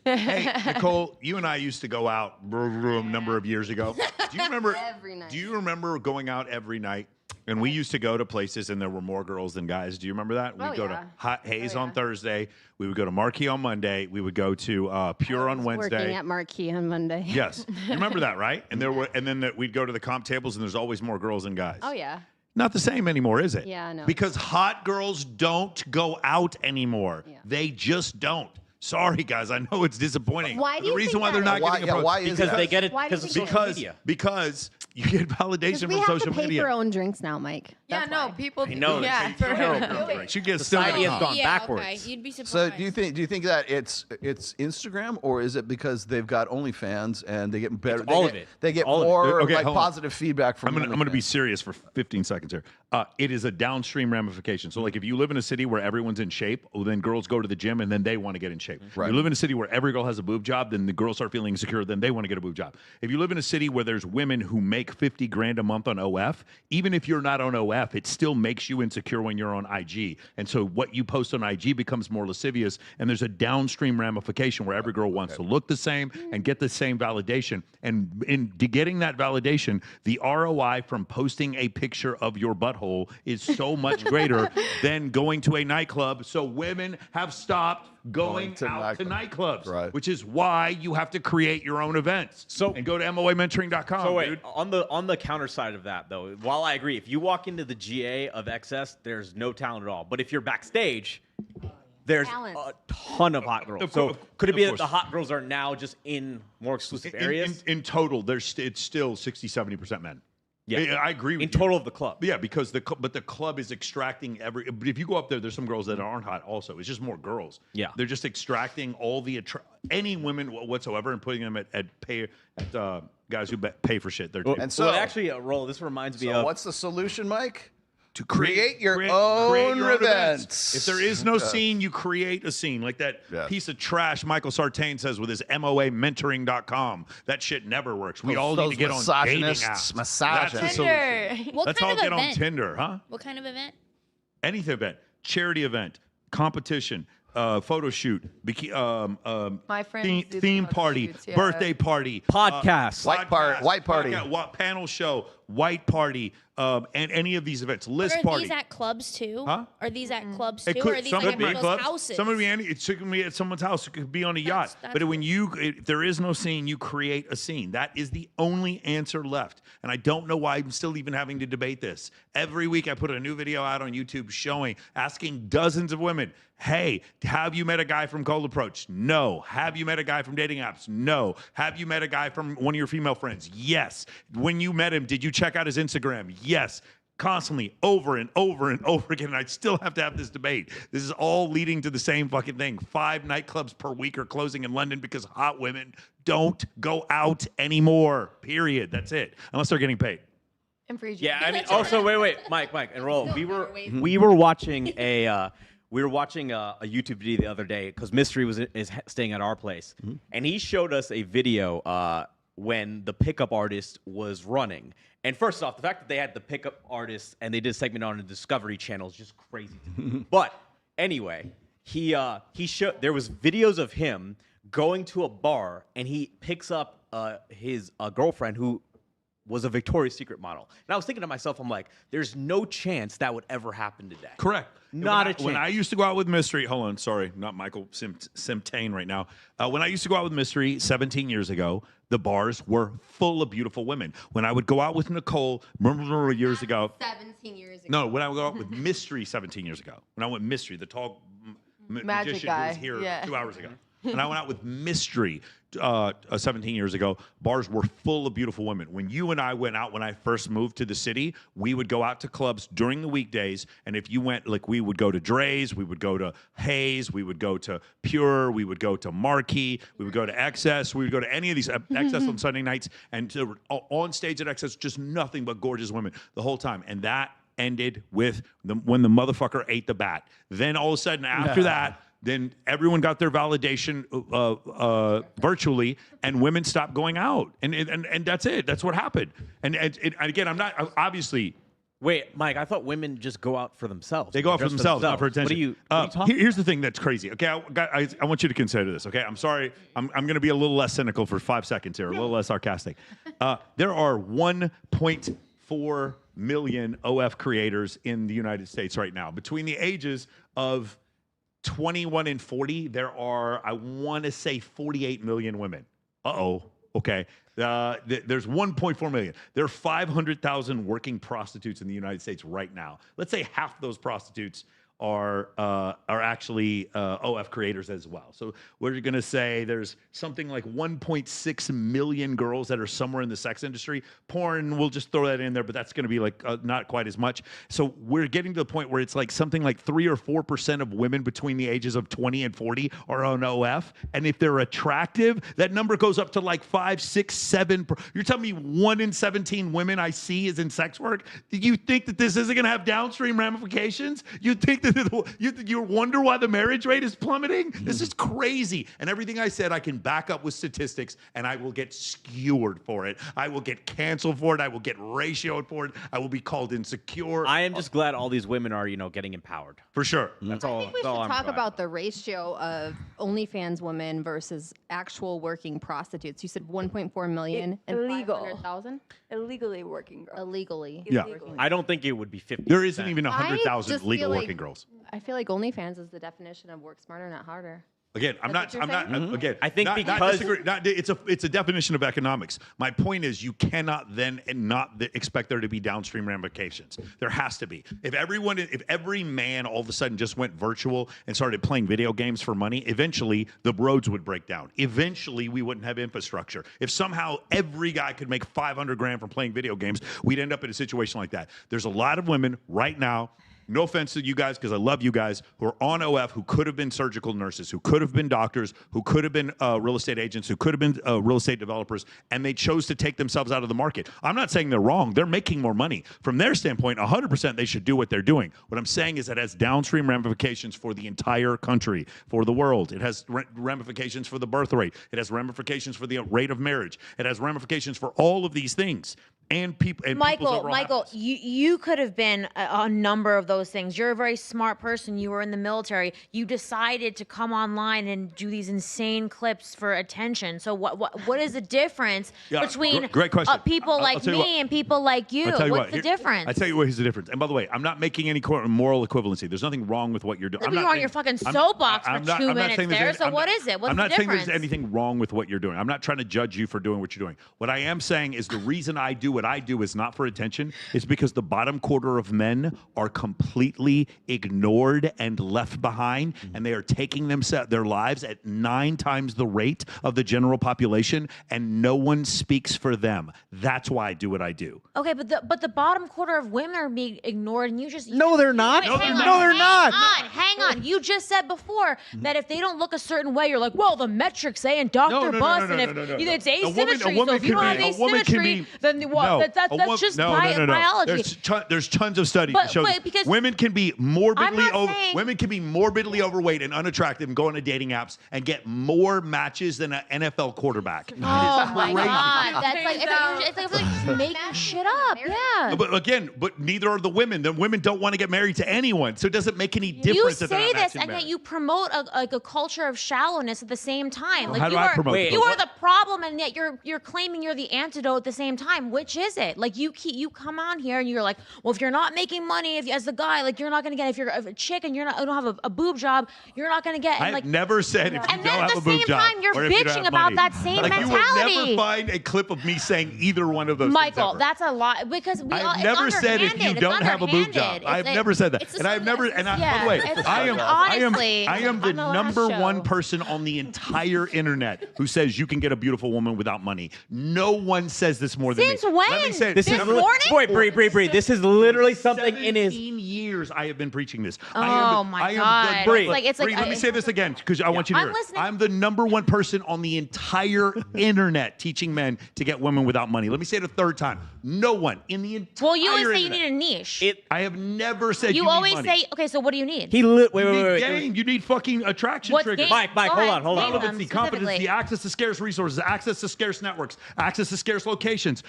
Hey, Nicole, you and I used to go out a number of years ago. Do you remember? Every night. Do you remember going out every night? And we used to go to places, and there were more girls than guys. Do you remember that? We'd go to Hot Haze on Thursday. We would go to Marquee on Monday. We would go to Pure on Wednesday. Working at Marquee on Monday. Yes, you remember that, right? And then we'd go to the comp tables, and there's always more girls than guys. Oh yeah. Not the same anymore, is it? Yeah, I know. Because hot girls don't go out anymore. Yeah. They just don't. Sorry, guys. I know it's disappointing. Why do you the reason think why that they're not is? getting approached why is Because that? they get it Why do you because of think social because media. because you get validation We from have social to pay media. for our own drinks now, Mike. yeah, That's no, why. people. I know. Yeah, It's terrible. You get Society still has gone backwards. Okay. You'd be surprised. So do you think that it's Instagram, or is it because they've got OnlyFans and they get better? It's all of it. They get All of it. more Okay, like hold on. positive feedback from. I'm going to be OnlyFans. serious for 15 seconds here. It is a downstream ramification. So, like, if you live in a city where everyone's in shape, well, then girls go to the gym and then they want to get in shape. Right. If you live in a city where every girl has a boob job, then the girls start feeling insecure, then they want to get a boob job. If you live in a city where there's women who make 50 grand a month on OF, even if you're not on OF, it still makes you insecure when you're on IG. And so what you post on IG becomes more lascivious, and there's a downstream ramification where every girl wants to look the same and get the same validation. And in getting that validation, the ROI from posting a picture of your butthole is so much greater than going to a nightclub. So women have stopped going to out to nightclubs, Right. which is why you have to create your own events. And go to MOAmentoring.com, So wait, dude. on the counter side of that though, while I agree, if you walk into the GA of XS, there's no talent at all. But if you're backstage, there's Talent. a ton of hot girls. Of So course- could it of be that course. the hot girls are now just in more exclusive areas? In total, it's still 60-70% men. Yeah. I agree with in you. total of the club. Yeah, because the club is extracting every. But if you go up there, there's some girls that aren't hot. Also, it's just more girls. Yeah. they're just extracting all the any women whatsoever and putting them at guys who pay for shit. They're And so, Well, actually, Roll, this reminds me of what's the solution, Mike? to Create your own events. If there is no scene, you create a scene. Like that piece of trash Michael Sartain says with his MOAmentoring.com. That shit never works. We all need to get on dating misogynists, apps. misogynists. That's the solution. What Let's kind all of get on event? Tinder, huh? What kind of event? Anything event, charity event, competition, photo shoot, My friends do the theme photo party, shoots, yeah. birthday party, Podcast. White party. panel show, white party, and any of these events, But list are party. these at clubs too? Huh? Are these at clubs too? It or could, are these some like could be at at people's clubs. houses? Some would be it could be at someone's house. It could be on a yacht. that's But when if there is no scene, you create a scene. That is the only answer left. And I don't know why I'm still even having to debate this. Every week I put a new video out on YouTube asking dozens of women, hey, have you met a guy from Cold Approach? No. Have you met a guy from dating apps? No. Have you met a guy from one of your female friends? Yes. When you met him, did you check out his Instagram? Yes. Constantly, over and over and over again. And I still have to have this debate. This is all leading to the same fucking thing. 5 nightclubs per week are closing in London because hot women don't go out anymore. Period. That's it. Unless they're getting paid. And free Yeah, I mean, also, wait, Mike, and Roll. We were watching a YouTube video the other day because Mystery is staying at our place, and he showed us a video when the pickup artist was running. And first off, the fact that they had the pickup artist and they did a segment on the Discovery Channel is just crazy to me. But anyway, he showed there was videos of him going to a bar and he picks up his girlfriend who was a Victoria's Secret model. And I was thinking to myself, I'm like, there's no chance that would ever happen today. Correct. Not a chance. When I used to go out with Mystery, hold on, sorry, not Michael Simtain right now. When I used to go out with Mystery 17 years ago, the bars were full of beautiful women. When I would go out with Nicole, remember years ago? 17 years ago. No, when I would go out with Mystery 17 years ago. When I went Mystery, the tall Magic magician guy. who was here Yeah. 2 hours ago. And I went out with Mystery 17 years ago. Bars were full of beautiful women. When you and I went out when I first moved to the city, we would go out to clubs during the weekdays. And if you went, like we would go to Dre's, we would go to Hayes, we would go to Pure, we would go to Marquee, we would go to XS, we would go to any of these XS on Sunday nights. And on stage at XS, just nothing but gorgeous women the whole time. And that ended with when the motherfucker ate the bat. Then all of a sudden after that, then everyone got their validation virtually, and women stopped going out, and that's it. That's what happened. And again, I'm not obviously. Wait, Mike, I thought women just go out for themselves. They go out for themselves, not for attention. What are you talking Here's the thing that's crazy. Okay, I want you to consider this. Okay, I'm sorry. I'm going to be a little less cynical for 5 seconds here, a little less sarcastic. There are 1.4 million OF creators in the United States right now. Between the ages of 21 and 40, there are, I want to say, 48 million women. Okay. There's 1.4 million. There are 500,000 working prostitutes in the United States right now. Let's say half those prostitutes are actually OF creators as well. So we're going to say there's something like 1.6 million girls that are somewhere in the sex industry. Porn, we'll just throw that in there, but that's going to be like not quite as much. So we're getting to the point where it's like something like 3 or 4% of women between the ages of 20 and 40 are on OF. And if they're attractive, that number goes up to like 5, 6, 7. You're telling me 1 in 17 women I see is in sex work? Do you think that this isn't going to have downstream ramifications? You think that you wonder why the marriage rate is plummeting? This is crazy. And everything I said, I can back up with statistics, and I will get skewered for it. I will get canceled for it. I will get ratioed for it. I will be called insecure. I am just glad all these women are, getting empowered. For sure. That's all. I think we should I'm talk glad. about the ratio of OnlyFans women versus actual working prostitutes. You said 1.4 million and Illegal. 500,000? Illegally working girls. Illegally. Yeah. I don't think it would be 50. There isn't even I 100,000 just legal feel working like- girls. I feel like OnlyFans is the definition of work smarter, not harder. Again, I'm not. Again, I think not because- disagree, it's a definition of economics. My point is, you cannot then and not expect there to be downstream ramifications. There has to be. If every man all of a sudden just went virtual and started playing video games for money, eventually the roads would break down. Eventually, we wouldn't have infrastructure. If somehow every guy could make 500 grand from playing video games, we'd end up in a situation like that. There's a lot of women right now. No offense to you guys, because I love you guys, who are on OF, who could have been surgical nurses, who could have been doctors, who could have been real estate agents, who could have been real estate developers, and they chose to take themselves out of the market. I'm not saying they're wrong. They're making more money. From their standpoint, 100% they should do what they're doing. What I'm saying is that it has downstream ramifications for the entire country, for the world. It has ramifications for the birth rate. It has ramifications for the rate of marriage. It has ramifications for all of these things. And people's overall happiness. you could have been a number of those things. You're a very smart person. You were in the military. You decided to come online and do these insane clips for attention. So what is the difference between great question. People like me and people like you? What's the difference? I tell you what, here's the difference. And by the way, I'm not making any moral equivalency. There's nothing wrong with what you're doing. You're on your fucking soapbox for 2 minutes there. So what is it? What's I'm the not difference? saying there's anything wrong with what you're doing. I'm not trying to judge you for doing what you're doing. What I am saying is the reason I do what I do is not for attention. It's because the bottom quarter of men are completely ignored and left behind, and they are taking their lives at 9 times the rate of the general population, and no one speaks for them. That's why I do what I do. Okay, but the bottom quarter of women are being ignored, and No, they're not. Wait, hang on. You just said before that if they don't look a certain way, you're like, well, the metrics say and Dr. Bus, and if it's asymmetry, so if you don't have asymmetry, then what? That's just biology. There's tons of studies that show because women can be morbidly overweight and unattractive and go on to dating apps and get more matches than an NFL quarterback. Oh my God, that's like it's like just making shit up. Yeah. But neither are the women. The women don't want to get married to anyone, so it doesn't make any difference. You that they're say not this, matching and yet marriage. you promote a culture of shallowness at the same time. Like How do you I are, promote you are the problem, and yet you're claiming you're the antidote at the same time. Which is it? Like you come on here and you're like, well, if you're not making money, as a guy, like you're not gonna get. If you're a chick and you don't have a boob job, you're not gonna get. And I've never said if you don't have a boob job. And then at the same time, you're or if you don't bitching have about money. that same like mentality. You will never find a clip of me saying either one of those things Michael, ever. that's a lot because I've never said if you don't have a boob job. I've never said that. And I've never. And by the way, I am the number one person on the entire internet who says you can get a beautiful woman without money. No one says this more than me. Since when Let me say this This is morning? Boy, Bree. This is literally something in his. 17 years I have been preaching this. Oh my God. Bree, It's like Bree, let me say this again because I want you to I'm hear it. listening. I'm the #1 person on the entire internet teaching men to get women without money. Let me say it a third time. No one in the entire Well, you always say you internet. need a niche. I have never said You need always money. say, okay, so what do you need? Wait. Game. You need fucking attraction What's triggers. game? Mike, hold on. Relevancy, competency, access to scarce resources, access to scarce networks, access to scarce locations,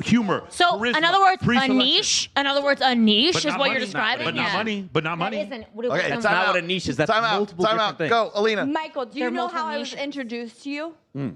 humor. So, charisma, in other words, a pre-selection. niche. In other words, a niche But is not what money. you're describing. But not money. But not money. Okay, That's not what a niche is. That's multiple different things. Go, Alina. Michael, do you They're know how I was multi-niches. introduced to you? Mm.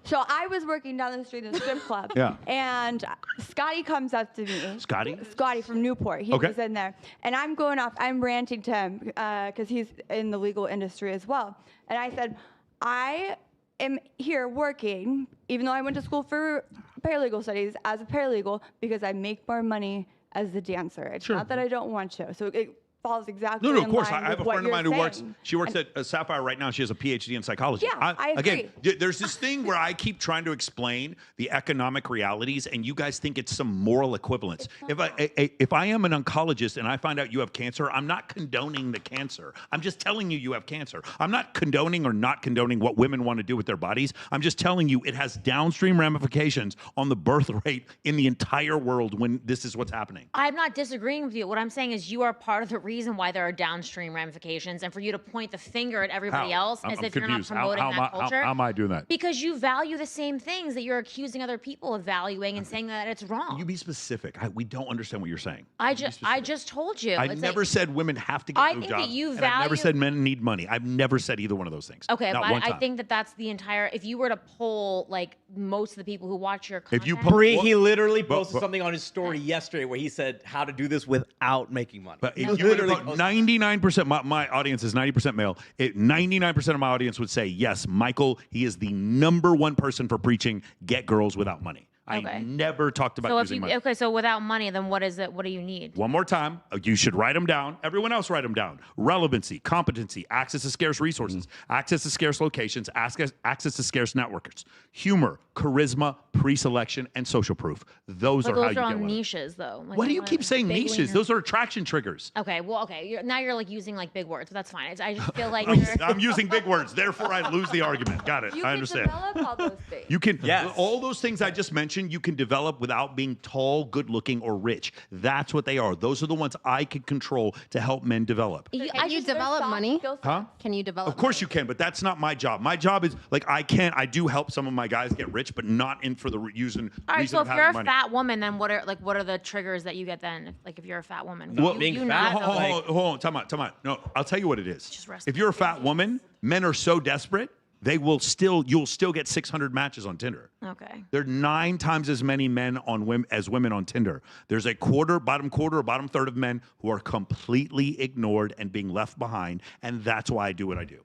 So I was working down the street in the strip club. Yeah. And Scotty comes up to me. Scotty? Scotty from Newport. He Okay. was in there. And I'm going off, I'm ranting to him because he's in the legal industry as well. And I said, I am here working, even though I went to school for paralegal studies, as a paralegal, because I make more money as the dancer. It's not that I don't want to. So it falls exactly No, in of course. line I have with a what friend of you're mine who works. saying. She works at Sapphire right now. She has a PhD in psychology. Yeah, I Again, there's this thing where I keep trying to explain the economic realities, and you guys think it's some moral equivalence. If I am an oncologist and I find out you have cancer, I'm not condoning the cancer. I'm just telling you you have cancer. I'm not condoning or not condoning what women want to do with their bodies. I'm just telling you it has downstream ramifications on the birth rate in the entire world when this is what's happening. I'm not disagreeing with you. What I'm saying is you are part of the reason why there are downstream ramifications, and for you to point the finger at everybody How? else as I'm if you're not confused. promoting that culture. How am I doing that? Because you value the same things that you're accusing other people of valuing and saying that it's wrong. You be specific. We don't understand what you're saying. I just told you. I It's never like- said women have to get I boob think that jobs. you and I've never value- said men need money. I've never said either one of those things. Okay, Not but one I time. think that that's the entire. If you were to poll like most of the people who watch your content, If you Bree, he literally posted something on his story yesterday where he said how to do this without making money. But He if you would literally have posted- 99%, my audience is 90% male. 99% of my audience would say, yes, Michael, he is the #1 person for preaching get girls without money. Okay. I never talked about so if using you money. okay, so without money, then what is it? What do you need? One more time, you should write them down. Everyone else write them down. Relevancy, competency, access to scarce resources, access to scarce locations, access to scarce networks, humor, charisma, pre-selection, and social proof. Those But are how those you are get all women. niches, though. Like, Why do you what- keep saying big niches? winger. Those are attraction triggers. Okay, well, okay. Now you're like using like big words, but that's fine. I just feel like I'm using big words, therefore I lose the argument. Got it. I understand. Develop all those things. You can, all those things I just mentioned, you can develop without being tall, good looking, or rich. That's what they are. Those are the ones I can control to help men develop. Can you develop money? Huh? Can you develop? Of course you can, but that's not my job. My job is like I do help some of my guys get rich, but not in for the reason all right. reason So of if you're having a money. fat woman, then what are the triggers that you get then? Like if you're a fat woman, Well, you not know, like- hold on, time out. No, I'll tell you what it is. Just rest If you're a fat woman, men are so desperate, you'll still get 600 matches on Tinder. Okay. There are 9 times as many men on as women on Tinder. There's a bottom quarter or bottom third of men who are completely ignored and being left behind, and that's why I do what I do.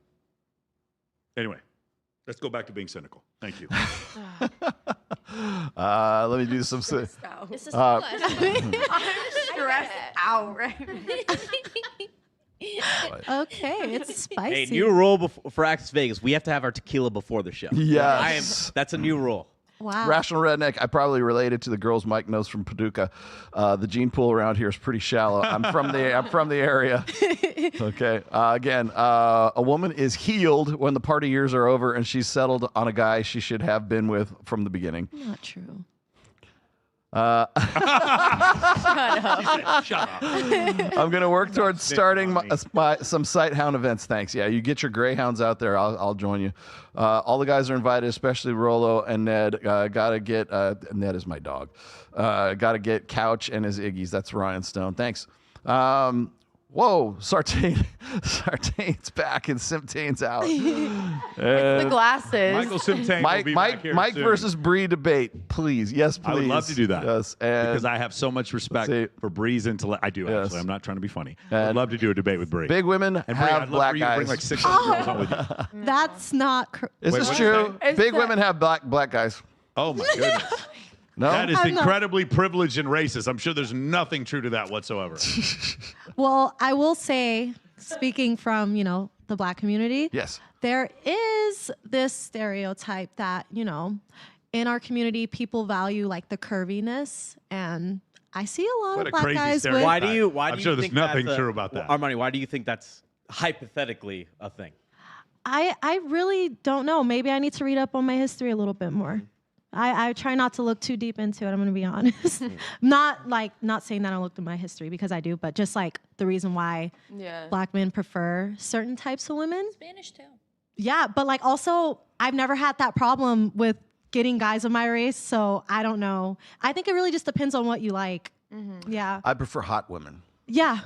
Anyway, let's go back to being cynical. Thank you. Let me do some. This is Uh, Stressed out right Okay, it's spicy. Hey, new rule for Access Vegas. We have to have our tequila before the show. Yes. That's a new rule. Wow. Rational Redneck, I probably related to the girls Mike knows from Paducah. The gene pool around here is pretty shallow. I'm from the area. Okay. Again, a woman is healed when the party years are over and she's settled on a guy she should have been with from the beginning. Not true. Shut up. Shut up. I'm going to work towards starting some Sighthound events. Thanks. Yeah, you get your Greyhounds out there. I'll join you. All the guys are invited, especially Rolo and Ned. Got to get Ned is my dog. Got to get Couch and his Iggies. That's Ryan Stone. Thanks. Whoa, Sartain's back and Simtain's out. The glasses. Michael Simtain will be back here Mike soon. versus Bree debate, please. Yes, please. I would love to do that. Yes, and because I have so much respect for Bree's intellect. I do Yes. actually. I'm not trying to be funny. I'd love to do a debate with Bree. big women And Bree, have I'd love black for you to bring guys. like 600 girls on with you. That's not correct. Is Wait, this what did you true? say? Big women have black guys. Oh my goodness. No, That is I'm not- incredibly privileged and racist. I'm sure there's nothing true to that whatsoever. Well, I will say, speaking from, the black community, Yes. there is this stereotype that, in our community, people value like the curviness, and I see a lot What of a black crazy guys with. stereotype. Why do you? I'm sure there's think nothing that's true about that. Armani, why do you think that's hypothetically a thing? I really don't know. Maybe I need to read up on my history a little bit more. I try not to look too deep into it. I'm going to be honest. Not saying that I looked at my history, because I do, but just like the reason why black men prefer certain types of women. Spanish too. Yeah, but like also I've never had that problem with getting guys of my race, so I don't know. I think it really just depends on what you like. Yeah. I prefer hot women. Yeah.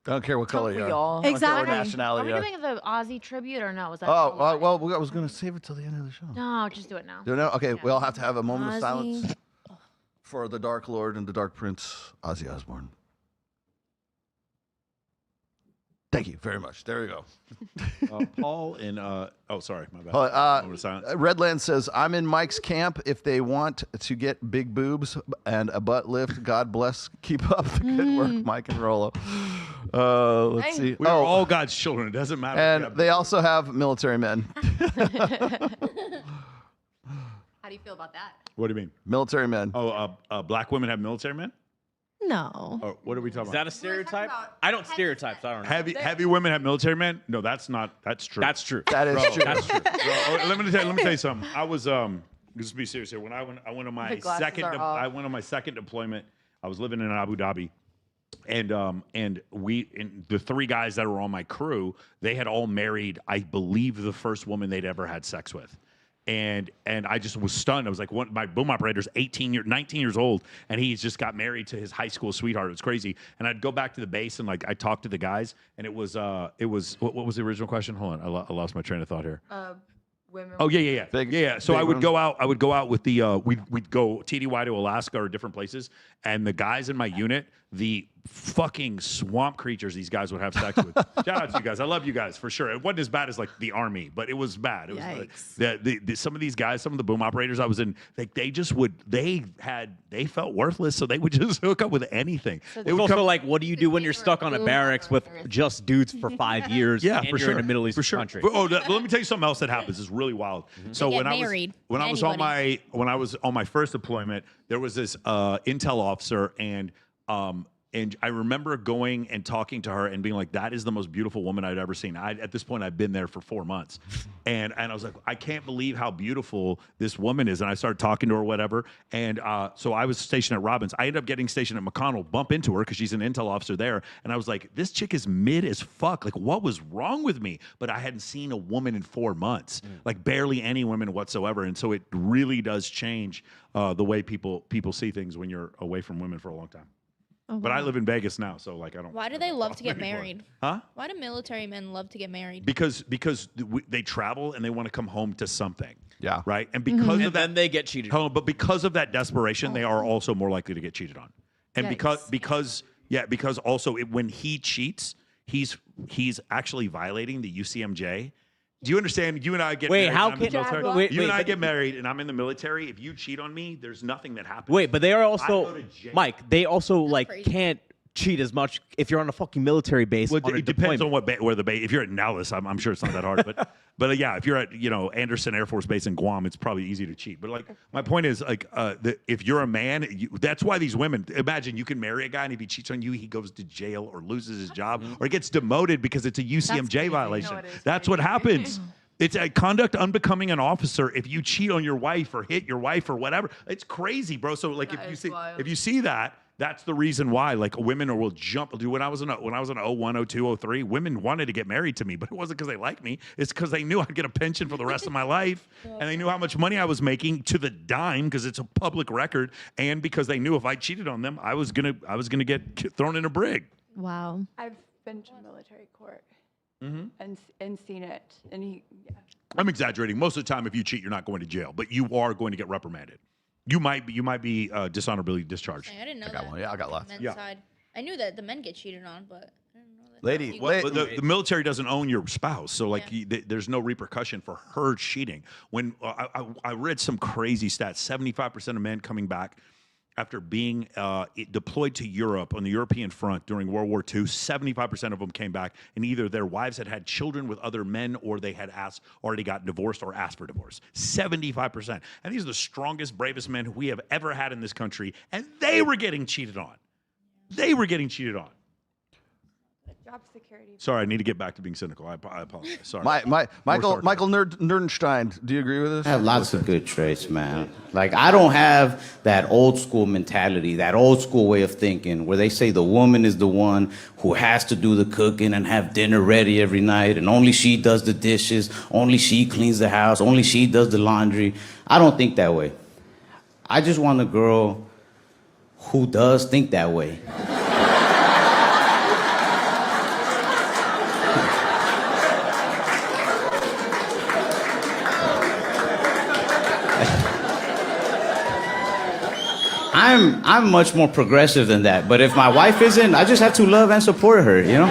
I don't care what color you are. Exactly. Are Nationality. we doing the Aussie tribute or no? Is that Oh, well, I was going to save it till the end of the show. No, just do it now. Do you know? Okay, we all have to have a moment of Ozzy. silence for the Dark Lord and the Dark Prince, Ozzy Osbourne. Thank you very much. There we go. Paul and sorry, my bad. Moment of silence. Redland says, I'm in Mike's camp. If they want to get big boobs and a butt lift, God bless. Keep up the good work, Mike and Rollo. Let's see. We are all God's children. It doesn't matter. And they also have military men. How do you feel about that? What do you mean? Military men. Oh, black women have military men? No. Or what are we talking Is about? that a stereotype? I don't stereotype, so I don't know. Heavy women have military men? No, that's not. That's true. That's true. That is Bro, true. That's true. Bro, let me tell you something. I was just be serious here. When I went on my The glasses are off. I went on my second deployment. I was living in Abu Dhabi. And the three guys that were on my crew, they had all married, I believe, the first woman they'd ever had sex with. And I just was stunned. I was like, my boom operator's 19 years old, and he's just got married to his high school sweetheart. It's crazy. And I'd go back to the base and like I talked to the guys, and it was what was the original question? Hold on, I lost my train of thought here. Women. Oh yeah. So big I would women. go out. I would go out with the we'd go TDY to Alaska or different places, and the guys in my unit, the fucking swamp creatures these guys would have sex with. Shout out to you guys. I love you guys for sure. It wasn't as bad as like the army, but it was bad. It was some of these guys, some of the boom operators I was in, they felt worthless, so they would just hook up with anything. It's also like, what do you do when you're stuck on a barracks with just dudes for 5 years? Yeah, and for you're sure. in a Middle Eastern For sure. country. Oh, let me tell you something else that happens. It's really wild. So Get when I married. was on my first deployment, there was this intel officer, and I remember going and talking to her and being like, that is the most beautiful woman I'd ever seen. At this point, I'd been there for 4 months. And I was like, I can't believe how beautiful this woman is. And I started talking to her, whatever. And so I was stationed at Robbins. I ended up getting stationed at McConnell, bump into her because she's an intel officer there. And I was like, this chick is mid as fuck. Like, what was wrong with me? But I hadn't seen a woman in 4 months, like barely any women whatsoever. And so it really does change the way people see things when you're away from women for a long time. Oh, But I wow. live in Vegas now, so like I don't. Why do they love to get married? Huh? Why do military men love to get married? Because they travel and they want to come home to something. Yeah. Right. And because And of that, then they get cheated. hold on, but because of that desperation, they are also more likely to get cheated on. And because also when he cheats, he's actually violating the UCMJ. Do you understand? You and I get Wait, married. how and I'm in the can- military. wait, you and wait, I but- get married, and I'm in the military. If you cheat on me, there's nothing that happens. Wait, but they are I also go to jail. Mike. They also like can't cheat as much if you're on a fucking military base. Well, on a it depends deployment. on where the base. If you're at Nellis, I'm sure it's not that hard. But yeah, if you're at Anderson Air Force Base in Guam, it's probably easy to cheat. But like my point is like if you're a man, that's why these women. Imagine you can marry a guy and if he cheats on you, he goes to jail or loses his job or gets demoted because it's a UCMJ violation. That's what happens. It's a conduct unbecoming an officer if you cheat on your wife or hit your wife or whatever. It's crazy, bro. So like if you see that. That's the reason why, like, women will jump. Dude, when I was in 01, 02, 03, women wanted to get married to me, but it wasn't because they liked me. It's because they knew I'd get a pension for the rest of my life, and they knew how much money I was making to the dime because it's a public record, and because they knew if I cheated on them, I was gonna get thrown in a brig. Wow. I've been to military court and seen it, and I'm exaggerating. Most of the time, if you cheat, you're not going to jail, but you are going to get reprimanded. You might be dishonorably discharged. I didn't know got that. one. Yeah, I got lots. Men's Yeah. side. I knew that the men get cheated on, but I didn't know that. Lady, Well, the military doesn't own your spouse, so like there's no repercussion for her cheating. When I read some crazy stats, 75% of men coming back after being deployed to Europe on the European front during World War II, 75% of them came back, and either their wives had children with other men or they had already gotten divorced or asked for divorce. 75%. And these are the strongest, bravest men we have ever had in this country, and they were getting cheated on. They were getting cheated on. Job security. Sorry, I need to get back to being cynical. I apologize. Sorry. Michael Nerdenstein, do you agree with this? I have lots of good traits, man. Like, I don't have that old school mentality, that old school way of thinking where they say the woman is the one who has to do the cooking and have dinner ready every night, and only she does the dishes, only she cleans the house, only she does the laundry. I don't think that way. I just want a girl who does think that way. I'm much more progressive than that. But if my wife isn't, I just have to love and support her, you know?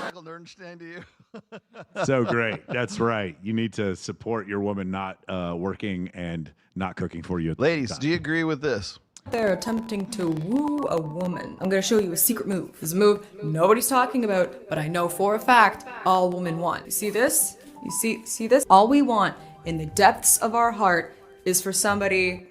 Michael Nerdenstein to you. So great. That's right. You need to support your woman not working and not cooking for you. Ladies, do you agree with this? They're attempting to woo a woman. I'm going to show you a secret move. This is a move nobody's talking about, but I know for a fact all women want. You see this? You see this? All we want in the depths of our heart is for somebody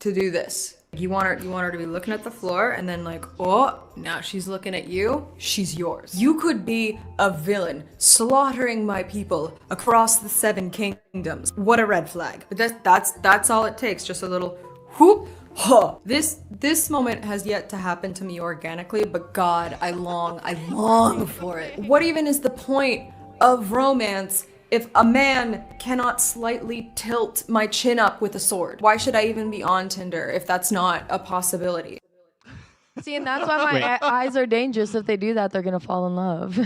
to do this. You want her to be looking at the floor and then like, oh, now she's looking at you. She's yours. You could be a villain slaughtering my people across the 7 kingdoms. What a red flag. But that's all it takes. Just a little whoop. Huh. This moment has yet to happen to me organically, but God, I long for it. What even is the point of romance if a man cannot slightly tilt my chin up with a sword? Why should I even be on Tinder if that's not a possibility? See, and that's why my eyes are dangerous. If they do that, they're gonna fall in love.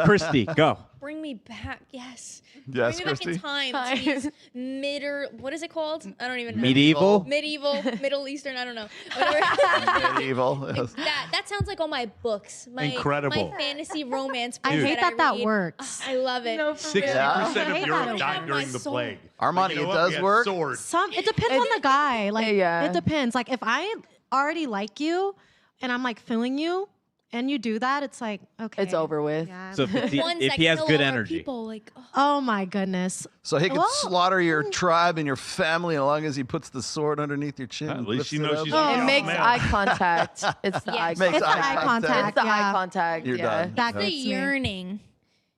Christy, go. Bring me back, yes. Yes, Bring me Christy. back in time to these what is it called? I don't even know. Medieval? Medieval, Middle Eastern, I don't know. Whatever. Medieval. Yes. That sounds like all my books. Incredible. My fantasy romance I books hate that that read. works. I love it. 60% of Europe that. died during the plague. Armani, But you know it what? does We had work. swords. It depends on the guy. Like, Yeah. it depends. Like, if I already like you and I'm like feeling you and you do that, it's like, okay. It's over with. Yeah. So if Ones he that has kill good all our energy. people, like, oh. Oh my goodness. So he can Well, slaughter your tribe and your family as long as he puts the sword underneath your chin. At and least lifts you it know up. she's It Yeah. makes Man. eye contact. It's the eye Yes. Makes It's the contact. eye contact. It's the yeah. eye contact. You're yeah. done. That The gets me. yearning.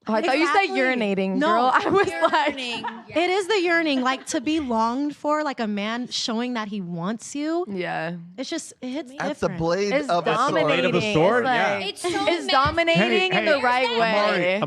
Oh, I thought you said Exactly. urinating, No. girl. I was Yearning. It is the yearning, like to be longed for, like a man showing that he wants you. yeah. It's just, it hits At the different. blade It's of a sword. dominating. Blade of a sword, It's like, yeah. It's so it's masculine. dominating in the right way.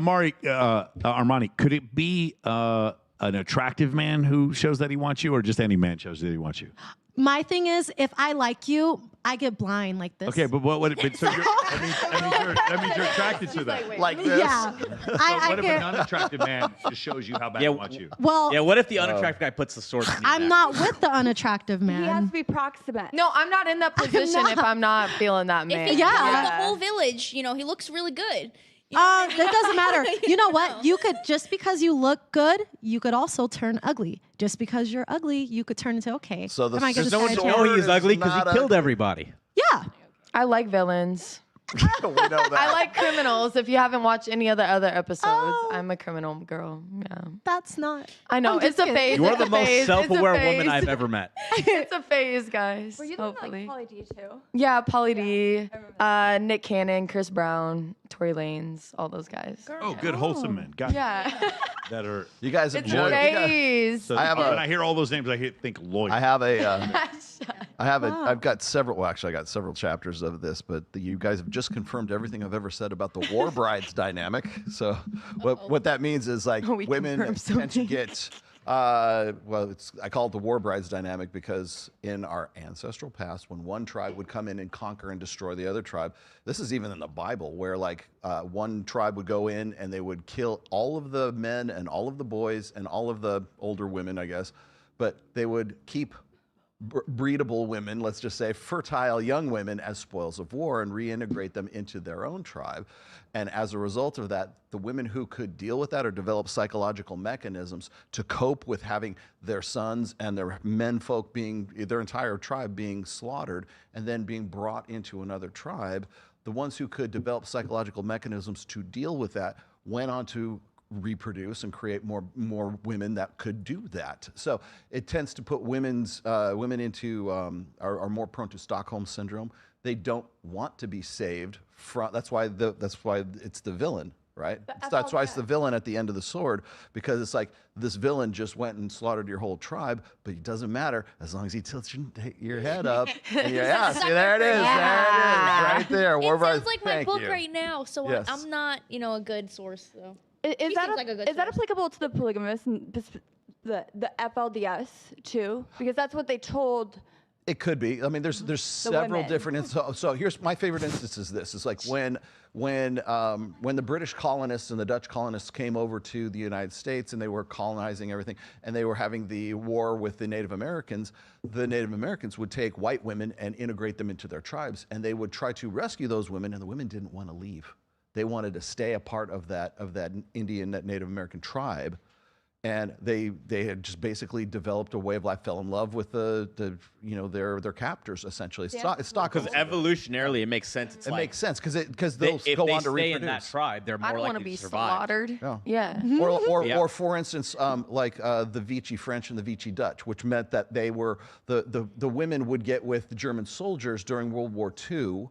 Armani, could it be an attractive man who shows that he wants you, or just any man shows that he wants you? My thing is, if I like you, I get blind like this. Okay, but what? But so that means you're attracted to that. Like this. Yeah. So I what if get, an unattractive man just shows you how bad he wants you? well, Yeah, what if the unattractive guy puts the sword in your I'm neck? not with the unattractive He has man. to be proximate. No, I'm not in that position if I'm not feeling that If man. he Yeah. kills the whole village, he looks really good. That doesn't matter. You know what? You could, just because you look good, you could also turn ugly. Just because you're ugly, you could turn into okay. So the am I gonna There's no one to decide know here? he's ugly because not he killed ugly. everybody. Yeah. I like villains. We know that. I like criminals. If you haven't watched any of the other episodes, I'm a criminal girl. Yeah. That's not. I know. I'm It's just a kidding. phase. You are It's the a most phase. self-aware It's a woman phase. I've ever met. It's a phase, guys. Were you hopefully. like Pauly D too? Yeah, Pauly D, Nick Cannon, Chris Brown, Tory Lanez, all those guys. Oh, good wholesome men. Got Yeah. that are. You guys have It's joined. phase. So I have when a- I hear all those names, think lawyer. I have a. I've got several. Well, actually, I got several chapters of this, but you guys have just confirmed everything I've ever said about the war brides dynamic. So, what that means is like We women confirmed so tend to many. get. I call it the war brides dynamic because in our ancestral past, when one tribe would come in and conquer and destroy the other tribe, this is even in the Bible, where like one tribe would go in and they would kill all of the men and all of the boys and all of the older women, I guess, but they would keep breedable women, let's just say fertile young women, as spoils of war and reintegrate them into their own tribe. And as a result of that, the women who could deal with that or develop psychological mechanisms to cope with having their sons and their menfolk their entire tribe being slaughtered and then being brought into another tribe, the ones who could develop psychological mechanisms to deal with that went on to reproduce and create more women that could do that. So it tends to put women into are more prone to Stockholm syndrome. They don't want to be saved from. That's why it's the villain, right? That's why it's the villain at the end of the sword, because it's like this villain just went and slaughtered your whole tribe, but it doesn't matter as long as he tilts your head up. And see, there it is. There it is, right there. It sounds like my book right now, so Yes. I'm not, a good source. So. Is that applicable to the polygamous and the FLDS too? Because that's what they told. It could be. I mean, there's several women. different. So here's my favorite instance. Is this? It's like when the British colonists and the Dutch colonists came over to the United States and they were colonizing everything, and they were having the war with the Native Americans. The Native Americans would take white women and integrate them into their tribes, and they would try to rescue those women, and the women didn't want to leave. They wanted to stay a part of that Indian, that Native American tribe, and they had just basically developed a way of life, fell in love with their captors essentially. It's Because evolutionarily, it makes sense. It's it like, makes sense because they'll if go they on to stay reproduce. in that tribe, they're I more don't want to likely be to survive. slaughtered. Yeah. Yeah. Or for instance, the Vichy French and the Vichy Dutch, which meant that they were the women would get with the German soldiers during World War II.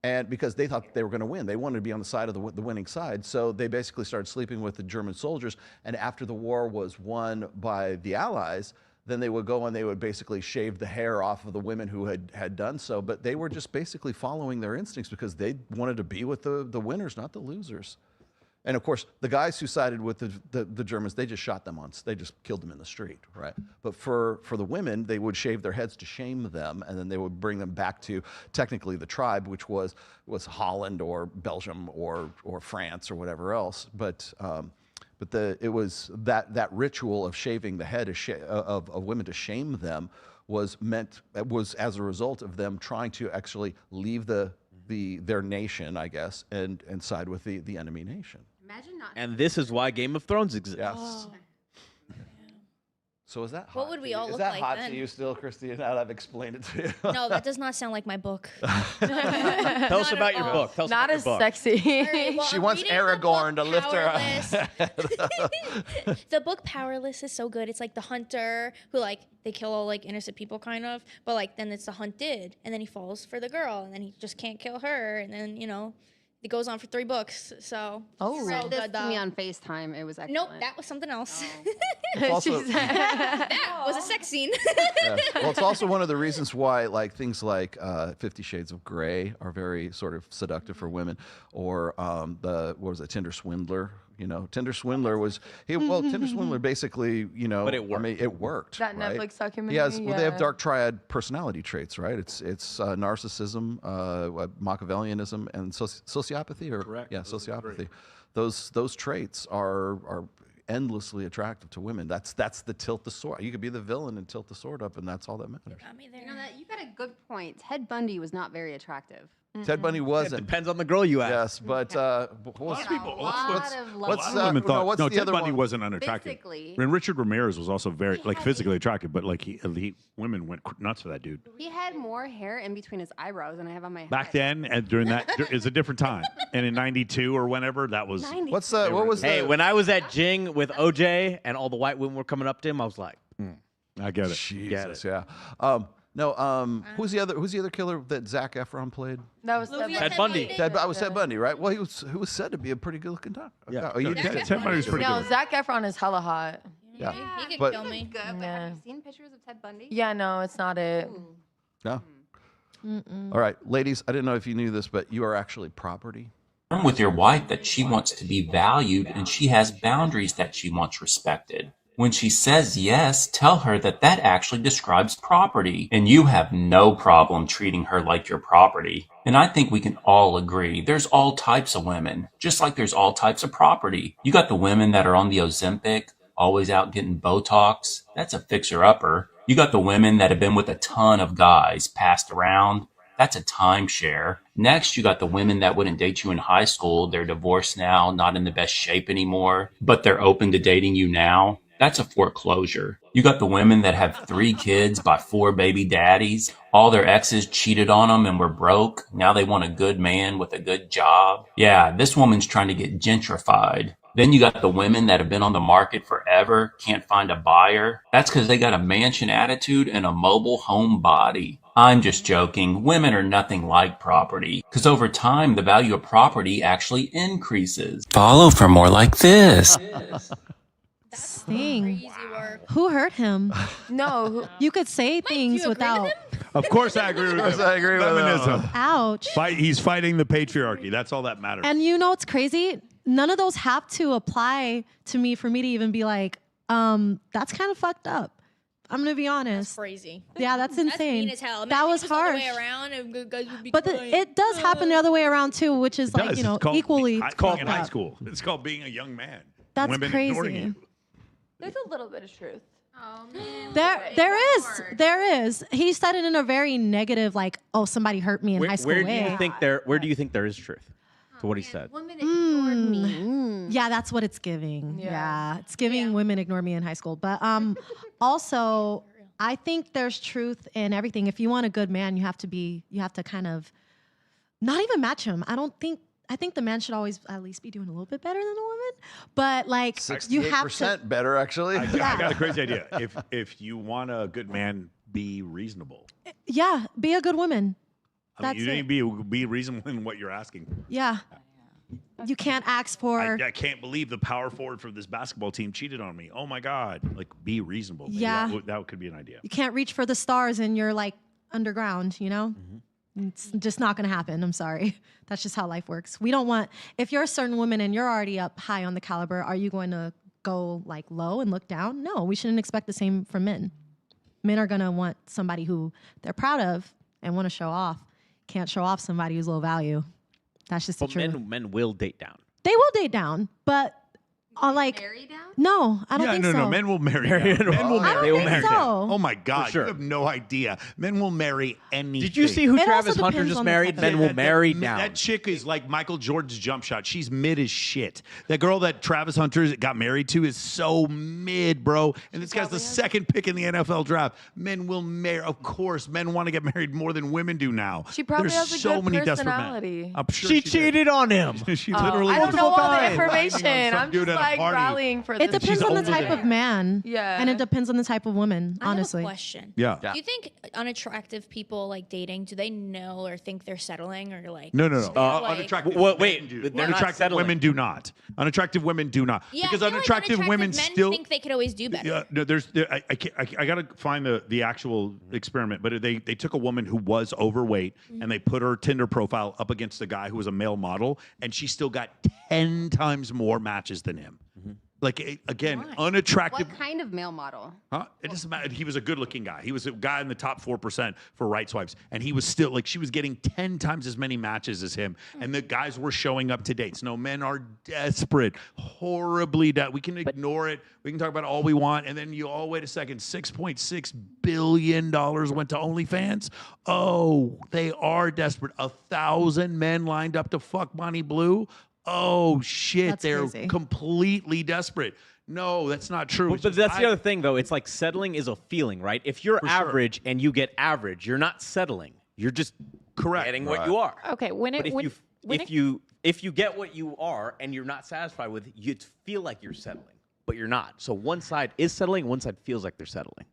And because they thought they were going to win, they wanted to be on the side of the winning side. So they basically started sleeping with the German soldiers. And after the war was won by the Allies, then they would go and they would basically shave the hair off of the women who had done so. But they were just basically following their instincts because they wanted to be with the winners, not the losers. And of course, the guys who sided with the Germans, they just shot them they just killed them in the street, right? But for the women, they would shave their heads to shame them, and then they would bring them back to technically the tribe, which was Holland or Belgium or France or whatever else. But it was that ritual of shaving the head of women to shame them was as a result of them trying to actually leave their nation, I guess, and side with the enemy nation. Imagine not. And this is why Game of Thrones exists. Yes. Oh. So is that hot? What would we all is look that like hot then? to you still, Christine? Now that I've explained it to you. No, that does not sound like my book. Tell us about your book. Tell us Not about as your book. sexy. Right, well, She I'm wants reading Aragorn to lift her up. The book Powerless is so good. It's like the hunter who they kill all innocent people kind of, but then it's the hunted, and then he falls for the girl, and then he just can't kill her, and then it goes on for 3 books. So You read this to me on FaceTime. It was excellent. Nope, that was something else. Also- that was a sex scene. Yeah. Well, it's also one of the reasons why things like 50 Shades of Grey are very sort of seductive for women, or Tinder Swindler. Tinder Swindler Tinder Swindler basically, But it worked. I mean, it worked. That right? Netflix documentary. They have dark triad personality traits, right? It's narcissism, Machiavellianism, and sociopathy, or Correct. yeah, Those are sociopathy. Those traits are endlessly attractive to women. That's the tilt the sword. You could be the villain and tilt the sword up, and that's all that matters. You got a good point. Ted Bundy was not very attractive. Ted Bundy wasn't. Depends on the girl you ask. Yes, but what's Ted Bundy wasn't unattractive. Physically. And Richard Ramirez was also very physically attractive, but women went nuts for that dude. He had more hair in between his eyebrows than I have on my head. Back then, and during that, it's a different time. And in '92 or whenever, that was. Hey, when I was at Jing with OJ and all the white women were coming up to him, I was like, I get it. Jesus, yeah. Who's the other killer that Zac Efron played? That was Ted Bundy. Ted Bundy, right? Well, he was said to be a pretty good-looking guy. Yeah. Ted Bundy was pretty No, good. Zac Efron is hella hot. Yeah. He could But- kill me. Good, but Yeah. have you seen pictures of Ted Bundy? Yeah, no, it's not it. No. All right, ladies. I didn't know if you knew this, but you are actually property. With your wife that she wants to be valued and she has boundaries that she wants respected. When she says yes, tell her that actually describes property, and you have no problem treating her like your property. And I think we can all agree there's all types of women, just like there's all types of property. You got the women that are on the Ozempic, always out getting Botox. That's a fixer-upper. You got the women that have been with a ton of guys passed around. That's a timeshare. Next, you got the women that wouldn't date you in high school. They're divorced now, not in the best shape anymore, but they're open to dating you now. That's a foreclosure. You got the women that have 3 kids by 4 baby daddies. All their exes cheated on them and were broke. Now they want a good man with a good job. Yeah, this woman's trying to get gentrified. Then you got the women that have been on the market forever, can't find a buyer. That's because they got a mansion attitude and a mobile home body. I'm just joking. Women are nothing like property, because over time, the value of property actually increases. Follow for more like this. Thing. Who hurt him? No. You could say things without. Of course I agree with him. I agree with Feminism. Ouch. He's fighting the patriarchy. That's all that matters. And you know what's crazy? None of those have to apply to me for me to even be like, that's kind of fucked up. I'm gonna be honest. That's crazy. Yeah, that's insane. That's mean as hell. That was Imagine it harsh. the other way around and guys would be But it does happen the other way around too, which is like, you know, equally. It's called in high school. It's called being a young man. That's Women ignoring crazy. you. There's a little bit of truth. Oh man. There is. He said it in a very negative, like, oh, somebody hurt me in high school Where way. do you think there is truth to what he said? Women ignored me. Yeah, that's what it's giving. Yeah, it's giving women ignore me in high school. But also, I think there's truth in everything. If you want a good man, you have to kind of not even match him. I think the man should always at least be doing a little bit better than the woman. But like, you have to 68% better, actually. I got a crazy idea. If you want a good man, be reasonable. Yeah, be a good woman. I mean, you need to be reasonable in what you're asking for. Yeah. You can't ask for. I can't believe the power forward for this basketball team cheated on me. Oh my God. Like, be reasonable. Maybe Yeah. That could be an idea. You can't reach for the stars and you're like underground, you know? It's just not going to happen. I'm sorry. That's just how life works. We don't want, if you're a certain woman and you're already up high on the caliber, are you going to go like low and look down? No, we shouldn't expect the same from men. Men are going to want somebody who they're proud of and want to show off. Can't show off somebody who's low value. That's just the truth. Men will date down. They will date down, but like Marry down? no, I don't think so. No, men will marry. Men will marry. They will marry down. Oh my God, For sure. you have no idea. Men will marry anything. Did you see who It Travis also Hunter depends just on the married? type Men of- will marry down. That chick is like Michael Jordan's jump shot. She's mid as shit. That girl that Travis Hunter got married to is so mid, bro. And this guy's the second pick in the NFL draft. Men will marry. Of course, men want to get married more than women do now. She probably There's has a so good many desperate personality. men. I'm sure She did. cheated on him. She literally I don't know all the times. information. Banging on some I'm dude just at a like party. rallying for It this. depends She's on the older type than of man. Yeah. And it depends on the type of woman, honestly. I have a question. Yeah. Do you think unattractive people like dating, do they know or think they're settling or like No. like- Unattractive wait, men do. they're not Unattractive settling. women do not. Unattractive women do not. Yeah, because I feel unattractive like women men still think they could always do better. Yeah, no, I got to find the actual experiment, but they took a woman who was overweight and they put her Tinder profile up against a guy who was a male model, and she still got 10 times more matches than him. Like, again, unattractive. What kind of male model? Huh? It doesn't matter. He was a good-looking guy. He was a guy in the top 4% for right swipes, and he was still like she was getting 10 times as many matches as him, and the guys were showing up to dates. No, men are desperate, horribly desperate. We can ignore it. We can talk about it all we want, and then wait a second. $6.6 billion went to OnlyFans. Oh, they are desperate. 1,000 men lined up to fuck Bonnie Blue. Oh shit, That's they're crazy. completely desperate. No, that's not true. But that's the other thing, though. It's like settling is a feeling, right? If you're average and you get average, you're not settling. You're just getting what you are. Okay, But if you get what you are and you're not satisfied with it, you feel like you're settling, but you're not. So one side is settling, one side feels like they're settling.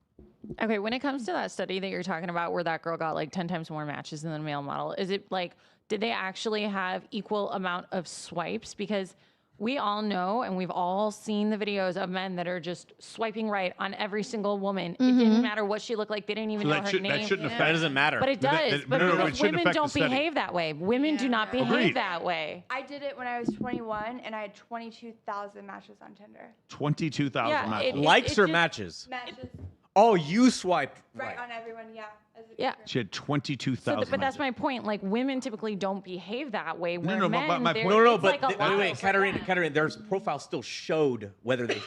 Okay, when it comes to that study that you're talking about where that girl got like 10 times more matches than the male model, is it like, did they actually have equal amount of swipes? Because we all know and we've all seen the videos of men that are just swiping right on every single woman. It didn't matter what she looked like. They didn't even know her name. That doesn't matter. But it does. But it because shouldn't women affect the don't study. behave that way. Women do not behave Agreed. that way. I did it when I was 21 and I had 22,000 matches on Tinder. 22,000 Yeah, matches. Likes or just- matches? Matches Oh, you swiped right on everyone, yeah. Yeah. She had 22,000. But that's my point. Like, women typically don't behave that way. Where no, men, my they're- point- No, it's but like a lot wait, of- Katarina, their profile still showed whether they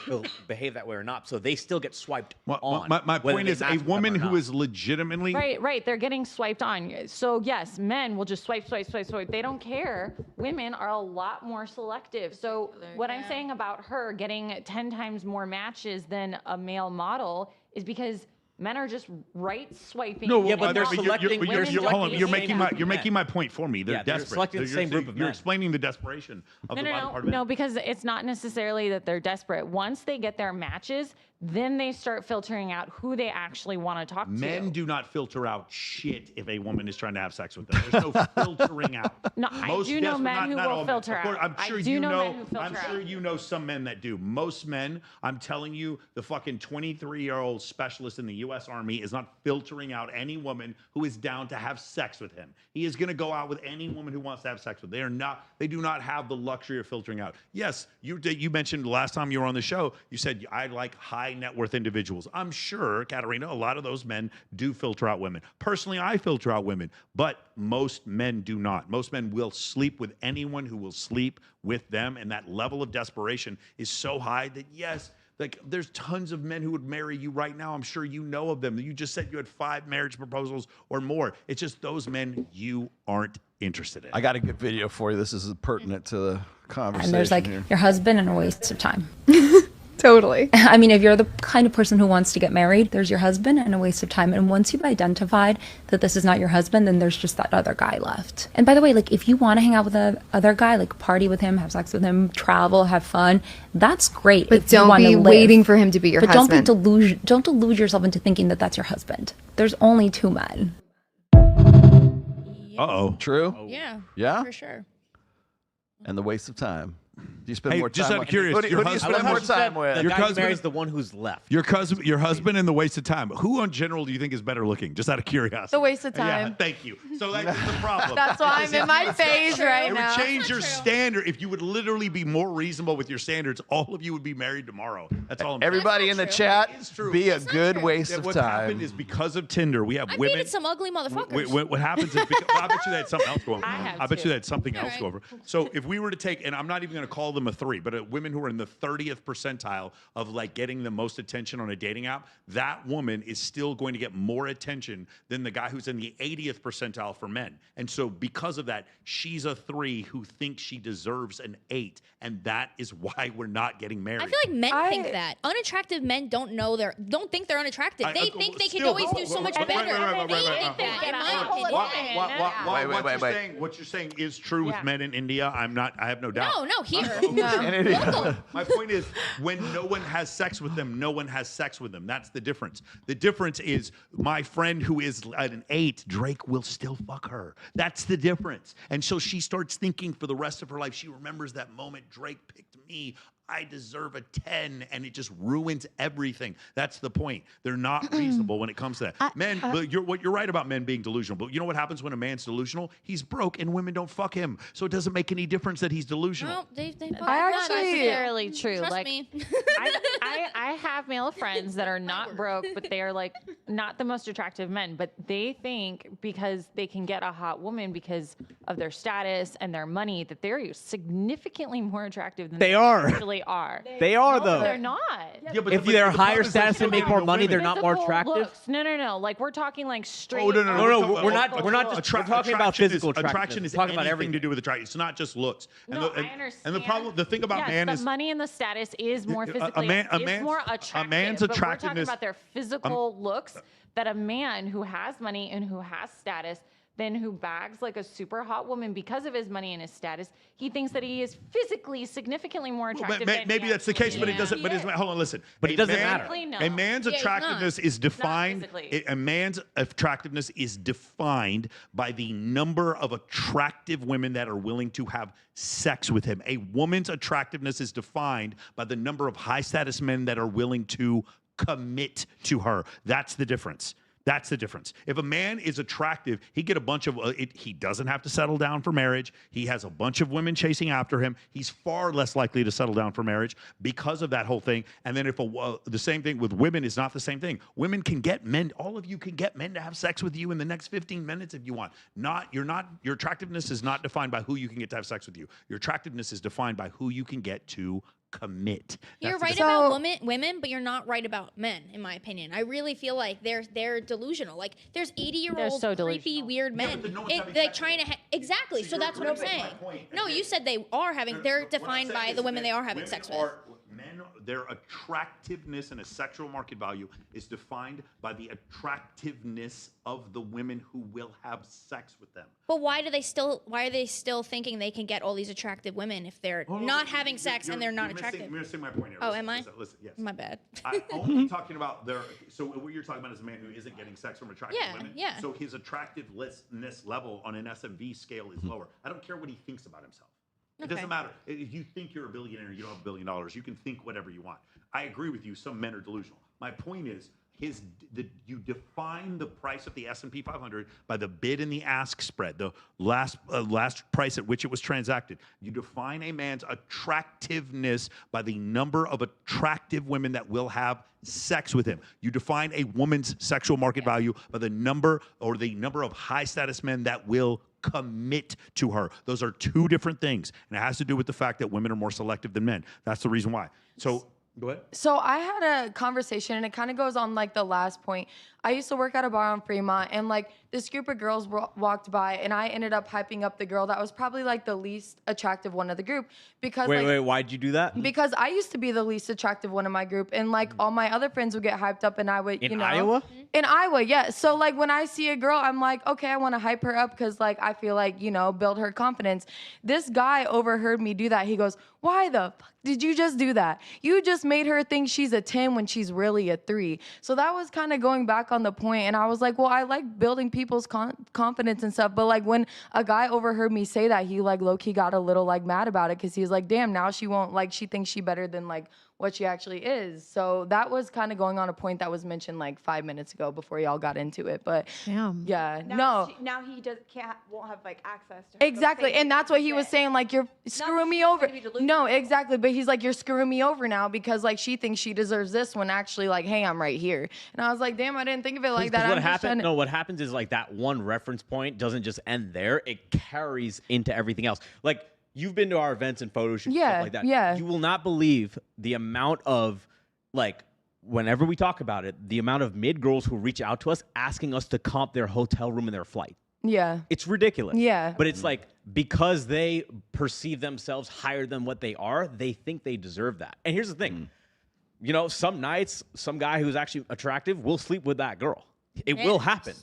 behave that way or not. So they still get swiped on. My whether point they is, match a with them woman or who not. is legitimately Right. They're getting swiped on. So yes, men will just swipe. They don't care. Women are a lot more selective. So what I'm saying about her getting 10 times more matches than a male model is because men are just right swiping. No, Yeah, but they're you're- selecting- You're, they're hold on. selecting You're the making same my group you're of making men. my point for me. They're Yeah, they're desperate. selecting the same group of men. You're explaining the desperation of the bottom part of men. No, because it's not necessarily that they're desperate. Once they get their matches, then they start filtering out who they actually want to talk to. Men do not filter out shit if a woman is trying to have sex with them. There's no filtering out. No, I do know men who will all men. filter Of course, out. I'm sure I do you know know. men who filter I'm sure out. you know some men that do. Most men, I'm telling you, the fucking 23-year-old specialist in the U.S. Army is not filtering out any woman who is down to have sex with him. He is going to go out with any woman who wants to have sex with. They are not. They do not have the luxury of filtering out. Yes, you mentioned the last time you were on the show. You said I like high net worth individuals. I'm sure, Katarina, a lot of those men do filter out women. Personally, I filter out women, but most men do not. Most men will sleep with anyone who will sleep with them, and that level of desperation is so high that yes, like there's tons of men who would marry you right now. I'm sure you know of them. You just said you had 5 marriage proposals or more. It's just those men you aren't interested in. I got a good video for you. This is pertinent to the conversation. And there's like here. your husband and a waste of time. Totally. I mean, if you're the kind of person who wants to get married, there's your husband and a waste of time. And once you've identified that this is not your husband, then there's just that other guy left. And by the way, like if you want to hang out with the other guy, like party with him, have sex with him, travel, have fun, that's great. But if you don't wanna be live. waiting for him to be your but husband. Don't delude yourself into thinking that that's your husband. There's only 2 men. Uh-oh. True? Yeah. Yeah? For sure. And the waste of time. Do you spend Hey, more time just out of with? curious, Who do your you husband- spend more time with? The Your guy who husband- marries the one who's left. Your husband and the waste of time. Who in general do you think is better looking? Just out of curiosity. The waste of Yeah, time. thank you. So that's the problem. That's why I'm in my phase right It now. would change your standard if you would literally be more reasonable with your standards. All of you would be married tomorrow. That's all I'm saying. Everybody in the chat, be a good waste of What's happened time. is because of Tinder, we have I women. dated some ugly motherfuckers. What happens is, because, I bet you they had something else going. have I bet too. you they had something else Alright. go over. So if we were to take, and I'm not even going to call them a 3, but women who are in the 30th percentile of like getting the most attention on a dating app, that woman is still going to get more attention than the guy who's in the 80th percentile for men. And so because of that, she's a 3 who thinks she deserves an 8, and that is why we're not getting married. I feel like men think that unattractive men don't think they're unattractive. They think they can always do so much better. They think that, in my opinion. What you're saying is true with men in India. I have no doubt. No, here. My point is, when no one has sex with them, no one has sex with them. That's the difference. The difference is my friend who is at an 8, Drake will still fuck her. That's the difference. And so she starts thinking for the rest of her life, she remembers that moment Drake picked me. I deserve a 10, and it just ruins everything. That's the point. They're not reasonable when it comes to that. Men, but you're right about men being delusional. But you know what happens when a man's delusional? He's broke, and women don't fuck him. So it doesn't make any difference that he's delusional. No, they Not necessarily true. Trust Like, me. I have male friends that are not broke, but they are like not the most attractive men. But they think because they can get a hot woman because of their status and their money that they're significantly more attractive than They are. actually are. They are, No, though. they're not. Yeah, but If the they're problem higher is status and make more money, they're not more Physical attractive. looks. No. Like we're talking like straight. Oh, no. We're not just we're talking about physical attraction. Attraction is We're talking about anything everything. to do with attraction. It's not just looks. No, I understand. And the problem, the thing about yes, man but is money and the status is more physically man's- more attractive. man's but we're talking attractiveness- about their physical looks. That a man who has money and who has status, then who bags like a super hot woman because of his money and his status, he thinks that he is physically significantly more attractive. than maybe he that's the case, but it doesn't. actually But is. hold on, listen. But it A doesn't man- matter. Physically, no. A man's Yeah, it's attractiveness not. is defined. physically. A man's attractiveness is defined by the number of attractive women that are willing to have sex with him. A woman's attractiveness is defined by the number of high status men that are willing to commit to her. That's the difference. That's the difference. If a man is attractive, he get a bunch of. He doesn't have to settle down for marriage. He has a bunch of women chasing after him. He's far less likely to settle down for marriage because of that whole thing. And then if the same thing with women is not the same thing. Women can get men. All of you can get men to have sex with you in the next 15 minutes if you want. Your attractiveness is not defined by who you can get to have sex with you. Your attractiveness is defined by who you can get to commit. You're right about women, but you're not right about men, in my opinion. I really feel like they're delusional. Like there's 80-year-old creepy weird men. They're trying to exactly. So that's what I'm saying. No, you said they are having. They're defined by the women they are having sex with. Their attractiveness and a sexual market value is defined by the attractiveness of the women who will have sex with them. But why are they still thinking they can get all these attractive women if they're not having sex and they're not attractive? You're missing my point here. Oh, am I? Listen, yes. My bad. I'm only talking about so what you're talking about is a man who isn't getting sex from attractive women. Yeah. So his attractiveness level on an SMV scale is lower. I don't care what he thinks about himself. It doesn't matter. If you think you're a billionaire, you don't have $1 billion. You can think whatever you want. I agree with you. Some men are delusional. My point is, you define the price of the S&P 500 by the bid and the ask spread, the last price at which it was transacted. You define a man's attractiveness by the number of attractive women that will have sex with him. You define a woman's sexual market value by the number of high status men that will commit to her. Those are two different things, and it has to do with the fact that women are more selective than men. That's the reason why. So go ahead. So I had a conversation, and it kind of goes on like the last point. I used to work at a bar on Fremont, and like this group of girls walked by, and I ended up hyping up the girl that was probably like the least attractive one of the group because wait, why'd you do that? Because I used to be the least attractive one in my group, and like all my other friends would get hyped up, and I would in Iowa. In Iowa, yeah. So like when I see a girl, I'm like, okay, I want to hype her up because like I feel like build her confidence. This guy overheard me do that. He goes, "Why the fuck did you just do that? You just made her think she's a 10 when she's really a 3." So that was kind of going back on the point, and I was like, well, I like building people's confidence and stuff, but like when a guy overheard me say that, he like low-key got a little like mad about it because he was like, damn, now she won't, like, she thinks she better than like what she actually is. So that was kind of going on a point that was mentioned like 5 minutes ago before y'all got into it. But yeah, now he won't have like access to her. Exactly, and that's what he was saying, like, you're screwing me over. No, exactly, but he's like, you're screwing me over now because like she thinks she deserves this when actually like, hey, I'm right here. And I was like, damn, I didn't think of it like that. What happens is like that one reference point doesn't just end there. It carries into everything else. Like, you've been to our events and photo shoots, stuff like that. Yeah. You will not believe the amount of, like, whenever we talk about it, the amount of mid-girls who reach out to us asking us to comp their hotel room and their flight. Yeah. It's ridiculous. Yeah. But it's like, because they perceive themselves higher than what they are, they think they deserve that. And here's the thing. Some nights, some guy who's actually attractive will sleep with that girl. It will happen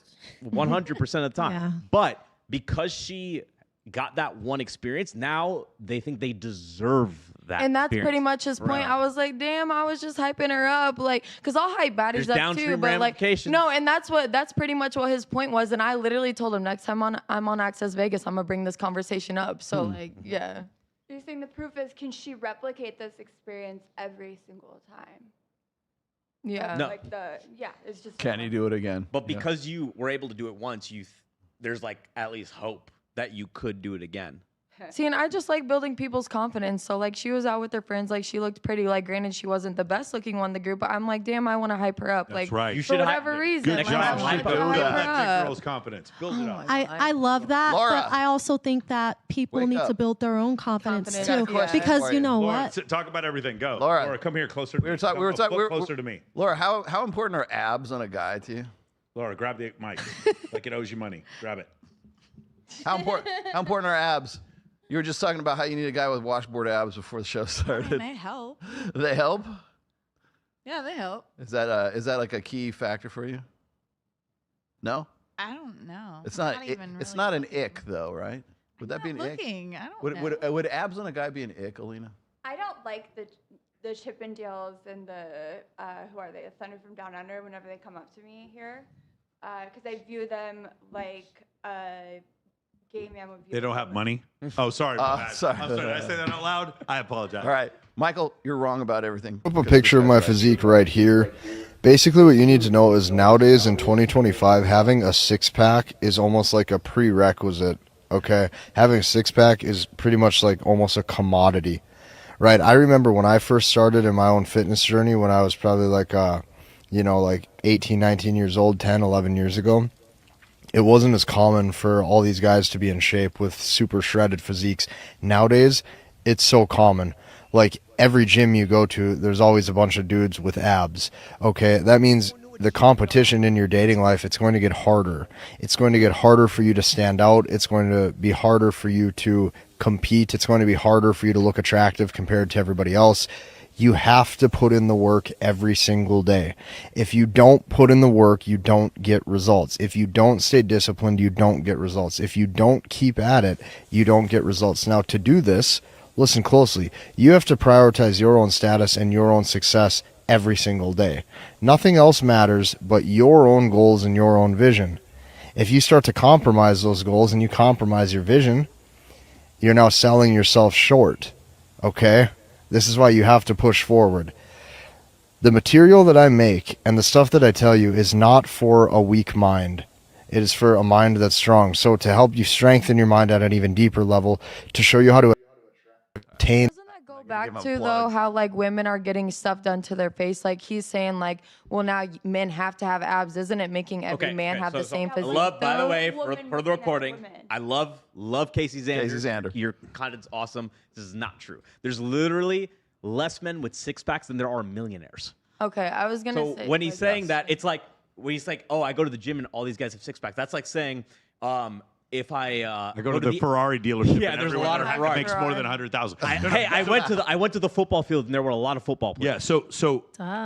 100% of the time. Yeah. But because she got that one experience, now they think they deserve that. And that's experience. pretty much his point. I was like, damn, I was just hyping her up, like, because I'll hype baddies up too, but like, no, and that's pretty much what his point was. And I literally told him, next time I'm on Access Vegas, I'm gonna bring this conversation up. So like, yeah. You're saying the proof is, can she replicate this experience every single time? Yeah. No. It's just. Can you do it again? But because you were able to do it once, there's like at least hope that you could do it again. See, and I just like building people's confidence. So like she was out with her friends, like she looked pretty. Like granted, she wasn't the best looking one in the group, but I'm like, damn, I want to hype her up. That's like right. You for whatever reason. Good like, job. I wanted to Build hype her that up. girl's confidence. Build it up. I love that, Laura. but I also think that people Wake need up. to build their own confidence I got too. a question Because for you you. know Laura, what? talk about everything. Go. Laura, come here closer to me. Closer to me. Laura, how important are abs on a guy to you? Laura, grab the mic like it owes you money. Grab it. How important are abs? You were just talking about how you need a guy with washboard abs before the show started. They help. They help? Yeah, they help. Is that like a key factor for you? No? I don't know. It's not even it's really not an ick though, right? Would that be an looking. ick? I don't know. Would abs on a guy be an ick, Alina? I don't like the Chippendales and the who are they? The Thunder from Down Under. Whenever they come up to me here, because I view them like a gay man would view. They don't have money? Oh, sorry. Sorry. I'm sorry. Did I say that out loud? I apologize. All right. Michael, you're wrong about everything. I have a picture of my physique right here. Basically, what you need to know is nowadays in 2025, having a six-pack is almost like a prerequisite, okay? Having a six-pack is pretty much like almost a commodity, right? I remember when I first started in my own fitness journey when I was probably like, like 18, 19 years old, 10, 11 years ago. It wasn't as common for all these guys to be in shape with super shredded physiques. Nowadays, it's so common. Like every gym you go to, there's always a bunch of dudes with abs. Okay, that means the competition in your dating life, it's going to get harder. It's going to get harder for you to stand out. It's going to be harder for you to compete. It's going to be harder for you to look attractive compared to everybody else. You have to put in the work every single day. If you don't put in the work, you don't get results. If you don't stay disciplined, you don't get results. If you don't keep at it, you don't get results. Now, to do this, listen closely. You have to prioritize your own status and your own success every single day. Nothing else matters but your own goals and your own vision. If you start to compromise those goals and you compromise your vision, you're now selling yourself short. Okay? This is why you have to push forward. The material that I make and the stuff that I tell you is not for a weak mind. It is for a mind that's strong. So to help you strengthen your mind at an even deeper level, to show you how to attain. Go back to though how like women are getting stuff done to their face. Like he's saying like, well now men have to have abs. Isn't it making every man have the same physique? I love, by the way, for the recording, I love Casey Zander. Casey Zander. Your content's awesome. This is not true. There's literally less men with six packs than there are millionaires. Okay, I was gonna say. So when he's saying that, it's like when he's like, oh, I go to the gym and all these guys have six packs. That's like saying, if I go to the Ferrari dealership. Yeah, and there's a lot of Ferrari Ferrari. makes more than 100,000. Hey, I went to the football field and there were a lot of football players. Yeah, so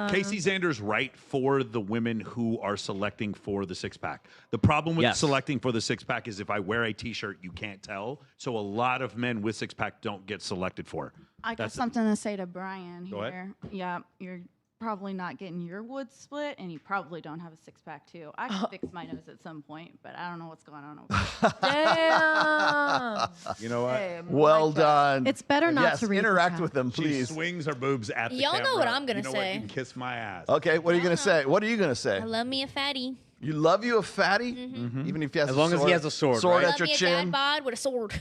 Casey Zander's right for the women who are selecting for the six-pack. The problem with selecting for the six-pack is if I wear a T-shirt, you can't tell. So a lot of men with six-pack don't get selected for. I got something to say to Brian Go ahead. here. Yeah, you're probably not getting your wood split, and you probably don't have a six-pack too. I can fix my nose at some point, but I don't know what's going on over there. Damn. You know what? Damn, Well done. It's better not yes, to read interact the with them, She please. swings her boobs at the Y'all camera. know what I'm gonna You know say. What? You can kiss my ass. Okay, what are you gonna say? What are you gonna say? I love me a fatty. You love you a fatty, Mm-hmm. even if he has As a long sword, as he has a sword, sword right? at your Love me a chin. dad bod with a sword.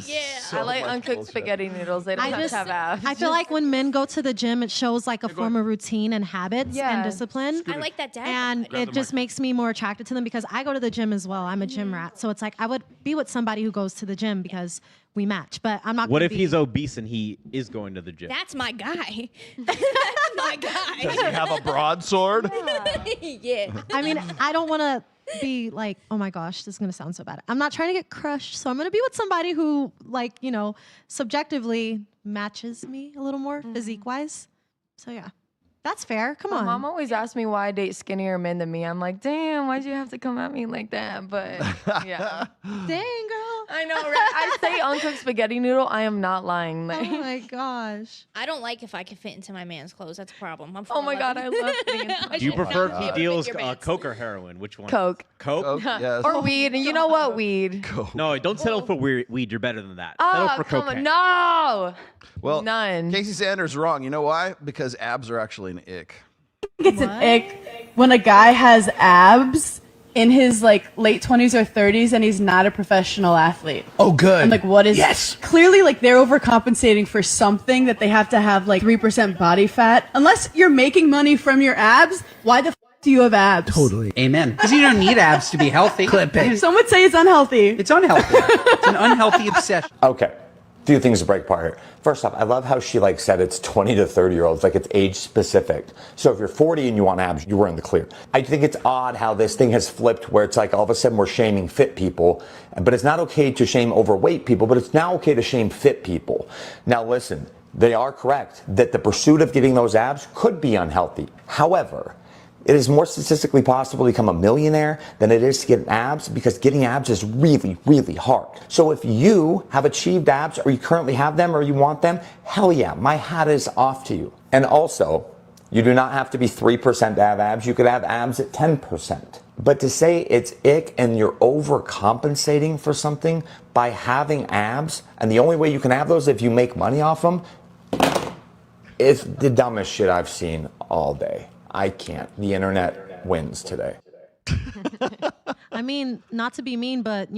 Yeah. I like uncooked spaghetti noodles. They don't have to have abs. I feel like when men go to the gym, it shows like a form of routine and habits Yeah. and discipline. I like that dad. And bod. it just makes me more attracted to them because I go to the gym as well. I'm a gym rat. So it's like I would be with somebody who goes to the gym because we match. But I'm not What gonna if be, he's obese and he is going to the gym? That's my guy. That's my guy. Does he have a broadsword? Yeah. I mean, I don't want to be like, oh my gosh, this is going to sound so bad. I'm not trying to get crushed. So I'm going to be with somebody who, like, subjectively matches me a little more physique wise. So yeah, that's fair. Come on. Mom always asks me why I date skinnier men than me. I'm like, damn, why'd you have to come at me like that? But yeah. Dang, girl. I know, right? I say uncooked spaghetti noodle. I am not lying. Like, Oh my gosh. I don't like if I can fit into my man's clothes. That's a problem. I'm oh my God, I love fitting into my Do you prefer God. he Fit deals your pants. Coke or heroin? Which one? Coke. Coke? Yes. Or weed. And you know what? Weed. No, don't settle for weed. You're better than that. Settle Oh, for come cocaine. on. No. Well, None. Casey Sanders wrong. You know why? Because abs are actually an ick. It's an ick when a guy has abs in his late 20s or 30s and he's not a professional athlete. Oh, good. I'm like, what is Yes. Clearly, they're overcompensating for something that they have to have 3% body fat. Unless you're making money from your abs, why the do you have abs? Totally. Amen. Because you don't need abs to be healthy. Clip it. Some would say it's unhealthy. It's unhealthy. It's an unhealthy obsession. Okay. Few things to break apart here. First off, I love how she said it's 20 to 30 year olds, it's age specific. So if you're 40 and you want abs, you were in the clear. I think it's odd how this thing has flipped where it's all of a sudden we're shaming fit people, but it's not okay to shame overweight people, but it's now okay to shame fit people. Now listen, they are correct that the pursuit of getting those abs could be unhealthy. However, it is more statistically possible to become a millionaire than it is to get abs because getting abs is really, really hard. So if you have achieved abs or you currently have them or you want them, hell yeah, my hat is off to you. And also, you do not have to be 3% to have abs. You could have abs at 10%. But to say it's ick and you're overcompensating for something by having abs, and the only way you can have those if you make money off them, it's the dumbest shit I've seen all day. I can't. The internet wins today. I mean, not to be mean, but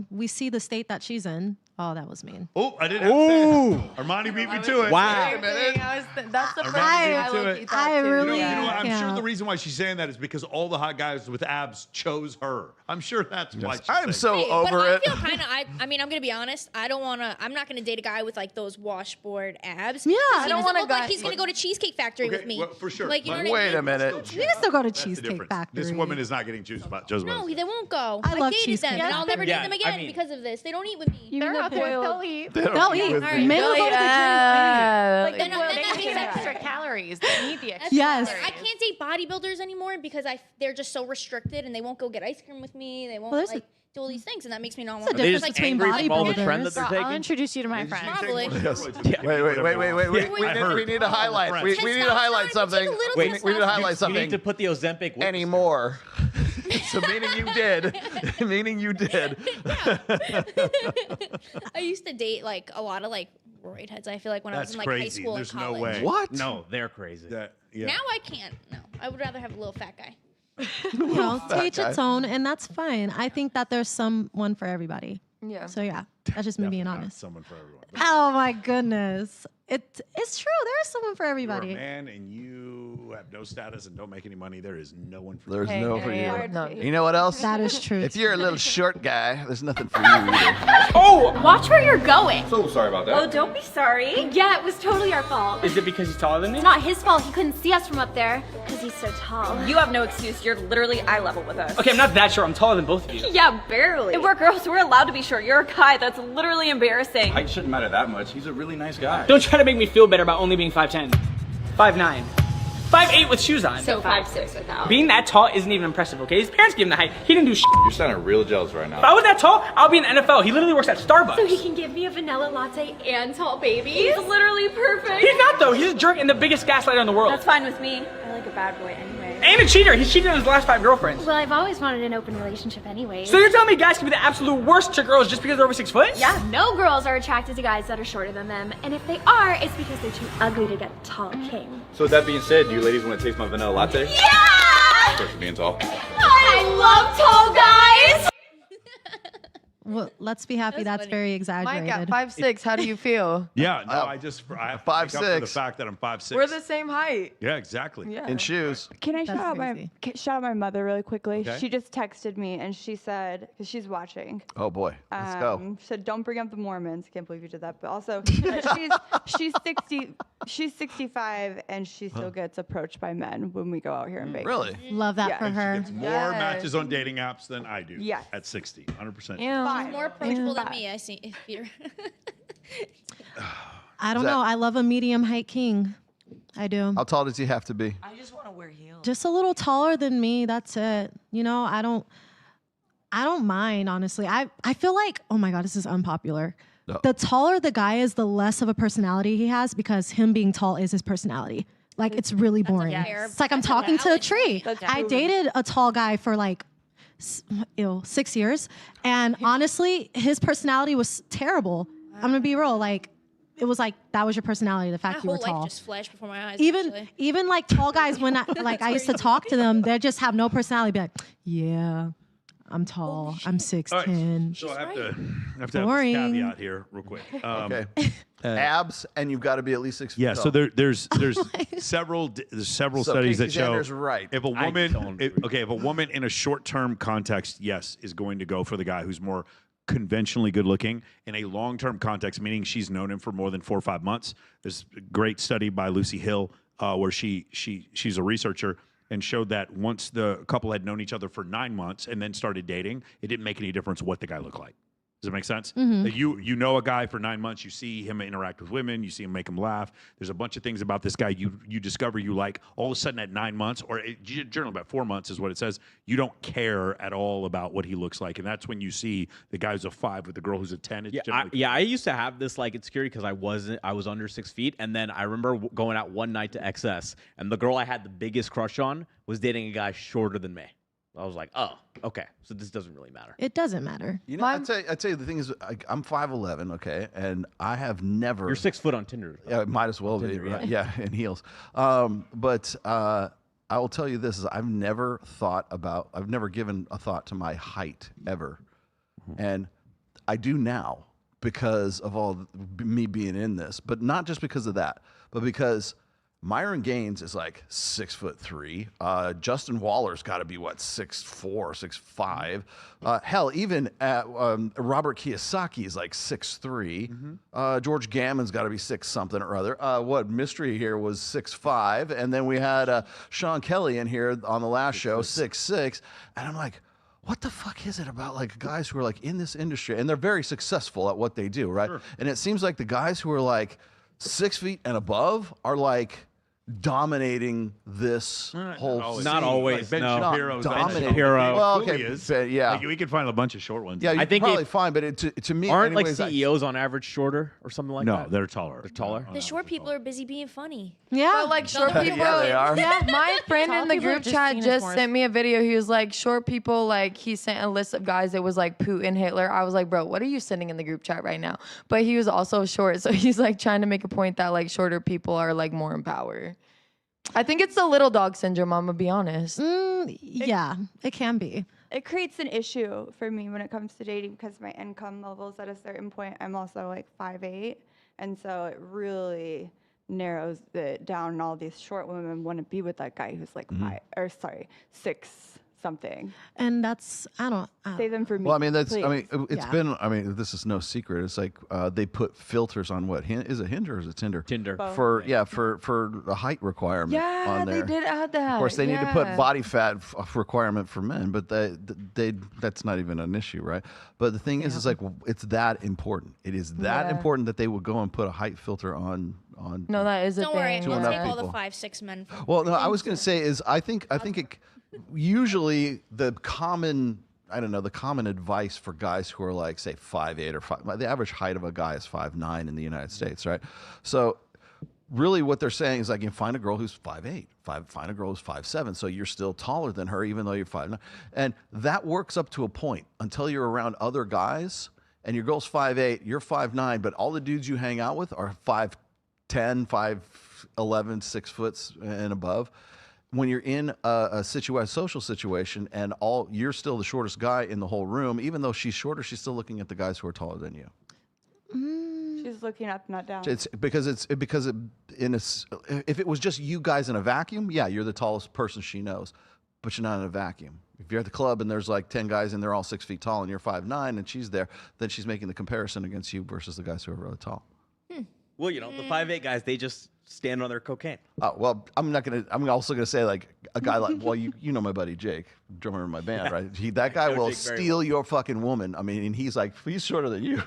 we see the state that she's in. Oh, that was mean. Oh, I didn't have to say it. Armani beat me to it. Wow. Wait a minute. That's the first Armani thing beat I me to low-key it. thought too. really I'm sure can't. the reason why she's saying that is because all the hot guys with abs chose her. I'm sure that's why she's I'm saying so Hey, over but it. I feel kind of. I mean, I'm gonna be honest. I'm not gonna date a guy with like those washboard abs. Yeah, 'Cause I he don't doesn't want a look like guy- he's gonna go to Cheesecake Factory with me. Well, for sure. Like, you know But what I Wait mean? a minute. You can still go to That's the Cheesecake difference. Factory. This woman is not getting chosen by No, they won't go. I love dated Cheesecake them, and I'll never Yeah, date them I again mean- because of this. They don't eat with me. You They're can not look boiled. boiled. They'll eat. They'll eat. with Alright. me. Men will go to the gym. Like, Then- well, then they that need makes sense. extra calories. They need the extra Yes. calories. I can't date bodybuilders anymore because they're just so restricted and they won't go get ice cream with me. They won't Well, there's like do all these things, and that makes me not There's want a to. They difference just between angry from all the trend that bodybuilders. they're I'll taking. introduce you to my friend. Probably. Yes. Wait. We need to highlight. We need to highlight something. We need to highlight You something need to put the Ozempic with anymore. So meaning you did. Meaning you did. I used to date like a lot of like roid heads. I feel like when I was That's in like crazy. high school There's and no college. way. What? No, they're crazy. Yeah. Now I can't. No, I would rather have a little fat guy. Fat To each its guy. own, and that's fine. I think that there's someone for everybody. Yeah. So yeah, that's just me being Definitely not honest. someone for everyone. Oh my goodness, it's true. There is someone for You're a everybody. man and you have no status and don't make any money. There is no one for There's you. no for you. No. You know what else? That is true. If you're a little short guy, there's nothing for you either. Oh! Watch where you're going. So sorry about that. Oh, don't be sorry. Yeah, it was totally our fault. Is it because he's taller than me? It's not his fault. He couldn't see us from up there because he's so tall. You have no excuse. You're literally eye level with us. Okay, I'm not that short. I'm taller than both of you. Yeah, barely. If we're girls, we're allowed to be short. You're a guy. That's literally embarrassing. Height shouldn't matter that much. He's a really nice guy. Don't try to make me feel better about only being 5'10". 5'9". 5'8" with shoes on. So 5'6" without. Being that tall isn't even impressive, okay? His parents gave him the height. He didn't do shit. You're sounding real jealous right now. If I was that tall, I'll be in the NFL. He literally works at Starbucks. So he can give me a vanilla latte and tall babies? He's literally perfect. He's not though. He's a jerk and the biggest gaslighter in the world. That's fine with me. I like a bad boy anyway. And a cheater. He's cheated on his last 5 girlfriends. Well, I've always wanted an open relationship anyway. So you're telling me guys can be the absolute worst to girls just because they're over 6 foot? Yeah, no girls are attracted to guys that are shorter than them. And if they are, it's because they're too ugly to get a tall king. So with that being said, do you ladies want to taste my vanilla latte? Yeah! Of course, being tall. I love tall guys! Well, let's be happy. That's very exaggerated. Mike at 5'6", how do you feel? Yeah, no, I have to make up for the fact that I'm 5'6". We're the same height. Yeah, exactly. Yeah. In shoes. Can I That's shout out my mother really quickly? Okay. She just texted me and she said, because she's watching. Oh boy, let's go. She said, "Don't bring up the Mormons." Can't believe you did that. But also, she's 60. She's 65 and she still gets approached by men when we go out here in Vegas. Really? Love that for her. More matches on dating apps than I do. Yes. At 60, 100%. He's more approachable than me. I see. If you're I don't know. I love a medium height king. I do. How tall does he have to be? I just want to wear heels. Just a little taller than me. That's it. I don't mind, honestly. I feel like, oh my God, this is unpopular. No. The taller the guy is, the less of a personality he has because him being tall is his personality. Like, it's really boring. It's like I'm talking to a tree. I dated a tall guy for like 6 years. And honestly, his personality was terrible. I'm going to be real. Like, it was like, that was your personality, the fact my you were whole tall. life just flashed before my eyes. Even like tall guys, when I used to talk to them, they just have no personality. Be like, yeah, I'm tall. I'm 6'10". So I have to have this Boring. caveat here real quick. Okay. Abs, and you've got to be at least 6 feet Yeah, tall. so there's several So studies that Casey show Sanders right. if a woman if a woman in a short-term context, yes, is going to go for the guy who's more conventionally good looking. In a long-term context, meaning she's known him for more than 4 or 5 months. There's a great study by Lucy Hill where she's a researcher and showed that once the couple had known each other for 9 months and then started dating, it didn't make any difference what the guy looked like. Does that make sense? Mhm. That you know a guy for 9 months, you see him interact with women, you see him make him laugh. There's a bunch of things about this guy you discover you like. All of a sudden at 9 months, or generally about 4 months is what it says, you don't care at all about what he looks like. And that's when you see the guy who's a 5 with the girl who's a 10. It's generally I used to have this like insecurity because I was under 6 feet, and then I remember going out one night to XS, and the girl I had the biggest crush on was dating a guy shorter than me. I was like, oh, okay, so this doesn't really matter. It doesn't matter. You know, I'd tell you the thing is, I'm 5'11", okay, and I have never. You're 6 foot on Tinder. Yeah, might as well be. Tinder, Yeah, in heels. But I will tell you this: is I've never given a thought to my height ever, and I do now because of me being in this, but not just because of that, but because Myron Gaines is like 6'3". Justin Waller's got to be 6'4", 6'5". Hell, even Robert Kiyosaki is like 6'3". George Gammon's got to be 6 something or other. Mystery here was 6'5", and then we had Sean Kelly in here on the last show, 6'6", and I'm like, what the fuck is it about like guys who are like in this industry and they're very successful at what they do, right? Sure. And it seems like the guys who are like 6 feet and above are like dominating this whole scene. Not always. Like Ben no. Shapiro's Dominating. Shapiro. Well, okay, yeah. Like, we could find a bunch of short ones. Yeah, you I think probably fine, but to me, aren't anyways, like CEOs on average shorter or something like that? No, they're taller. They're taller. The short people are busy being funny. Yeah, but like short people. Yeah, they are. Yeah, my friend Tall in the people are group just chat seen as just more- sent me a video. He was like, short people, like he sent a list of guys that was like Putin, Hitler. I was like, bro, what are you sending in the group chat right now? But he was also short, so he's like trying to make a point that like shorter people are like more in power. I think it's the little dog syndrome, I'm gonna be honest. Yeah, it can be. It creates an issue for me when it comes to dating because my income levels at a certain point, I'm also like 5'8", and so it really narrows it down. And all these short women want to be with that guy who's like 6 something. And that's I don't Save them for me. Well, I mean, it's Yeah. been. I mean, this is no secret. It's like they put filters on what? Is it Hinge or is it Tinder? Tinder. Both. For the height requirement. Yeah, on there. they did add that. Of course, they need to put yeah. body fat requirement for men, but that's not even an issue, right? But the thing is like it's that important. It is that important that they will go and put a height filter on. No, that is a Don't thing. worry, Two we'll and a take half all the people. 5'6" men. Well, no, I was going to say is I think it usually the common advice for guys who are like say 5'8" or 5. The average height of a guy is 5'9" in the United States, right? So really what they're saying is like you find a girl who's 5'8", find a girl who's 5'7", so you're still taller than her even though you're 5'9", and that works up to a point until you're around other guys and your girl's 5'8", you're 5'9", but all the dudes you hang out with are 5'10", 5'11", 6 foot and above. When you're in a social situation and you're still the shortest guy in the whole room, even though she's shorter, she's still looking at the guys who are taller than you. She's looking up, not down. It's because if it was just you guys in a vacuum, yeah, you're the tallest person she knows, but you're not in a vacuum. If you're at the club and there's like 10 guys and they're all 6 feet tall and you're 5'9" and she's there, then she's making the comparison against you versus the guys who are really tall. Well, the 5'8" guys, they just stand on their cocaine. Oh, well, I'm also gonna say like a guy like, well, you know my buddy Jake, drummer in my band, right? That guy will steal your fucking woman. I mean, and he's shorter than you,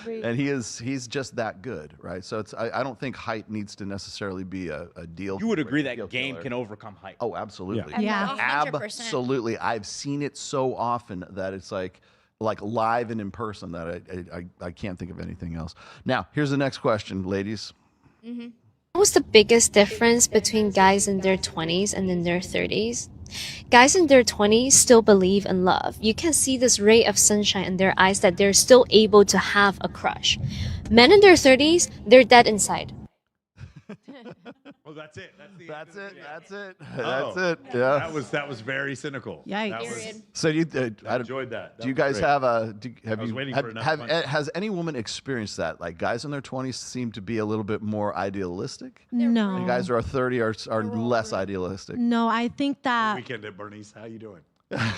and he's just that good, right? So I don't think height needs to necessarily be a deal. You would agree that game can overcome height. Oh, absolutely. Yeah. 100%. Absolutely. I've seen it so often that it's like live and in person that I can't think of anything else. Now, here's the next question, ladies. What's the biggest difference between guys in their 20s and in their 30s? Guys in their 20s still believe in love. You can see this ray of sunshine in their eyes that they're still able to have a crush. Men in their 30s, they're dead inside. Well, that's it. That's it. Yeah. That was very cynical. Yikes. That was, So I enjoyed that. Do you guys have a? Has any woman experienced that? Like guys in their 20s seem to be a little bit more idealistic. No. And guys who are 30 are less idealistic. No, I think that Weekend at Bernice. How you doing? I'm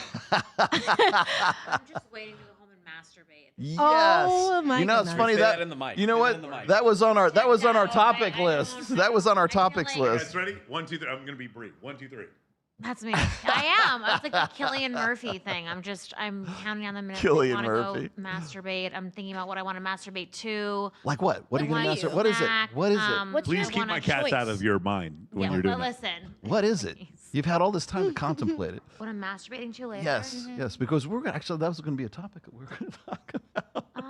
just waiting to go home and masturbate. Yes. Oh, my You know, it's goodness. funny Say that that in the mic. you know Say what? that in the mic. That was on our topic list. That was on our topics You list. guys ready? 1, 2, 3. I'm gonna be brief. 1, 2, 3. That's me. I am. It's like the Killian Murphy thing. I'm counting on the minutes. Cillian I want Murphy. to go masturbate. I'm thinking about what I want to masturbate to. Like what? What are you gonna masturbate? What is it? What is it? Please keep my cats out of your mind when you're doing but that. listen. What is it? You've had all this time to contemplate it. What I'm masturbating to later. Yes, yes, because we're gonna that was gonna be a topic that we're gonna talk about. No,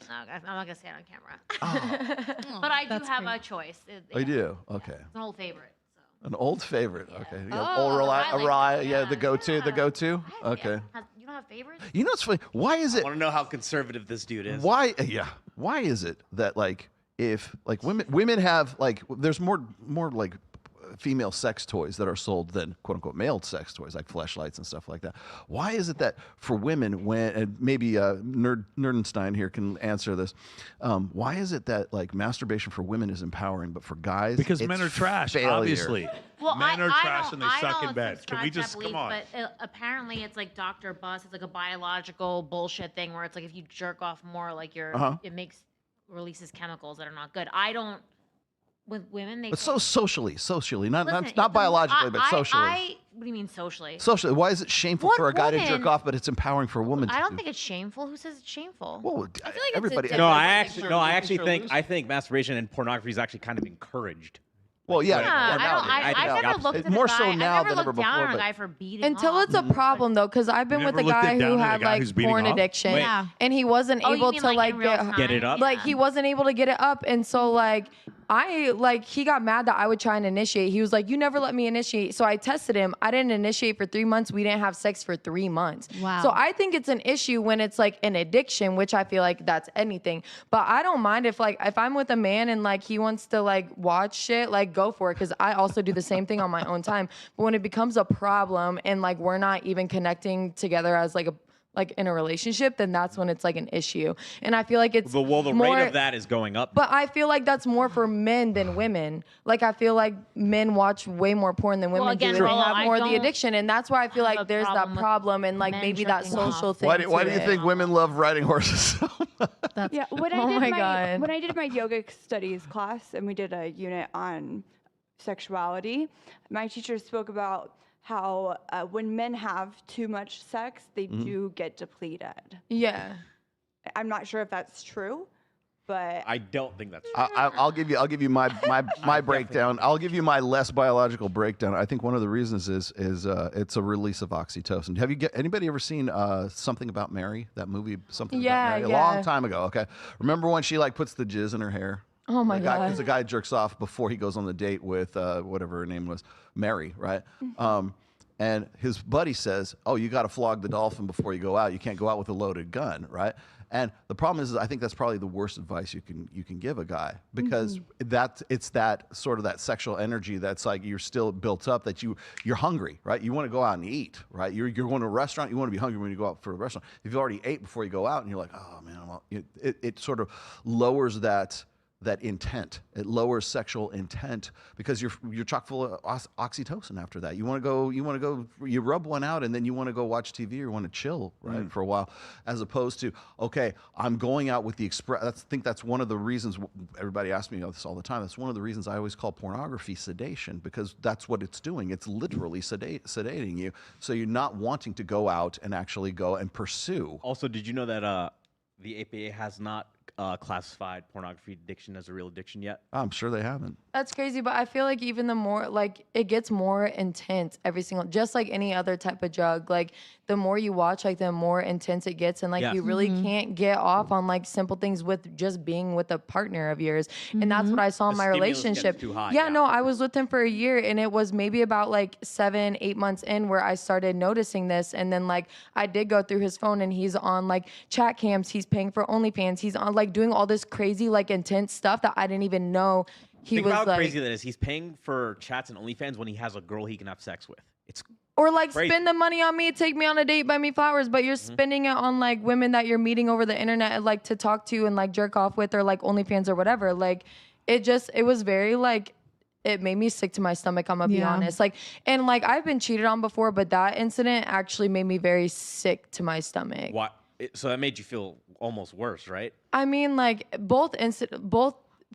I'm not gonna say it on camera. But I do have a choice. I do. Okay. It's an old favorite. An old favorite. Okay. You got Oh, old I like Rye. that, Yeah, the go-to. The go-to. Okay. You don't have favorites? You know what's funny? Why is it? I want to know how conservative this dude is. Why? Yeah. Why is it that like if like women have like there's more like female sex toys that are sold than quote unquote male sex toys like fleshlights and stuff like that. Why is it that for women, when and maybe Nerdenstein here can answer this, why is it that like masturbation for women is empowering, but for guys Because it's men are trash, failure? obviously. Well, Men are I trash don't- and they I suck don't in bed. Can we subscribe to that just belief, come on? But apparently, it's like Dr. Bus. It's like a biological bullshit thing where it's like if you jerk off more, like it releases chemicals that are not good. I don't. With women, they. But so socially, not Listen, not biologically, but socially. What do you mean socially? Socially, why is it shameful What for a guy to woman- jerk off, but it's empowering for a woman? I to don't do? think it's shameful. Who says it's shameful? Well, I feel like everybody. No, I actually think masturbation and pornography is actually kind of encouraged. Well, yeah. I never looked at more a guy. so now I never than ever looked down before. on a but- guy for beating Until off. it's a problem though, because I've been You with a never looked guy down who at a had guy who's like beating porn off? addiction, Wait. and he wasn't Oh, you able mean, to like, in real time? Get it up? Like he wasn't able to get it up, and so like he got mad that I would try and initiate. He was like, "You never let me initiate." So I tested him. I didn't initiate for 3 months. We didn't have sex for 3 months. Wow. So I think it's an issue when it's like an addiction, which I feel like that's anything. But I don't mind if I'm with a man and like he wants to like watch shit, like go for it, because I also do the same thing on my own time. But when it becomes a problem and like we're not even connecting together as like in a relationship, then that's when it's like an issue. And I feel like it's The more, rate of that is going up. but I feel like that's more for men than women. Like I feel like men watch way more porn than women Well, again, do. They Rolo, have I more of the don't addiction, and that's why I feel have like a there's that problem with problem and like men maybe that jerking off. social thing. Why do to you it. think women love riding horses? Yeah, when Oh I my did God. when I did my yoga studies class and we did a unit on sexuality, my teacher spoke about how when men have too much sex, they do get depleted. Yeah. I'm not sure if that's true, but I don't think that's true. I'll give you my breakdown. I'll give you my less biological breakdown. I think one of the reasons is it's a release of oxytocin. Have anybody ever seen Something About Mary? That movie, Something About Mary, a long time ago. Okay, remember when she like puts the jizz in her hair? Oh my God. Because the guy jerks off before he goes on the date with whatever her name was, Mary, right? And his buddy says, "Oh, you got to flog the dolphin before you go out. You can't go out with a loaded gun, right?" And the problem is, I think that's probably the worst advice you can give a guy, because it's that sort of that sexual energy that's like you're still built up, that you're hungry, right? You want to go out and eat, right? You're going to a restaurant, you want to be hungry when you go out for a restaurant. If you already ate before you go out and you're like, "Oh man," it sort of lowers that intent. It lowers sexual intent because you're chock full of oxytocin after that. You want to go, you rub one out and then you want to go watch TV or you want to chill, right, for a while, as opposed to, okay, I'm going out with the express. I think that's one of the reasons everybody asks me this all the time. That's one of the reasons I always call pornography sedation, because that's what it's doing. It's literally sedating you. So you're not wanting to go out and actually go and pursue. Also, did you know that the APA has not classified pornography addiction as a real addiction yet? I'm sure they haven't. That's crazy, but I feel like even the more, like, it gets more intense every single, just like any other type of drug. Like, the more you watch, like, the more intense it gets, and like, Yes. you really can't get off on like simple things with just being with a partner of yours. And that's what I saw in The my stimulus gets relationship. too high, yeah, yeah. no, I was with him for a year, and it was maybe about like 7-8 months in where I started noticing this, and then like I did go through his phone, and he's on like chat cams, he's paying for OnlyFans, he's on like doing all this crazy like intense stuff that I didn't even know he Think was about how like. crazy that is. He's paying for chats and OnlyFans when he has a girl he can have sex with. It's Or like crazy. spend the money on me, take me on a date, buy me flowers, but you're spending it on like women that you're meeting over the internet and like to talk to and like jerk off with, or like OnlyFans or whatever. Like it was very like, it made me sick to my stomach, I'm gonna be honest. Like, and like I've been cheated on before, but that incident actually made me very sick to my stomach. what? So that made you feel almost worse, right? I mean, like both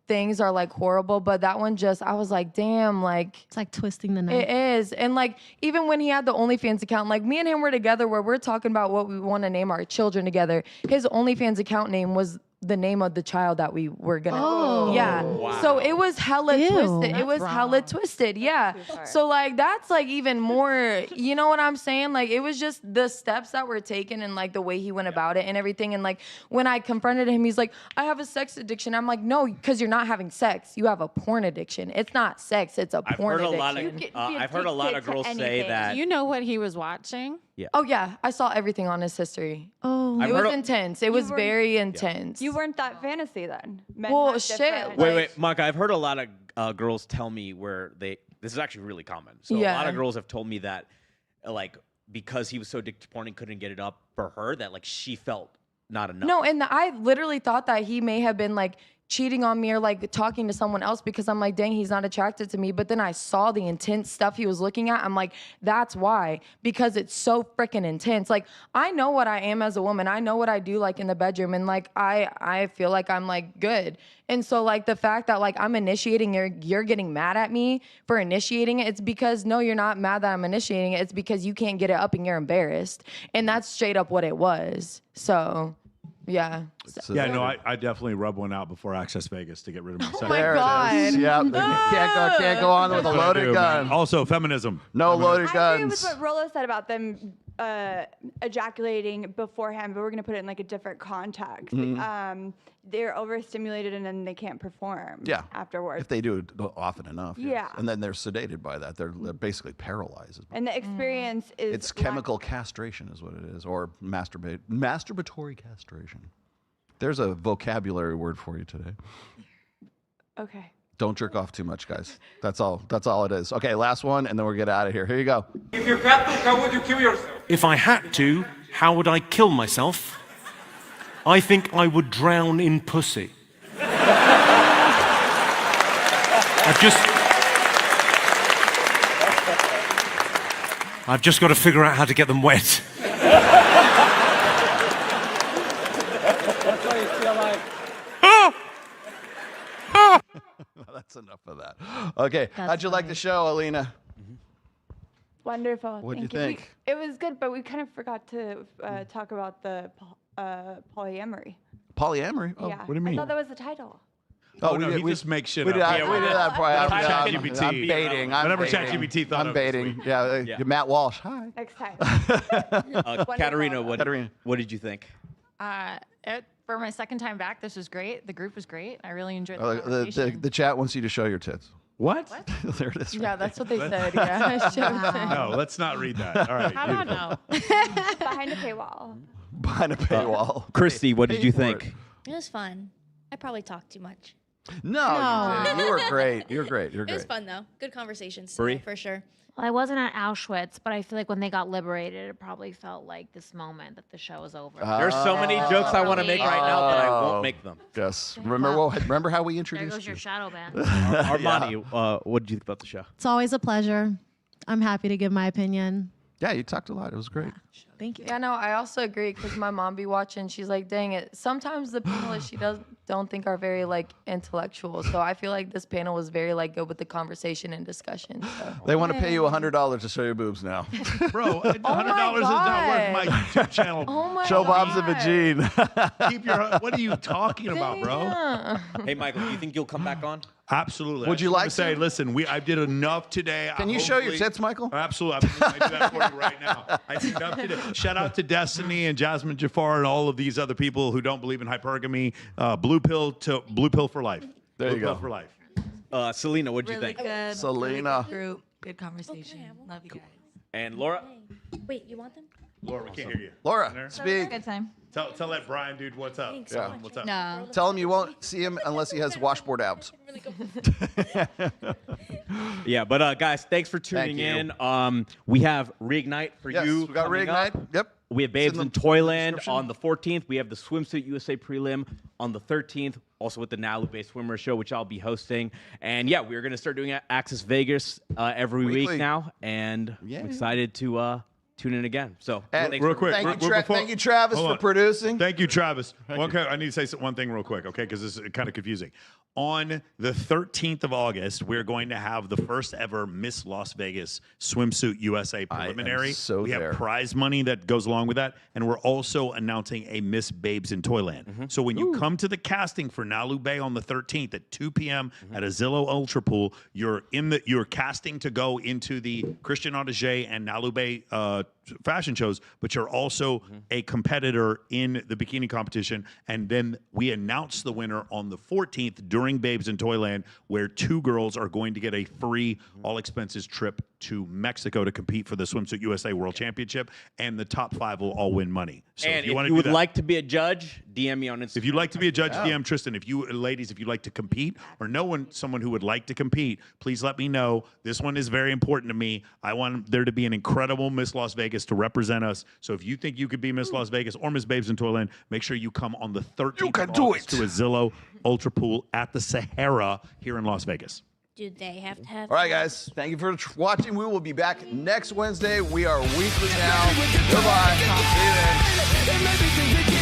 things are like horrible, but that one just, I was like, damn, like It's like twisting the knife. it is. And like even when he had the OnlyFans account, like me and him were together where we're talking about what we want to name our children together. His OnlyFans account name was the name of the child that we were gonna. Oh. Yeah. Wow. So it was hella Ew, twisted. It that's was hella twisted. Yeah. So like that's like even more. You know what I'm saying? Like it was just the steps that were taken and like the way he went about it and everything. And like when I confronted him, he's like, "I have a sex addiction." I'm like, "No, because you're not having sex. You have a porn addiction. It's not sex. It's a I've porn heard a addiction." lot of I've heard a lot of girls say that. Do you know what he was watching? Yeah. Oh yeah, I saw everything on his history. Oh. I've It heard was a- intense. It was very intense. you weren't that fantasy then. Men Well, have shit, different- Wait, Mike. I've heard a lot of girls tell me where this is actually really common. So a lot of girls have told me that, like, because he was so addicted to porn and couldn't get it up for her, that like she felt not enough. No, and I literally thought that he may have been like cheating on me or like talking to someone else because I'm like, dang, he's not attracted to me. But then I saw the intense stuff he was looking at. I'm like, that's why, because it's so freaking intense. Like, I know what I am as a woman. I know what I do like in the bedroom, and like I feel like I'm like good. And so like the fact that like I'm initiating, you're getting mad at me for initiating it, it's because no, you're not mad that I'm initiating it. It's because you can't get it up and you're embarrassed. And that's straight up what it was. So yeah. Yeah, no, I definitely rub one out before Access Vegas to get rid of my sex. Oh my God. Yep. Can't go on with a loaded gun. Also, feminism. No loaded I agree with guns. what Rolo said about them ejaculating beforehand, but we're gonna put it in like a different context. They're overstimulated and then they can't perform. Afterwards. If they do it often enough. yes. Yeah. And then they're sedated by that. They're basically paralyzed. And the experience is It's chemical castration is what it is, or masturbatory castration. There's a vocabulary word for you today. Okay. Don't jerk off too much, guys. That's all it is. Okay, last one, and then we'll get out of here. Here you go. If you had to, how would you kill yourself? If I had to, how would I kill myself? I think I would drown in pussy. I've just got to figure out how to get them wet. That's enough of that. Okay, how'd you like the show, Alina? Wonderful. What'd you Thank think? It was good, but we kind of forgot to talk about the polyamory. Polyamory? Oh, yeah. what do you mean? I thought that was the title. Oh, no, he just makes shit we up. Did, we did that. ChatGPT. I'm baiting. Whatever ChatGPT thought I'm baiting. Yeah, Matt Walsh. Hi. Next time. Katarina, what did you think? For my second time back, this was great. The group was great. I really enjoyed the conversation. The chat wants you to show your tits. What? There it is. Yeah, that's what they said. Yeah. No, let's not read that. All right. How about no? Behind a paywall. Behind a paywall. Christy, what did you think? It was fun. I probably talked too much. No, you didn't. You were great. You're great. You're It was great. fun though. Good conversations. Bree? For sure. Well, I wasn't at Auschwitz, but I feel like when they got liberated, it probably felt like this moment that the show was over. There's so many jokes I want to make right now, but I won't make them. Yes. Remember how we There introduced goes your you? shadow band. Armani, what did you think about the show? It's always a pleasure. I'm happy to give my opinion. Yeah, you talked a lot. It was great. Thank you. Yeah, no, I also agree because my mom be watching. She's like, dang it. Sometimes the panelists she don't think are very like intellectual. So I feel like this panel was very like good with the conversation and discussion. So. They want to pay you $100 to show your boobs now. Bro, $100 is not worth my YouTube channel. Oh my Show God. Bob's a vagine. Keep your. What are you talking about, bro? Hey, Michael, do you think you'll come back on? Absolutely. Would you I like just wanna say, to? listen, I did enough today. Can you show your tits, Michael? Absolutely. I do that for you right now. I did enough today. Shout out to Destiny and Jasmine Jafar and all of these other people who don't believe in hypergamy. Blue pill for life. There Blue you go. pill for life. Selena, what did you think? Good. Selena. Really good group. Good conversation. Love you guys. And Laura? Wait, you want them? Laura, we can't hear you. Laura, speak. Good time. Tell that Brian dude what's up. Thanks Yeah. so much. What's up? No. Tell him you won't see him unless he has washboard abs. Yeah, but guys, thanks for tuning you. in. We have Reignite for Yes, you. we got coming Reignite. up. Yep. We have Babes in in the Toyland description. on the 14th. We have the Swimsuit USA prelim on the 13th, also with the Nalu Bay Swimmer Show, which I'll be hosting. And yeah, we're going to start doing Access Vegas every Weekly. week now. And Yeah. I'm excited to tune in again. So, And thanks real for- quick. Thank you, Travis, Hold for on. producing. Thank you, Travis. Okay, I need to say one thing real quick, okay, because this is kind of confusing. On the 13th of August, we're going to have the first ever Miss Las Vegas Swimsuit USA preliminary. so we there. have prize money that goes along with that, and we're also announcing a Miss Babes in Toyland. So when you come to the casting for Nalu Bay on the 13th at 2 p.m. at a Zillow Ultra Pool, you're casting to go into the Christian Audager and Nalu Bay fashion shows, but you're also a competitor in the bikini competition. And then we announce the winner on the 14th during Babes in Toyland, where two girls are going to get a free all expenses trip to Mexico to compete for the Swimsuit USA World Championship, and the top 5 will all win money. So and if you, want would like to be a judge, DM me on Instagram. If you'd like to be a judge, DM Tristan. If you ladies, if you'd like to compete or know someone who would like to compete, please let me know. This one is very important to me. I want there to be an incredible Miss Las Vegas to represent us. So if you think you could be Miss Las Vegas or Miss Babes in Toyland, make sure you come on the 13th of August to a Zillow Ultra Pool at the Sahara here in Las Vegas. Do they have to have? All right, guys. Thank you for watching. We will be back next Wednesday. We are weekly now. Goodbye. See you then.